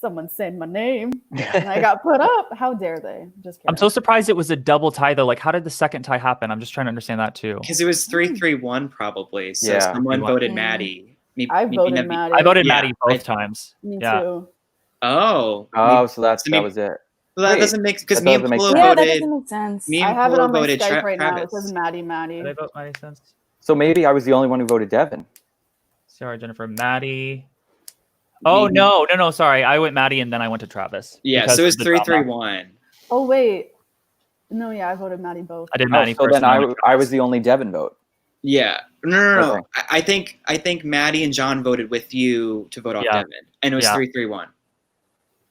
someone's saying my name and I got put up. How dare they? Just kidding. I'm so surprised it was a double tie though. Like how did the second tie happen? I'm just trying to understand that too. Because it was 3-3-1 probably. So someone voted Maddie. I voted Maddie. I voted Maddie both times. Me too. Oh, so that was it. Well, that doesn't make, because me and Polo voted. Yeah, that doesn't make sense. Me and I have it Polo on my voted Skype right now. It Travis. says Maddie. Did I vote Maddie sense? So maybe I was the only one who voted Devon. Sorry, Jennifer. Maddie. Oh, no. Sorry. I went Maddie and then I went to Travis. Yeah, so it was 3-3-1. Oh, wait. No, yeah, I voted Maddie both. I did Maddie so first. Then I was the only Devon vote. Yeah. No. Okay. I think Maddie and John voted with you to vote off Devon. And it was 3-3-1.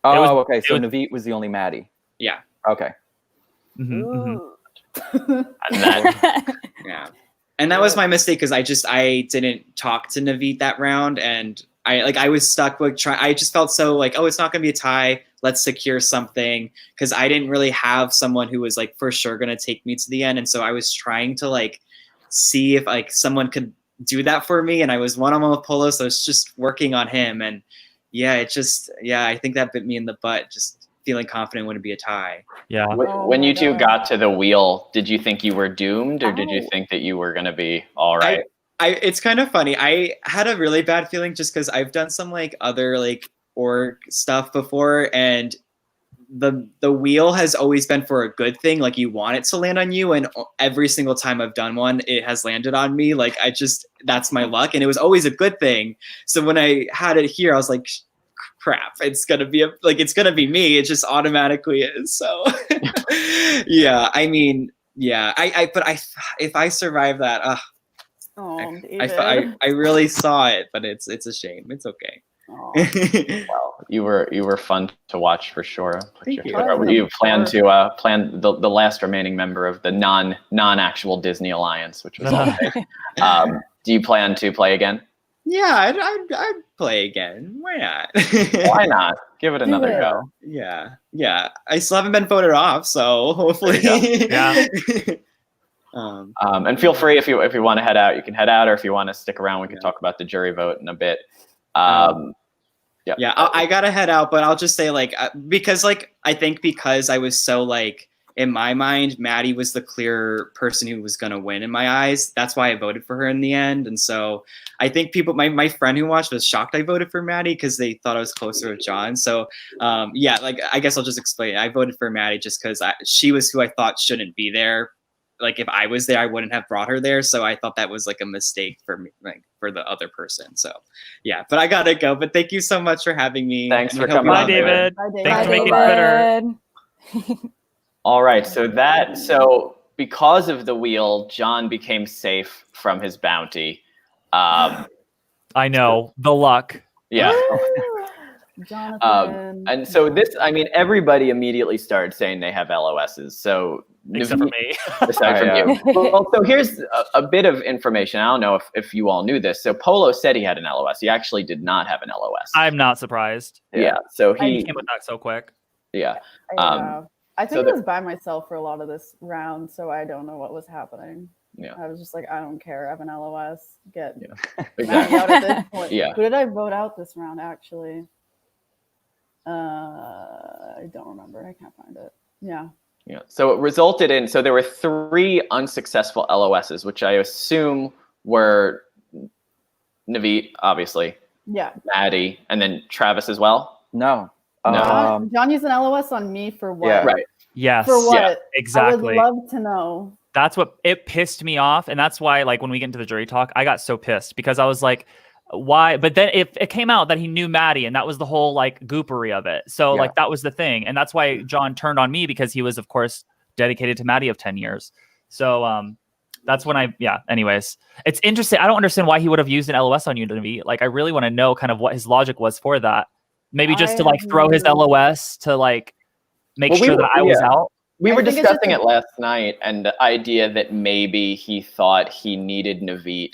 Oh, okay. So Navit was the only Maddie. Yeah. Okay. And that, and that was my mistake because I didn't talk to Navit that round, and I was stuck with I just felt so like, oh, it's not gonna be a tie. Let's secure something, because I didn't really have someone who was like for sure gonna take me to the end, and so I was trying to like see if like someone could do that for me, and I was one-on-one with Polo, so it's just working on him, and yeah, it just, yeah, I think that bit me in the butt. Just feeling confident wouldn't be a tie. Yeah. When you two got to the wheel, did you think you were doomed, or did you Ow. think that you were going to be all right? It's kind of funny. I had a really bad feeling just because I've done some like other like org stuff before, and the wheel has always been for a good thing. Like you want it to land on you, and every single time I've done one, it has landed on me. Like that's my luck, and it was always a good thing. So when I had it here, I was like, crap, it's gonna be me. It just automatically is. So yeah, I mean, yeah, but if I survive that, I really saw it, but it's a shame. It's okay. Well, you were fun to watch for sure. Thank you. You plan to plan the last remaining member of the non-actual Disney Alliance, which was all fake. Do you plan to play again? Yeah, I'd play again. Why not? Why not? Give it another go. Yeah. I still haven't been voted off, so hopefully. Yeah. And feel free if you want to head out, you can head out, or if you want to stick around, we can talk about the jury vote in a bit. Yeah, I gotta head out, but I'll just say because I think because I was so in my mind, Maddie was the clear person who was gonna win in my eyes. That's why I voted for her in the end. And so I think my friend who watched was shocked I voted for Maddie because they thought I was closer with John. So I guess I'll just explain. I voted for Maddie just because she was who I thought shouldn't be there. Like if I was there, I wouldn't have brought her there. So I thought that was a mistake for me, for the other person. So yeah, but I gotta go. But thank you so much for having me. Thanks for coming on, David. Thanks for making Twitter. All right, so because of the wheel, John became safe from his bounty. I know, the luck. Yeah. Jonathan. And so everybody immediately started saying they have LOSs. So except for me. Aside from you. Well, so here's a bit of information. I don't know if you all knew this. So Polo said he had an LOS. He actually did not have an LOS. I'm not surprised. Yeah. So he came with that so quick. Yeah. I think I was by myself for a lot of this round, so I don't know what was happening. Yeah. I was just like, I don't care. I have an LOS. Get exactly. out at this point. Yeah. Who did I vote out this round, actually? I don't remember. I can't find it. Yeah. Yeah. So it resulted in, there were 3 unsuccessful LOSs, which I assume were Navit, obviously. Yeah. Maddie, and then Travis as well. No. John used an LOS on me for what? Yeah. Right. Yes. For what? Yeah, exactly. I would love to know. That's what it pissed me off, and that's why when we get into the jury talk, I got so pissed because I was like, why? But then it came out that he knew Maddie, and that was the whole goopery of it. So that was the thing, and that's why John turned on me, because he was, of course, dedicated to Maddie of 10 years. So that's when anyways, it's interesting. I don't understand why he would have used an LOS on you, Navit. I really want to know kind of what his logic was for that. Maybe just to throw his LOS to make sure that I was out. We were discussing it last night, and the idea that maybe he thought he needed Navit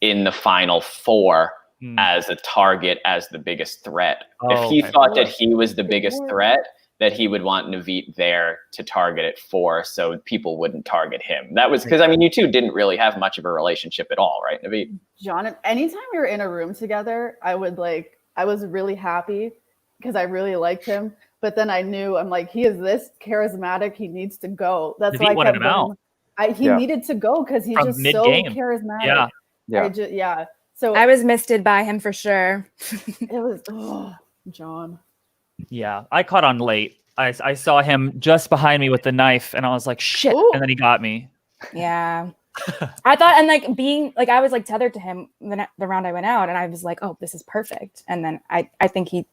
in the final 4 as a target, as the biggest threat. If he thought that he was the biggest threat, that he would want Navit there to target it for, so people wouldn't target him. That was because, you two didn't really have much of a relationship at all, right, Navit? John, anytime we were in a room together, I was really happy because I really liked him. But then I knew, I'm like, he is this charismatic. He needs to go. That's Navit why I kept him out. He needed to go because he's just so charismatic. Yeah. So I was misted by him for sure. It was John. Yeah, I caught on late. I saw him just behind me with the knife, and I was like, shit. Ooh. And then he got me. Yeah. I thought, and being I was tethered to him the round I went out, and I was like, oh, this is perfect. And then I think he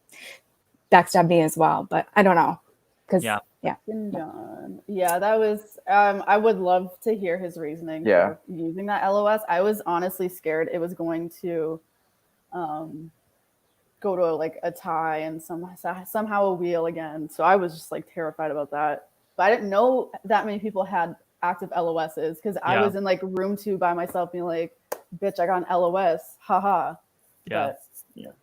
backstabbed me as well, but I don't know. John. Yeah, that was I would love to hear his reasoning for using that LOS. I was honestly scared it was going to go to a tie and somehow a wheel again. So I was just terrified about that. But I didn't know that many people had active LOSs because I was in room 2 by myself being like, bitch, I got an LOS. Haha. Yeah. But,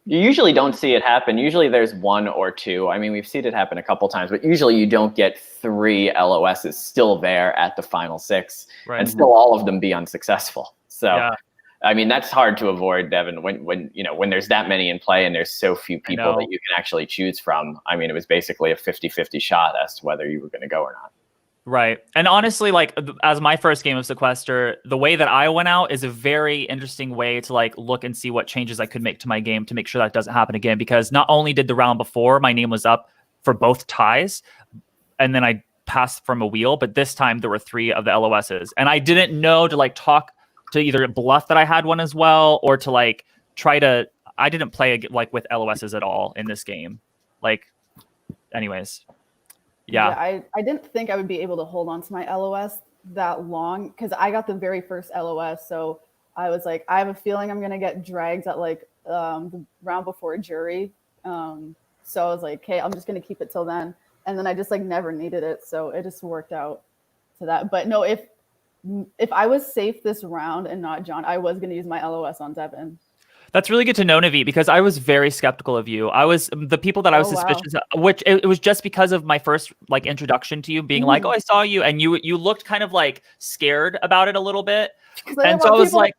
You usually don't see it happen. Usually there's 1 or 2. We've seen it happen a couple times, but usually you don't get 3 LOSs still there at the final 6, and still all of them be unsuccessful. So I mean, that's hard to avoid, Devon, when there's that many in play and there's so few people that you can actually choose from. I mean, it was basically a 50-50 shot as to whether you were going to go or not. Right. And honestly, like, as my first game of Sequester, the way that I went out is a very interesting way to like look and see what changes I could make to my game to make sure that doesn't happen again. Because not only did the round before my name was up for both ties, and then I passed from a wheel, but this time there were 3 of the LOSs. And I didn't know to like talk to either bluff that I had one as well, or to like try to, I didn't play like with LOSs at all in this game. Like, anyways. Yeah. I didn't think I would be able to hold on to my LOS that long because I got the very first LOS. So I was like, I have a feeling I'm going to get dragged at like the round before jury. So I was like, okay, I'm just going to keep it till then. And then I just like never needed it. So it just worked out to that. But no, if I was safe this round and not John, I was going to use my LOS on Devon. That's really good to know, Navit, because I was very skeptical of you. I was the people that I was suspicious of, which it was just because of my first like introduction to you being like, oh, I saw you. And you looked kind of like scared about it a little bit. And so I was like,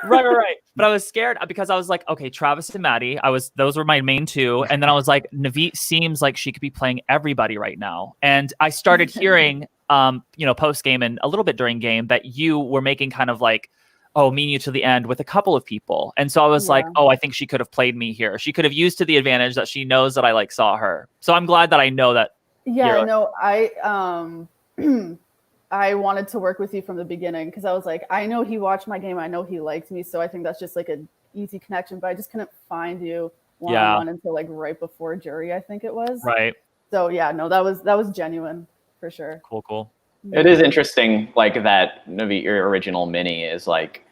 right. But I was scared because I was like, okay, Travis and Maddie, those were my main 2. And then I was like, Navit seems like she could be playing everybody right now. And I started hearing, post game and a little bit during game that you were making kind of like, oh, me and you to the end with a couple of people. And so I was like, oh, I think she could have played me here. She could have used to the advantage that she knows that I like saw her. So I'm glad that I know that. Yeah, no, I wanted to work with you from the beginning because I was like, I know he watched my game. I know he liked me. So I think that's just like an easy connection, but I just couldn't find you one-on-one until like right before jury, I think it was. Right. So yeah, no, that was genuine for sure. Cool. It is interesting, like that Navit, your original mini is like,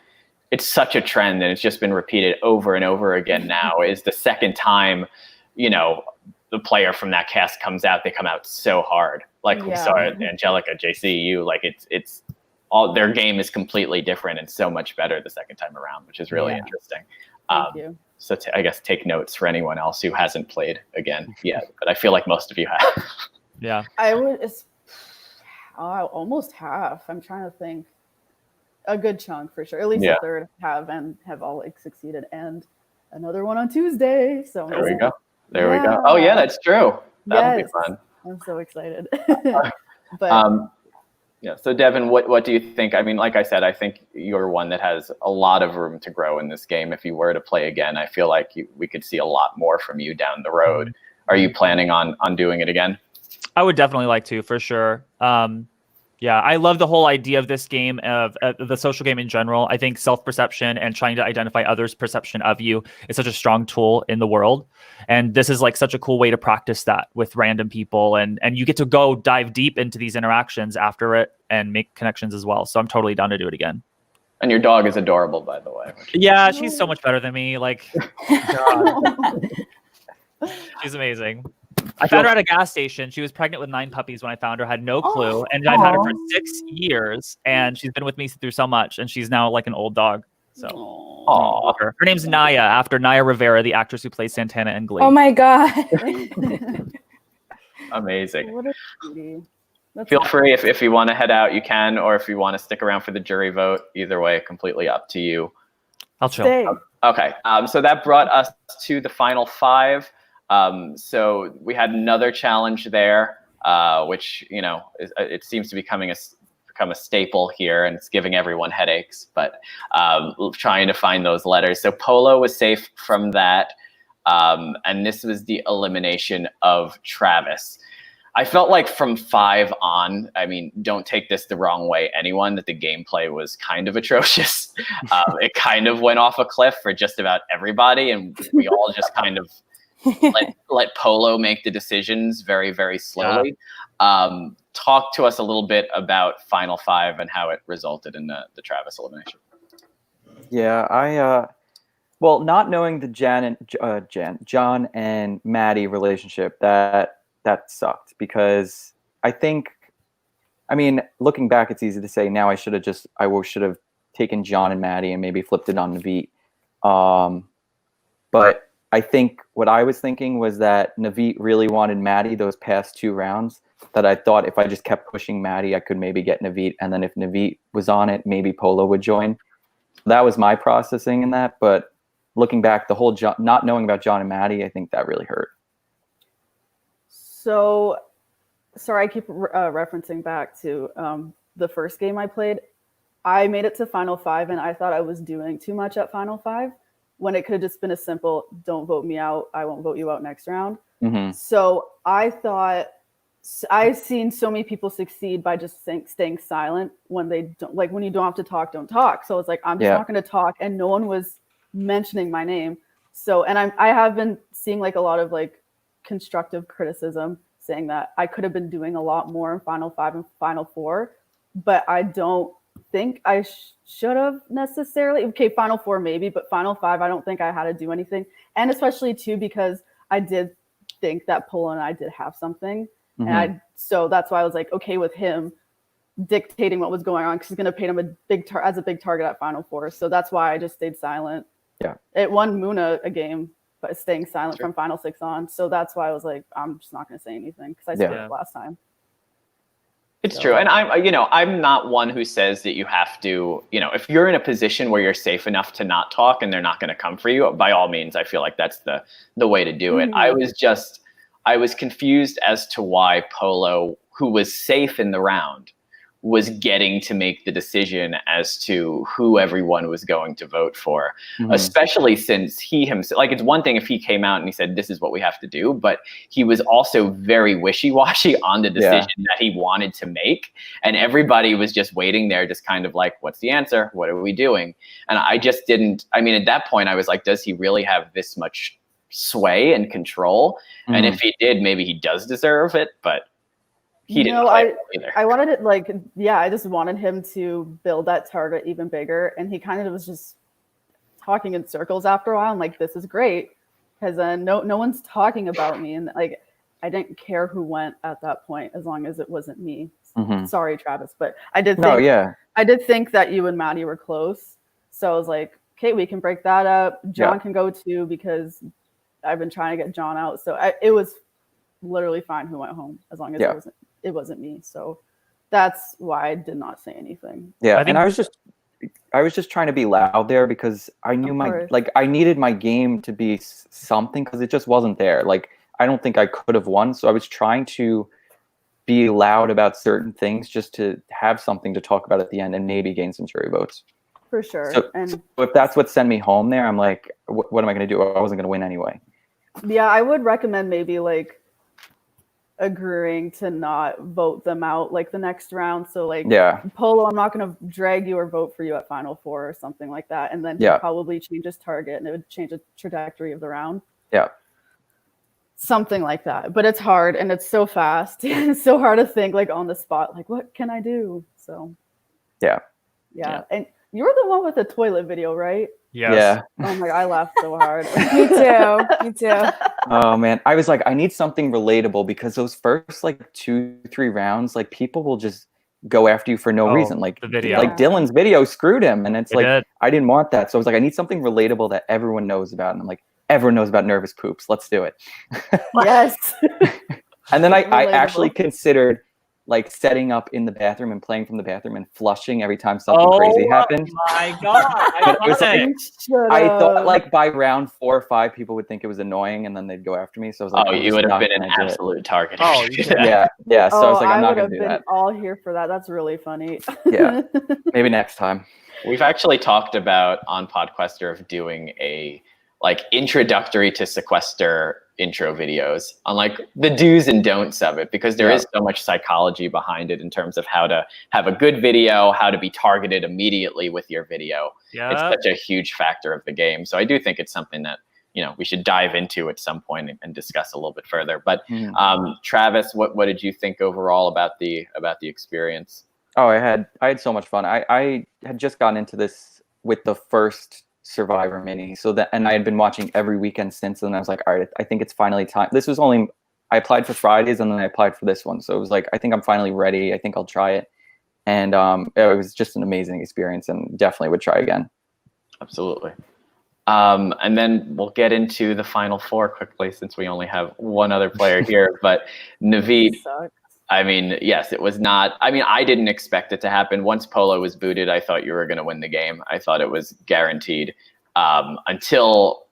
it's such a trend and it's just been repeated over and over again now. Is the second time, the player from that cast comes out, they come out so hard. Like we saw it, Angelica, JC, like it's all their game is completely different and so much better the second time around, which is really interesting. Thank you. So I guess take notes for anyone else who hasn't played again yet, but I feel like most of you have. Yeah. I would almost half. I'm trying to think. A good chunk for sure. At least a third have all like succeeded, and another one on Tuesday. So there we go. There we go. Oh yeah, that's true. That'll be fun. I'm so excited. But so Devon, what do you think? I mean, like I said, I think you're one that has a lot of room to grow in this game. If you were to play again, I feel like we could see a lot more from you down the road. Are you planning on doing it again? I would definitely like to, for sure. Yeah, I love the whole idea of this game, of the social game in general. I think self-perception and trying to identify others' perception of you is such a strong tool in the world. And this is like such a cool way to practice that with random people. And you get to go dive deep into these interactions after it and make connections as well. So I'm totally down to do it again. And your dog is adorable, by the way. Yeah, she's so much better than me. Like, God. She's amazing. I found her at a gas station. She was pregnant with 9 puppies when I found her, had no clue. And I've had her for 6 years, and she's been with me through so much, and she's now like an old dog. So her name's Naya, after Naya Rivera, the actress who plays Santana in Glee. Oh my God. Amazing. What a cutie. Feel free if you want to head out, you can, or if you want to stick around for the jury vote. Either way, completely up to you. I'll chill. Okay. So that brought us to the final 5. So we had another challenge there, which, it seems to be become a staple here, and it's giving everyone headaches, but trying to find those letters. So Polo was safe from that. And this was the elimination of Travis. I felt like from 5 on, I mean, don't take this the wrong way, anyone, that the gameplay was kind of atrocious. It kind of went off a cliff for just about everybody, and we all just kind of let Polo make the decisions very, very slowly. Talk to us a little bit about Final 5 and how it resulted in the Travis elimination. Yeah, well, not knowing the John and Maddie relationship, that sucked, because I mean, looking back, it's easy to say now I should have taken John and Maddie and maybe flipped it on Navit. But I think what I was thinking was that Navit really wanted Maddie those past 2 rounds, that I thought if I just kept pushing Maddie, I could maybe get Navit. And then if Navit was on it, maybe Polo would join. that was my processing in that. But looking back, the whole not knowing about John and Maddie, I think that really hurt. So, sorry, I keep referencing back to the first game I played. I made it to Final 5, and I thought I was doing too much at Final 5 when it could have just been a simple, don't vote me out, I won't vote you out next round. Mm-hmm. So I thought, I've seen so many people succeed by just staying silent when they don't, like when you don't have to talk, don't talk. So it's like, I'm just not going to talk, and no one was mentioning my name. So, and I have been seeing like a lot of like constructive criticism saying that I could have been doing a lot more in Final 5 and Final 4, but I don't think I should have necessarily. Okay, Final 4 maybe, but Final 5 I don't think I had to do anything. And especially too because I did think that Polo and I did have something. Mm-hmm. And so that's why I was like okay with him dictating what was going on because he's going to paint him a big target at Final 4. So that's why I just stayed silent. Yeah. It won Muna a game, but staying silent from Final 6 on. So that's why I was like, I'm just not going to say anything because I said it last time. It's true. And I'm not one who says that you have to, if you're in a position where you're safe enough to not talk and they're not going to come for you, by all means, I feel like that's the way to do it. Mm-hmm. I was confused as to why Polo, who was safe in the round, was getting to make the decision as to who everyone was going to vote for, especially since he himself, like, it's one thing if he came out and he said, this is what we have to do, but he was also very wishy-washy on the decision that he wanted to make. And everybody was just waiting there, just kind of like, what's the answer? What are we doing? And I just didn't, at that point I was like, does he really have this much sway and control? And if he did, maybe he does deserve it, but he didn't play it either. I wanted it I just wanted him to build that target even bigger. And he kind of was just talking in circles after a while. I'm like, this is great. Because no one's talking about me. And like, I didn't care who went at that point as long as it wasn't me. Mm-hmm. Sorry, Travis. But I did think that you and Maddie were close. So I was like, okay, we can break that up. John can go too because I've been trying to get John out. So it was literally fine who went home as long as it wasn't me. So that's why I did not say anything. Yeah, and I was just trying to be loud there because I knew I needed my game to be something because it just wasn't there. Like, I don't think I could have won. So I was trying to be loud about certain things just to have something to talk about at the end and maybe gain some jury votes. For sure. So if that's what sent me home there, I'm like, what am I going to do? I wasn't going to win anyway. Yeah, I would recommend maybe like agreeing to not vote them out like the next round. So like Polo, I'm not going to drag you or vote for you at Final 4 or something like that. And then he'd probably change his target and it would change the trajectory of the round. Yeah. Something like that. But it's hard and it's so fast. It's so hard to think like on the spot, like what can I do? So yeah. And you were the one with the toilet video, right? Yes. Yeah. Oh my God, I laughed so hard. Me too. Oh man, I was like, I need something relatable because those first like 2-3 rounds, like people will just go after you for no reason. Like the video. Like Dylan's video screwed him, and it's I didn't want that. So I was like, I need something relatable that everyone knows about, and I'm like, everyone knows about nervous poops. Let's do it. Yes. And then I actually considered like setting up in the bathroom and playing from the bathroom and flushing every time something crazy happened. Oh my God. I thought like by round 4 or 5 people would think it was annoying and then they'd go after me. So I was like, you would have been an absolute target. Oh, yeah. So I was like, I'm not going to do that. All here for that. That's really funny. Yeah. Maybe next time. We've actually talked about on PodQuester of doing a like introductory to Sequester intro videos on like the do's and don'ts of it, because there is so much psychology behind it in terms of how to have a good video, how to be targeted immediately with your video. It's such a huge factor of the game. So I do think it's something that, we should dive into at some point and discuss a little bit further. But Travis, what did you think overall about the experience? Oh, I had so much fun. I had just gotten into this with the first Survivor Mini, and I had been watching every weekend since, and I was like, all right, I think it's finally time. This was I applied for Fridays and then I applied for this one, so it was like, I think I'm finally ready. I think I'll try it, and it was just an amazing experience, and definitely would try again. Absolutely. And then we'll get into the Final 4 quickly, since we only have one other player here. But Navit, I mean, yes, it was not. I mean, I didn't expect it to happen. Once Polo was booted, I thought you were going to win the game. I thought it was guaranteed until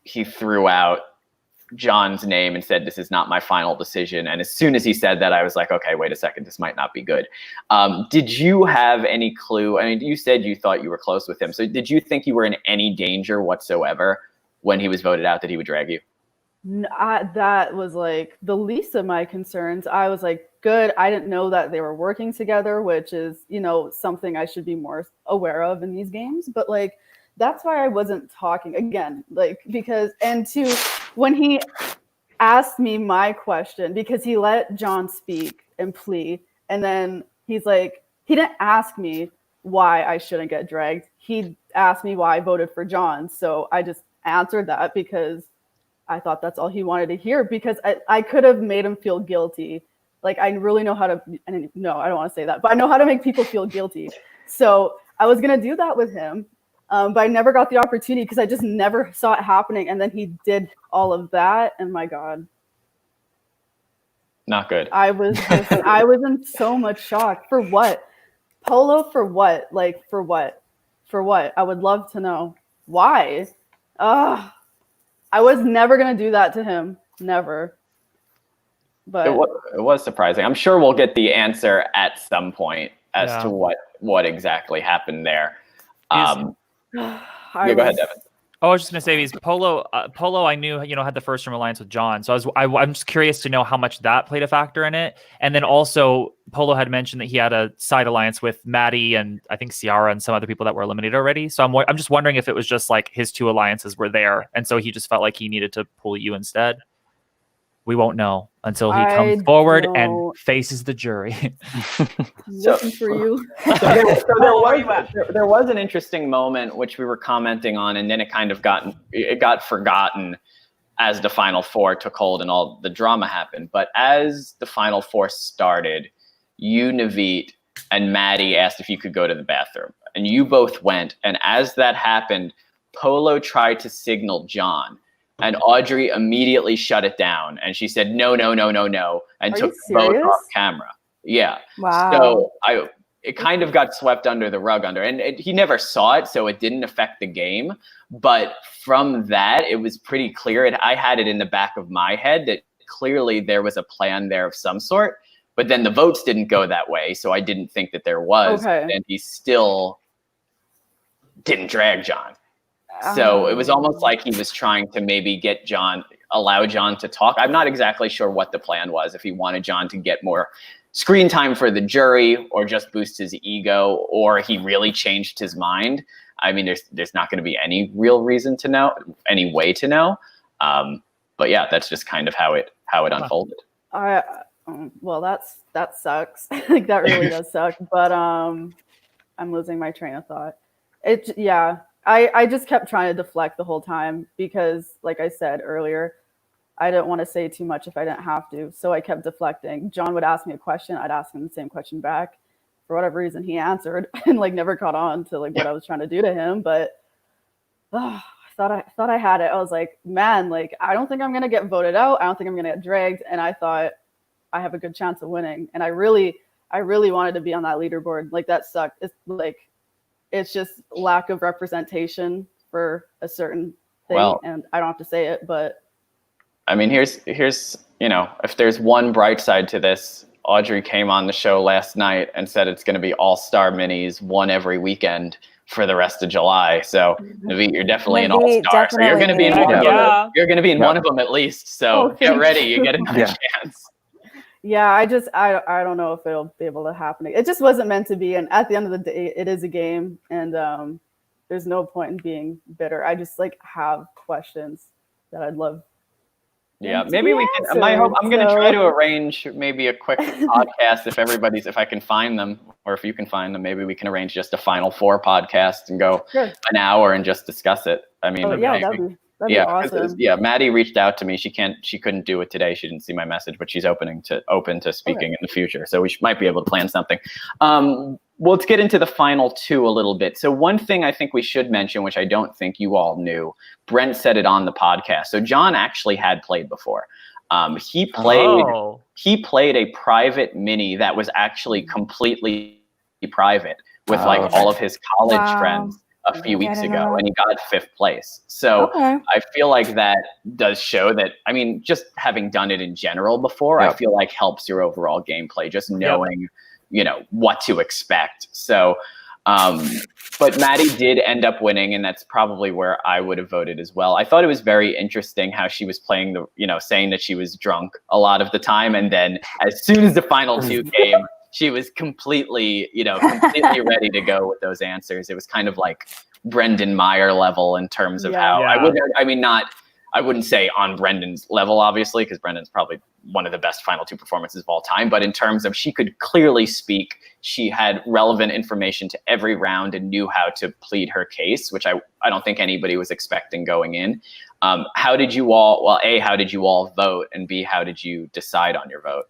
he threw out John's name and said, "This is not my final decision." And as soon as he said that, I was like, okay, wait a second, this might not be good. Did you have any clue? I mean, you said you thought you were close with him. So did you think you were in any danger whatsoever when he was voted out that he would drag you? That was like the least of my concerns. I was like, good. I didn't know that they were working together, which is, you know, something I should be more aware of in these games. But like, that's why I wasn't talking again, like, because, and two, when he asked me my question, because he let John speak and plea, and then he's like, he didn't ask me why I shouldn't get dragged. He asked me why I voted for John. So I just answered that because I thought that's all he wanted to hear, because I could have made him feel guilty. Like, I really know how to, and no, I don't want to say that, but I know how to make people feel guilty. So I was going to do that with him, but I never got the opportunity because I just never saw it happening. And then he did all of that. And my God. Not good. I was in so much shock. For what? Polo for what? Like, for what? For what? I would love to know. Why? I was never going to do that to him. Never. But it was surprising. I'm sure we'll get the answer at some point as to what exactly happened there. Go ahead, Devon. Oh, I was just gonna say, Polo, I knew, you know, had the first room alliance with John, so I'm just curious to know how much that played a factor in it. And then also, Polo had mentioned that he had a side alliance with Maddie and I think Ciara and some other people that were eliminated already. So I'm just wondering if it was just like his two alliances were there, and so he just felt like he needed to pull you instead. We won't know until he comes forward and faces the jury. Looking for you. There was an interesting moment which we were commenting on, and then it kind of got forgotten as the Final Four took hold and all the drama happened. But as the Final Four started, you, Navit, and Maddie asked if you could go to the bathroom, and you both went. And as that happened, Polo tried to signal John. And Audrey immediately shut it down, and she said, no, and took both off camera. Yeah. Wow. So it kind of got swept under the rug and he never saw it, so it didn't affect the game. But from that, it was pretty clear. I had it in the back of my head that clearly there was a plan there of some sort, but then the votes didn't go that way, so I didn't think that there was. Okay. And he still didn't drag John. So it was almost like he was trying to maybe allow John to talk. I'm not exactly sure what the plan was, if he wanted John to get more screen time for the jury or just boost his ego, or he really changed his mind. I mean, there's not going to be any real reason to know, any way to know. But yeah, that's just kind of how it unfolded. Well, that sucks. Like, that really does suck. But I'm losing my train of thought. I just kept trying to deflect the whole time because, like I said earlier, I didn't want to say too much if I didn't have to. So I kept deflecting. John would ask me a question. I'd ask him the same question back. For whatever reason, he answered and like never caught on to like what I was trying to do to him. But I thought I had it. I was like, man, like, I don't think I'm going to get voted out. I don't think I'm going to get dragged. And I thought I have a good chance of winning. And I really wanted to be on that leaderboard. Like, that sucked. It's just lack of representation for a certain thing, and I don't have to say it, but I mean, here's you know, if there's one bright side to this, Audrey came on the show last night and said it's going to be all-star minis, one every weekend for the rest of July. So Navit, you're definitely an all-star. So you're going to be in one of them. You're going to be in one of them at least. So get ready. You get another chance. Yeah, I don't know if it'll be able to happen. It just wasn't meant to be. And at the end of the day, it is a game, and there's no point in being bitter. I just like have questions that I'd love. Yeah, maybe we can. I'm going to try to arrange maybe a quick podcast if I can find them, or if you can find them. Maybe we can arrange just a Final Four podcast and go an hour and just discuss it. I mean, that'd be awesome. Maddie reached out to me. She couldn't do it today. She didn't see my message, but she's open to speaking in the future. So we might be able to plan something. Well, let's get into the final two a little bit. So one thing I think we should mention, which I don't think you all knew, Brent said it on the podcast. So John actually had played before. He played a private mini that was actually completely private with like all of his college friends a few weeks ago, and he got 5th place. So I feel like that does show that, I mean, just having done it in general before, I feel like helps your overall gameplay, just knowing, you know, what to expect. So, but Maddie did end up winning, and that's probably where I would have voted as well. I thought it was very interesting how she was playing the, you know, saying that she was drunk a lot of the time, and then as soon as the final 2 came, she was completely, you know, completely ready to go with those answers. It was kind of like Brendan Meyer level in terms of how I wouldn't say on Brendan's level, obviously, because Brendan's probably one of the best final 2 performances of all time. But in terms of, she could clearly speak, she had relevant information to every round and knew how to plead her case, which I don't think anybody was expecting going in. How did you all, well, A, how did you all vote? And B, how did you decide on your vote?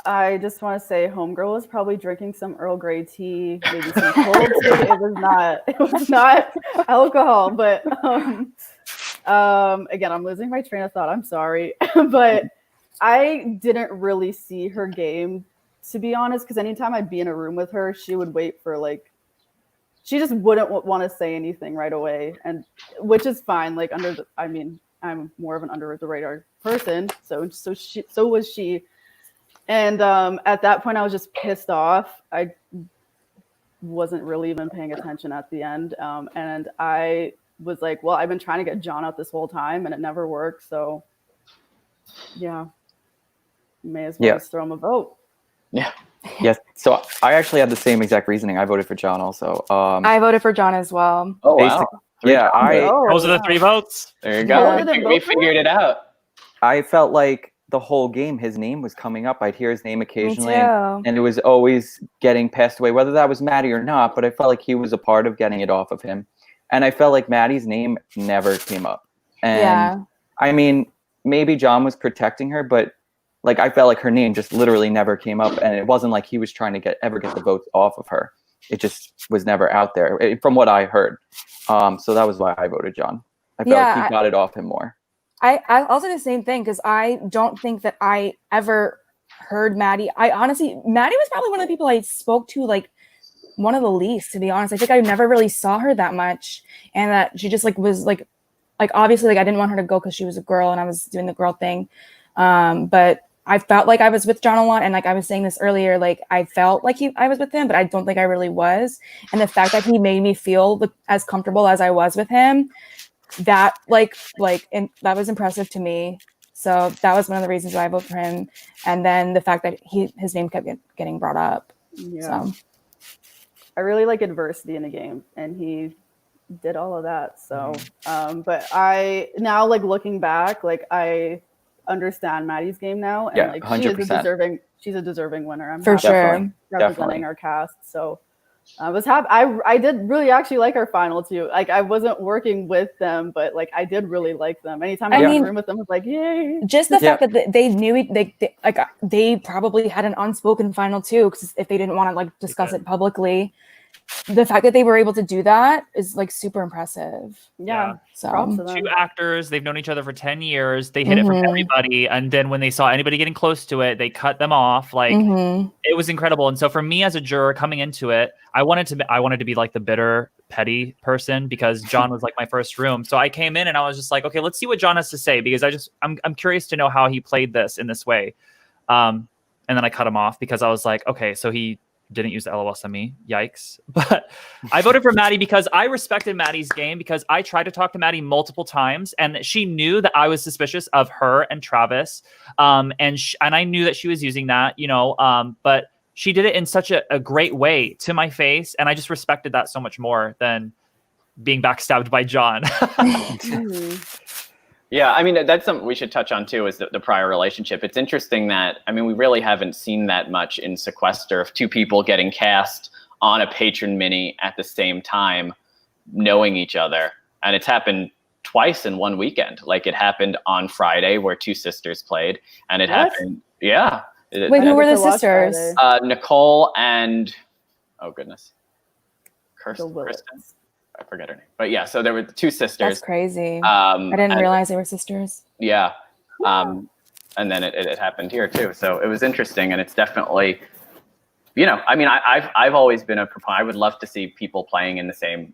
I just want to say Homegirl was probably drinking some Earl Grey tea, maybe some cold tea. It was not alcohol, but again, I'm losing my train of thought. I'm sorry. But I didn't really see her game, to be honest, because anytime I'd be in a room with her, she would wait for like, she just wouldn't want to say anything right away, and which is fine. Like I mean, I'm more of an under the radar person, so was she. And at that point, I was just pissed off. I wasn't really even paying attention at the end. And I was like, well, I've been trying to get John out this whole time, and it never worked. So, yeah, may as well just throw him a vote. Yeah. Yes. So I actually had the same exact reasoning. I voted for John also. I voted for John as well. Oh, wow. Those are the 3 votes. There you go. We figured it out. I felt like the whole game, his name was coming up. I'd hear his name occasionally, Me too. and it was always getting passed away, whether that was Maddie or not, but I felt like he was a part of getting it off of him. And I felt like Maddie's name never came up. And I mean, maybe John was protecting her, but like I felt like her name just literally never came up, and it wasn't like he was trying to ever get the votes off of her. It just was never out there, from what I heard. So that was why I voted John. I felt like he got it off him more. I also did the same thing, because I don't think that I ever heard Maddie. Maddie was probably one of the people I spoke to, like one of the least, to be honest. I think I never really saw her that much, and that she just like was like obviously like I didn't want her to go because she was a girl and I was doing the girl thing. But I felt like I was with John a lot, and like I was saying this earlier, like I felt like I was with him, but I don't think I really was. And the fact that he made me feel as comfortable as I was with him, that and that was impressive to me. So that was one of the reasons why I voted for him. And then the fact that his name kept getting brought up. Yeah. So I really like adversity in a game, and he did all of that. So but I now, like looking back, like I understand Maddie's game now, and like 100%. She's a deserving winner. I'm for happy sure representing our cast. So I was happy. I did really actually like our final 2. Like I wasn't working with them, but like I did really like them. Anytime I was in the room with them, I was like, yay! Just the fact that they knew they probably had an unspoken final 2, because if they didn't want to like discuss it publicly, the fact that they were able to do that is like super impressive. Yeah. So props to them. 2 actors, they've known each other for 10 years. They hid it from everybody, and then when they saw anybody getting close to it, they cut them off. Like it was incredible. And so for me as a juror coming into it, I wanted to be like the bitter, petty person, because John was like my first room. So I came in and I was just like, okay, let's see what John has to say, because I'm curious to know how he played this in this way. And then I cut him off because I was like, okay, so he didn't use the LOS on me. Yikes. But I voted for Maddie because I respected Maddie's game, because I tried to talk to Maddie multiple times, and she knew that I was suspicious of her and Travis. And I knew that she was using that, you know, but she did it in such a great way to my face. And I just respected that so much more than being backstabbed by John. Yeah, I mean, that's something we should touch on too, is the prior relationship. It's interesting that, I mean, we really haven't seen that much in Sequester of 2 people getting cast on a patron mini at the same time, knowing each other. And it's happened twice in one weekend. Like it happened on Friday where 2 sisters played, and it happened. Yeah. Wait, who were the sisters? Nicole and, oh goodness, Kristen. I forget her name, but yeah, so there were 2 sisters. That's crazy. I didn't realize they were sisters. Yeah. and then it happened here too. So it was interesting, and it's definitely, I mean, I've always been a proponent. I would love to see people playing in the same,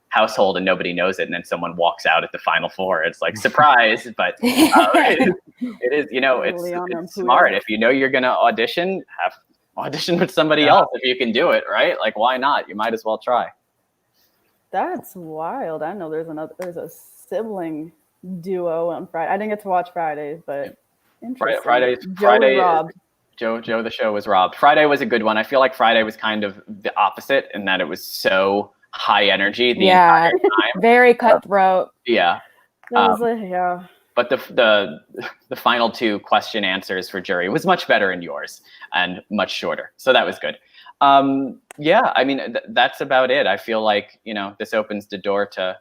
household and nobody knows it, and then someone walks out at the final four. It's like surprise, but it is, it's smart. If you know you're gonna audition, audition with somebody else if you can do it, right? Like, why not? You might as well try. That's wild. I know there's a sibling duo on Friday. I didn't get to watch Fridays, but interesting. Friday. Joe the show was robbed. Friday was a good one. I feel like Friday was kind of the opposite in that it was so high energy the entire time. Very cutthroat. Yeah. Yeah. But the final two question answers for jury was much better in yours and much shorter. So that was good. Yeah, I mean, that's about it. I feel like, this opens the door to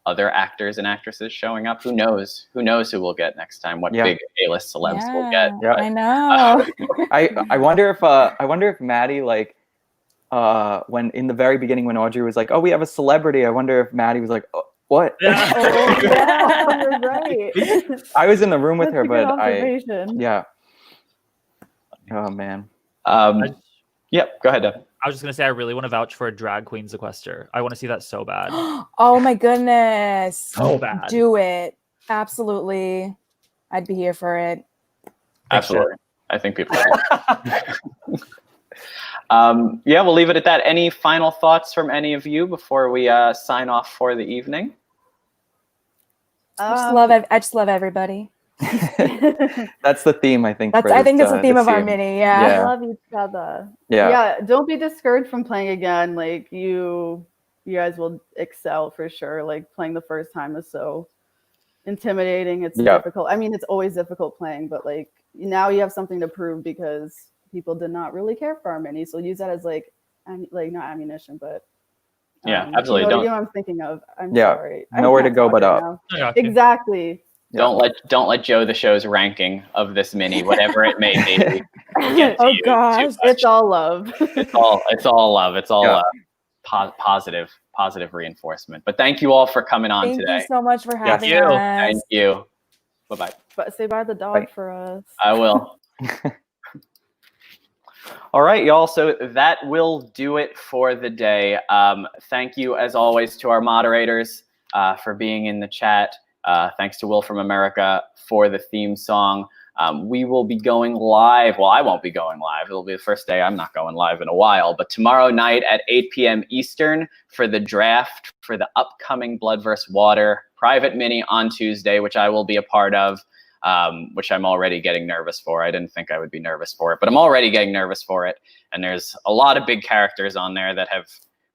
other actors and actresses showing up. Who knows who we'll get next time? What big A-list celebs we'll get? Yeah, I know. I wonder if Maddie, like, when in the very beginning when Audrey was like, "Oh, we have a celebrity," I wonder if Maddie was like, "Oh, what?" Oh, yeah, you're right. I was in the room with her, but observation. Oh man. Yep. Go ahead, Devon. I was just gonna say I really want to vouch for a drag queen Sequester. I want to see that so bad. Oh my goodness. So bad. Do it. Absolutely. I'd be here for it. Absolutely. I think people yeah, we'll leave it at that. Any final thoughts from any of you before we sign off for the evening? I just love everybody. That's the theme, I think. I think that's the theme of our mini. Yeah. I love each other. Yeah. Don't be discouraged from playing again. Like you guys will excel for sure. Like playing the first time is so intimidating. It's difficult. I mean, it's always difficult playing, but like now you have something to prove because people did not really care for our mini. So use that as like not ammunition, but absolutely. You know what I'm thinking of. I'm sorry. Nowhere to go but up. Exactly. Don't let Joe the show's ranking of this mini, whatever it may be. Oh gosh, it's all love. It's all love. It's all positive reinforcement. But thank you all for coming on today. Thank you so much for having us. Thank you. Bye-bye. But say bye to the dog for us. I will. All right, y'all. So that will do it for the day. Thank you, as always, to our moderators for being in the chat. Thanks to Will from America for the theme song. We will be going live. Well, I won't be going live. It'll be the first day I'm not going live in a while. But tomorrow night at 8 p.m. Eastern for the draft for the upcoming Blood vs. Water private mini on Tuesday, which I will be a part of, which I'm already getting nervous for. I didn't think I would be nervous for it, but I'm already getting nervous for it. And there's a lot of big characters on there that have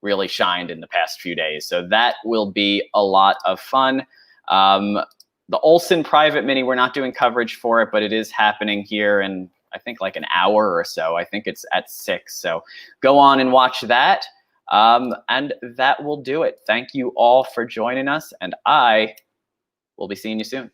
really shined in the past few days. So that will be a lot of fun. The Olsen private mini, we're not doing coverage for it, but it is happening here in, I think, like an hour or so. I think it's at 6. So go on and watch that. And that will do it. Thank you all for joining us, and I will be seeing you soon.